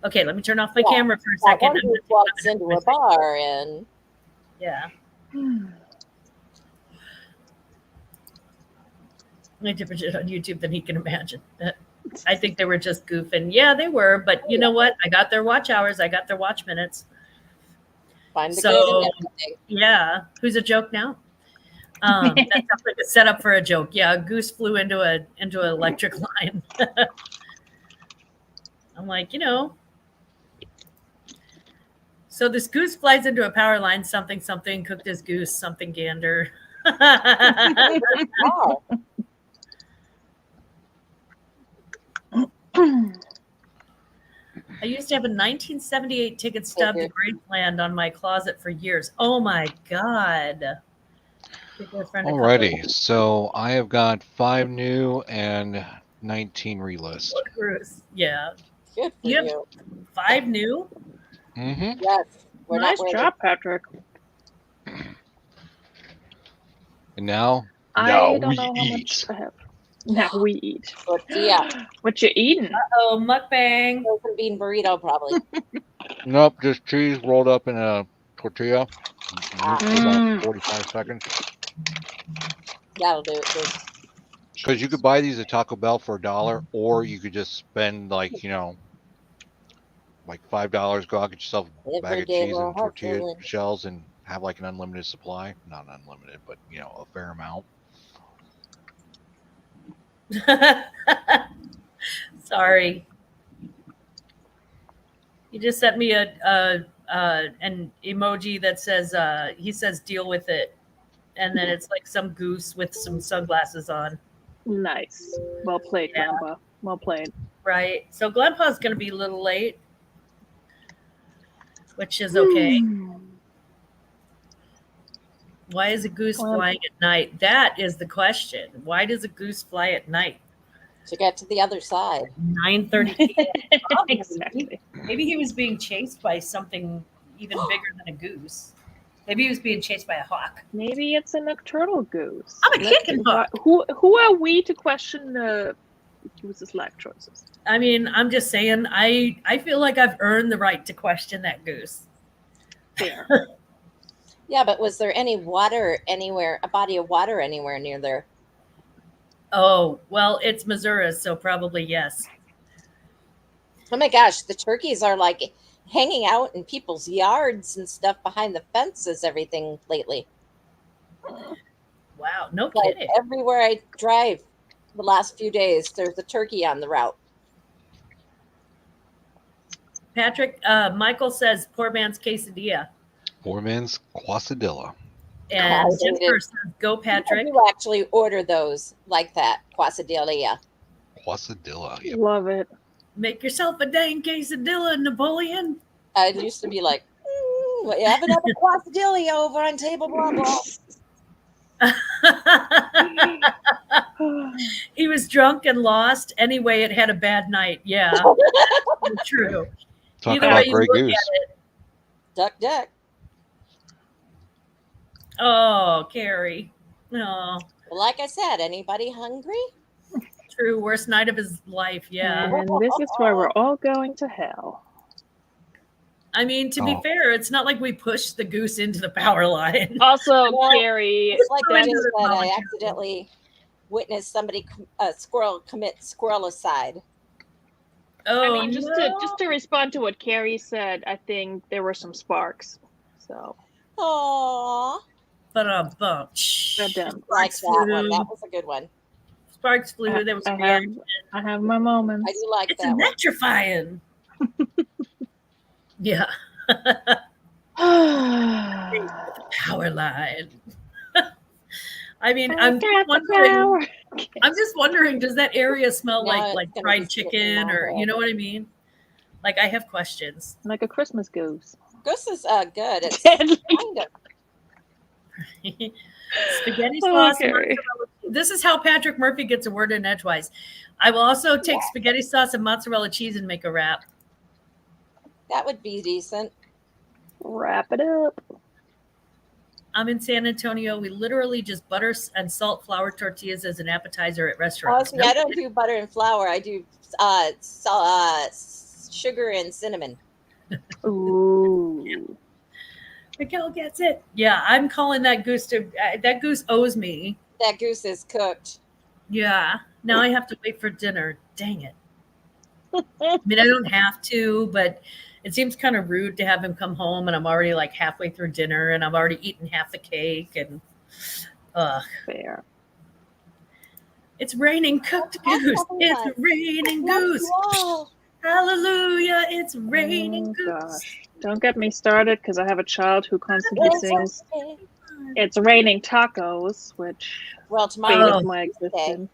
Okay, let me turn off my camera for a second. One group walks into a bar and yeah. I different shit on YouTube than he can imagine. I think they were just goofing. Yeah, they were, but you know what? I got their watch hours. I got their watch minutes. Find the good in everything. Yeah, who's a joke now? That sounds like a setup for a joke. Yeah, a goose flew into an electric line. I'm like, so this goose flies into a power line, something, cooked as goose, something gander. Wow. I used to have a 1978 ticket stub to Graceland on my closet for years. Oh my God. Give a friend a couple Alrighty, so I have got 5 new and 19 relist. of cruise. Yeah. Good for Yep. you. 5 new? Mm-hmm. Yes. We're Nice not waiting. job, Patrick. And now I don't we know how eat. much I have. Now we eat. Tortilla. What you eating? Oh, mukbang. Frozen bean burrito, probably. Nope, just cheese rolled up in a tortilla. Mm. About 45 seconds. That'll do it too. Because you could buy these at Taco Bell for $1, or you could just spend like $5, go out, get yourself a bag Every of day cheese we're and tortilla hustling. shells and have like an unlimited supply. Not unlimited, but a fair amount. Sorry. He just sent me an emoji that says he says deal with it, and then it's like some goose with some sunglasses on. Nice. Well played, Yeah. Grandpa. Well played. Right. So Grandpa's going to be a little late, which is okay. Why is a goose Well- flying at night? That is the question. Why does a goose fly at night? To get to the other side. 9:30 p.m. Probably. Exactly. Maybe he was being chased by something even bigger than a goose. Maybe he was being chased by a hawk. Maybe it's a nocturnal goose. I'm a kicking hawk. Who are we to question the goose's life choices? I mean, I'm just saying, I feel like I've earned the right to question that goose. Fair. Yeah, but was there any water anywhere, a body of water anywhere near there? Oh, well, it's Missouri, so probably yes. Oh my gosh, the turkeys are like hanging out in people's yards and stuff behind the fences, everything lately. Wow, no Like kidding. everywhere I drive the last few days, there's a turkey on the route. Patrick, Michael says poor man's quesadilla. Poor man's quesadilla. And I hate Jennifer it. says, go, Patrick. I do actually order those like that, quesadilla. Quesadilla. Yep. Love it. Make yourself a dang quesadilla, Napoleon. I used to be like, we have another quesadilla over on table blah blah. He was drunk and lost. Anyway, it had a bad night. Yeah, true. Talk Either about way you Grey look Goose. at it. Duck duck. Oh, Carrie. No, Well, like I said, anybody hungry? true. Worst night of his life. Yeah. And this is why we're all going to hell. I mean, to be Oh. fair, it's not like we pushed the goose into the power line. Also, Well, Carrie, It's like That I just is said, I volunteer. accidentally witnessed somebody, a squirrel commit squirrelicide. Oh, I mean, just no. to respond to what Carrie said, I think there were some sparks. So, Aww. But bump. goddamn. Like Sparks that one. flew. That was a good one. Sparks flew. There was I reaction. have my moments. I do like It's that one. electrifying. Yeah. Power line. I mean, I'm just wondering, does that area smell Now it's like gonna fried be sitting chicken in my or head. you know what I mean? Like I have questions. Like a Christmas goose. Goose is good. It's Deadly. kind of. Spaghetti sauce. Okay. Mozzarella. This is how Patrick Murphy gets a word in edgewise. I will also take spaghetti sauce and mozzarella cheese and make a wrap. That would be decent. Wrap it up. I'm in San Antonio. We literally just butter and salt flour tortillas as an appetizer at Oh, restaurants. see, I don't do butter and flour. I do sugar and cinnamon. Ooh. Miguel gets it. Yeah, I'm calling that goose to. That goose owes me. That goose is cooked. Yeah. Now I have to wait for dinner. Dang it. I mean, I don't have to, but it seems kind of rude to have him come home and I'm already like halfway through dinner and I've already eaten half the cake and Fair. it's raining cooked goose. It's raining goose. Whoa. Hallelujah. It's raining Oh, goose. gosh. Don't get me started because I have a child who constantly sings "It's raining tacos," which Well, fate tomorrow. Oh. of my existence.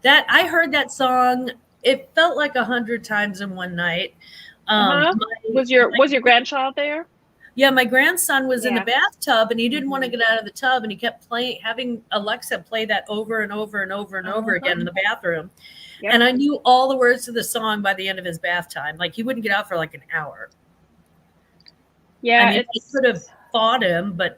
That I heard that song it felt like 100 times in one night. Uh-huh. Was your grandchild there? Yeah, my grandson was in the Yeah. bathtub and he didn't want to get out of the tub, and he kept having Alexa play that over and over and over and over again in the bathroom. Yep. And I knew all the words to the song by the end of his bath time. Like, he wouldn't get out for like an hour. Yeah, I mean, I could have fought him, but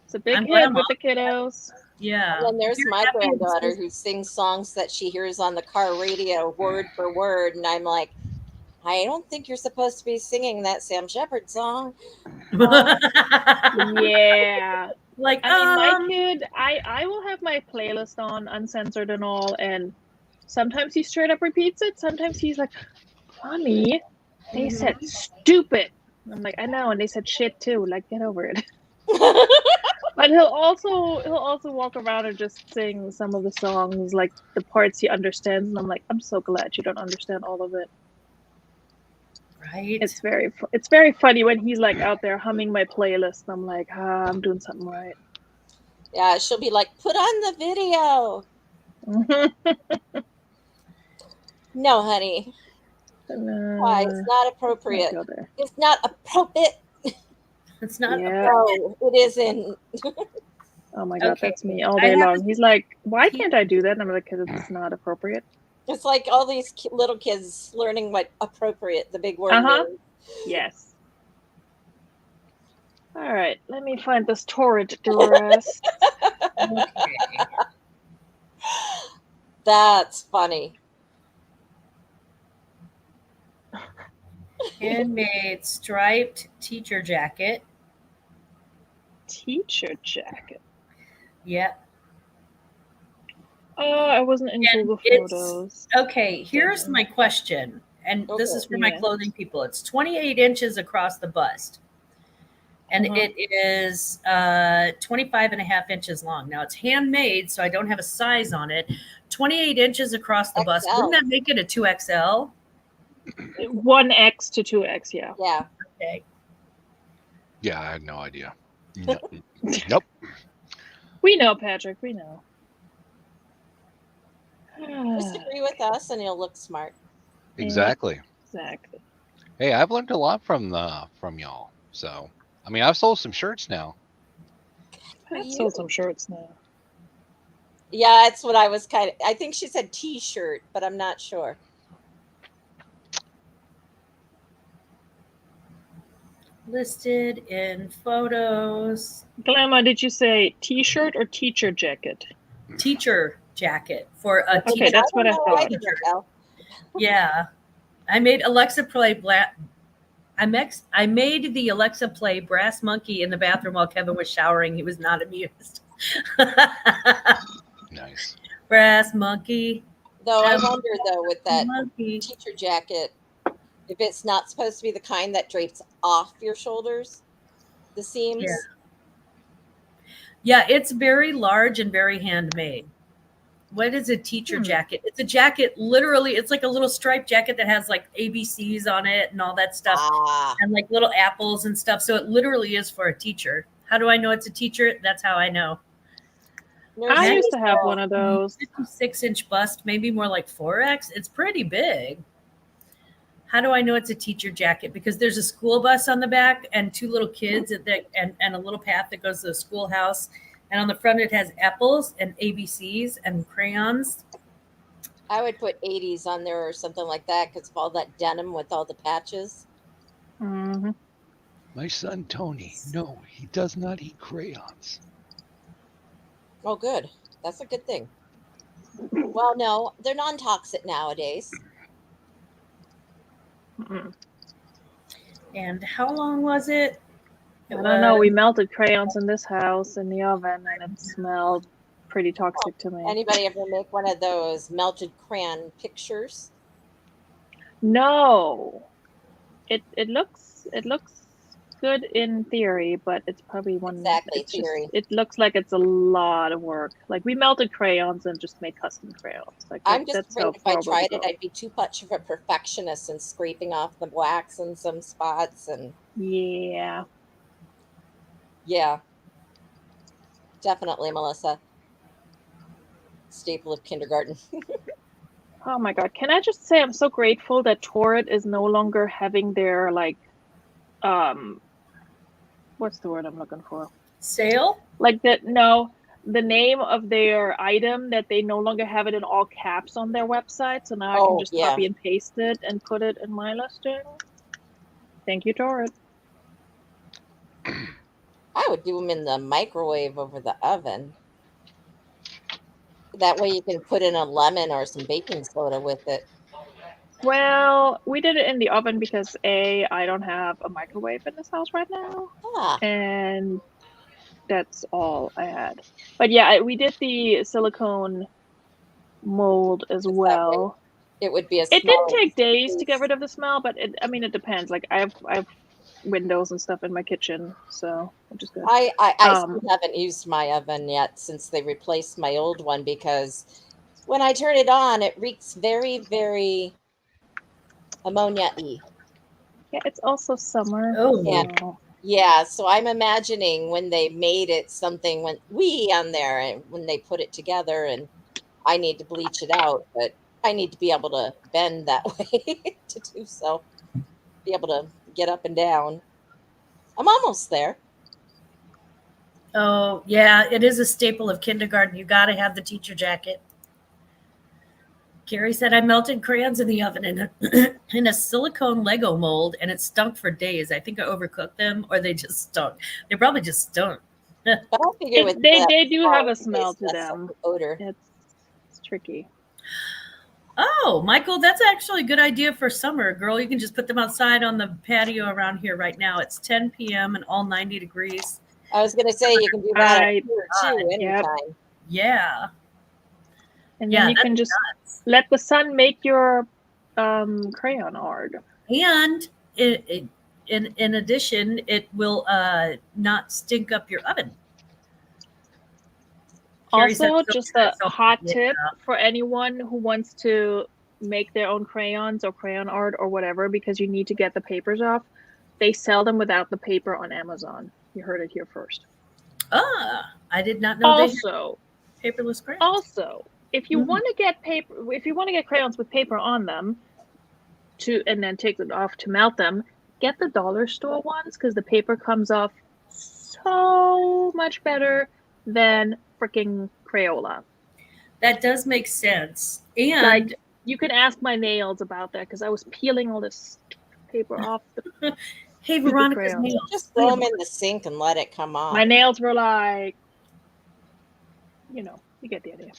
it's a big I'm hit grandma. with the kiddos. Yeah. And then there's You're my happy and granddaughter so- who sings songs that she hears on the car radio word for word. And I'm like, I don't think you're supposed to be singing that Sam Shepard song. Yeah. Like, I mean, my kid, I will have my playlist on uncensored and all, and sometimes he straight up repeats it. Sometimes he's like, Mommy, they said stupid. I'm like, I know, and they said shit too. Like, get over it. But he'll also walk around and just sing some of the songs, like the parts he understands, and I'm like, I'm so glad you don't understand all of it. right. It's very funny when he's like out there humming my playlist, and I'm like, I'm doing something right. Yeah, she'll be like, put on the video. No, honey. Why? It's not appropriate. It's not appropriate. It's not. Yeah. No, it isn't. Oh my god, Okay. that's me all day long. He's like, why can't I do that? And I'm like, because it's not appropriate. It's like all these little kids learning what appropriate, the big word is. Yes. All right, let me find this torrid dress. Okay. That's funny. Handmade striped teacher jacket. Teacher jacket. Yep. Oh, I wasn't in Google Photos. Okay, here's my question, and this is for my clothing people. It's 28 inches across the bust, and it is 25 and a half inches long. Now, it's handmade, so I don't have a size on it. 28 inches across the bust. Wouldn't that make it a 2XL? 1X to 2X, yeah. Yeah. Okay. Yeah, I had no idea. Nope. We know, Patrick. We know. Just agree with us, and you'll look smart. Exactly. Exactly. Hey, I've learned a lot from y'all. So, I mean, I've sold some shirts now. I've sold some shirts now. Yeah, that's what I was I think she said T-shirt, but I'm not sure. Listed in photos. Glamma, did you say T-shirt or teacher jacket? Teacher jacket for a teacher. Okay, that's what I thought. Yeah, I made Alexa play I made the Alexa play Brass Monkey in the bathroom while Kevin was showering. He was not amused. Nice. Brass Monkey. Though I wonder, with that teacher jacket, if it's not supposed to be the kind that drapes off your shoulders, the seams. Yeah, it's very large and very handmade. What is a teacher jacket? It's a jacket, literally, it's like a little striped jacket that has like ABCs on it and all that stuff, and like little apples and stuff. So it literally is for a teacher. How do I know it's a teacher? That's how I know. I used to have one of those. 56-inch bust, maybe more like 4X. It's pretty big. How do I know it's a teacher jacket? Because there's a school bus on the back and two little kids and a little path that goes to the schoolhouse. And on the front, it has apples and ABCs and crayons. I would put 80s on there or something like that because of all that denim with all the patches. Mm-hmm. My son, Tony, no, he does not eat crayons. Oh, good. That's a good thing. Well, no, they're non-toxic nowadays. Mm-hmm. And how long was it? I don't know. We melted crayons in this house in the oven, and it smelled pretty toxic to me. Anybody ever make one of those melted crayon pictures? No. It looks good in theory, but it's probably one. Exactly, theory. It looks like it's a lot of work. Like, we melted crayons and just made custom crayons. Like, I'm just afraid if I tried it, I'd be too much of a perfectionist and scraping off the wax in some spots and. Yeah, definitely, Melissa. Staple of kindergarten. Oh my God. Can I just say I'm so grateful that Torrid is no longer having their like what's the word I'm looking for? Sale? Like that no, the name of their item that they no longer have it in all caps on their website. So now I can Oh, just yeah. copy and paste it and put it in my listing. Thank you, Torrid. I would do them in the microwave over the oven. That way you can put in a lemon or some baking soda with it. Well, we did it in the oven because I don't have a microwave in this house right now, Ah, and that's all I had. But yeah, we did the silicone mold as because that way well. it would be a It didn't smaller take days to get piece. rid of the smell, but I mean, it depends. Like I have windows and stuff in my kitchen, so which is good. I still haven't used my oven yet since they replaced my old one because when I turn it on, it reeks very, very ammonia-y. Yeah, it's also summer. Oh, So. Yeah, so I'm imagining when they made it, something went wee on there and when they put it together, and I need to bleach it out, but I need to be able to bend that way to do so, be able to get up and down. I'm almost there. oh, yeah. It is a staple of kindergarten. You got to have the teacher jacket. Carrie said I melted crayons in the oven in a silicone Lego mold, and it stunk for days. I think I overcooked them, or they just stunk. They probably just stunk. But I figure with They do have a flour, smell it's to less them. odor. It's tricky. Oh, Michael, that's actually a good idea for summer, girl. You can just put them outside on the patio around here right now. It's 10 p.m. and all 90 degrees. I was going to say you can do that up here too Yep. anytime. Yeah. And Yeah, then you can just let the sun make your crayon art. And in addition, it will not stink up your oven. Carrie said Also, so just true, a so hot yeah. tip for anyone who wants to make their own crayons or crayon art or whatever, because you need to get the papers off. They sell them without the paper on Amazon. You heard it here first. Ah, I did not know Also, they had paperless crayons. Also, if you want to get crayons with paper on them, and then take it off to melt them, get the dollar store ones because the paper comes off so much better than freaking Crayola. That does make sense. And like, you can ask my nails about that because I was peeling all this paper off. Hey, Veronica's crayons. nails. Just throw them in the sink and let it come off. My nails were like, you get the idea.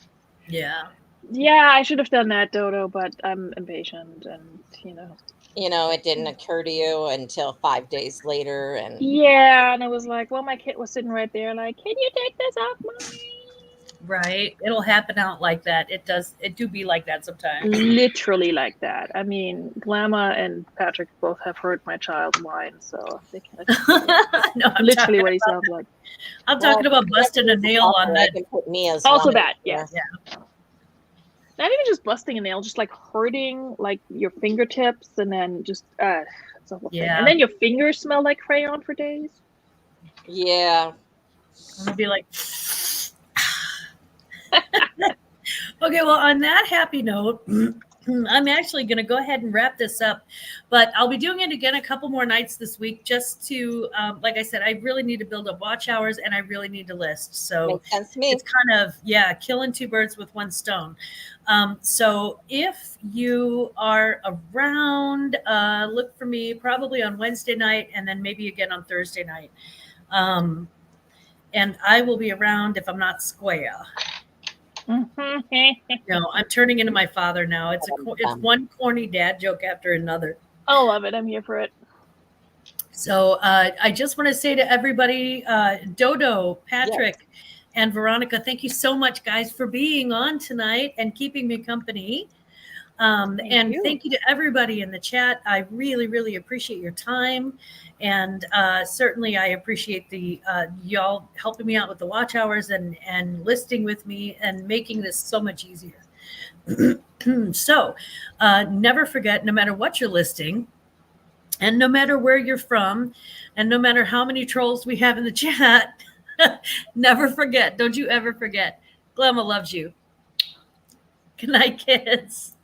Yeah. Yeah, I should have done that, Dodo, but I'm impatient and, it didn't occur to you until 5 days later. And yeah, and I was like, well, my kid was sitting right there like, can you take this off, Mommy? Right. It'll happen out like that. It does. It do be like that sometimes. Literally like that. I mean, Glamma and Patrick both have heard my child whine, so they can't. No, I'm literally what he sounds like. I'm talking about busting a nail on that. Also that, yes. Yeah. Not even just busting a nail, just like hurting like your fingertips, and then just it's a whole thing. And then your fingers smell like crayon for days. Yeah. I'm gonna be like. Okay, well, on that happy note, I'm actually going to go ahead and wrap this up, but I'll be doing it again a couple more nights this week just to, like I said, I really need to build up watch hours and I really need to list. So makes sense to me. It's kind of, killing two birds with one stone. So if you are around, look for me probably on Wednesday night and then maybe again on Thursday night. And I will be around if I'm not square. No, I'm turning into my father now. It's one corny dad joke after another. I love it. I'm here for it. So I just want to say to everybody, Dodo, Patrick, and Veronica, thank you so much, guys, for being on tonight and keeping me company. Thank you to everybody in the chat. I really, really appreciate your time. And certainly I appreciate the y'all helping me out with the watch hours and listing with me and making this so much easier. So never forget, no matter what you're listing, and no matter where you're from, and no matter how many trolls we have in the chat, never forget, don't you ever forget, Glamma loves you. Good night, kids.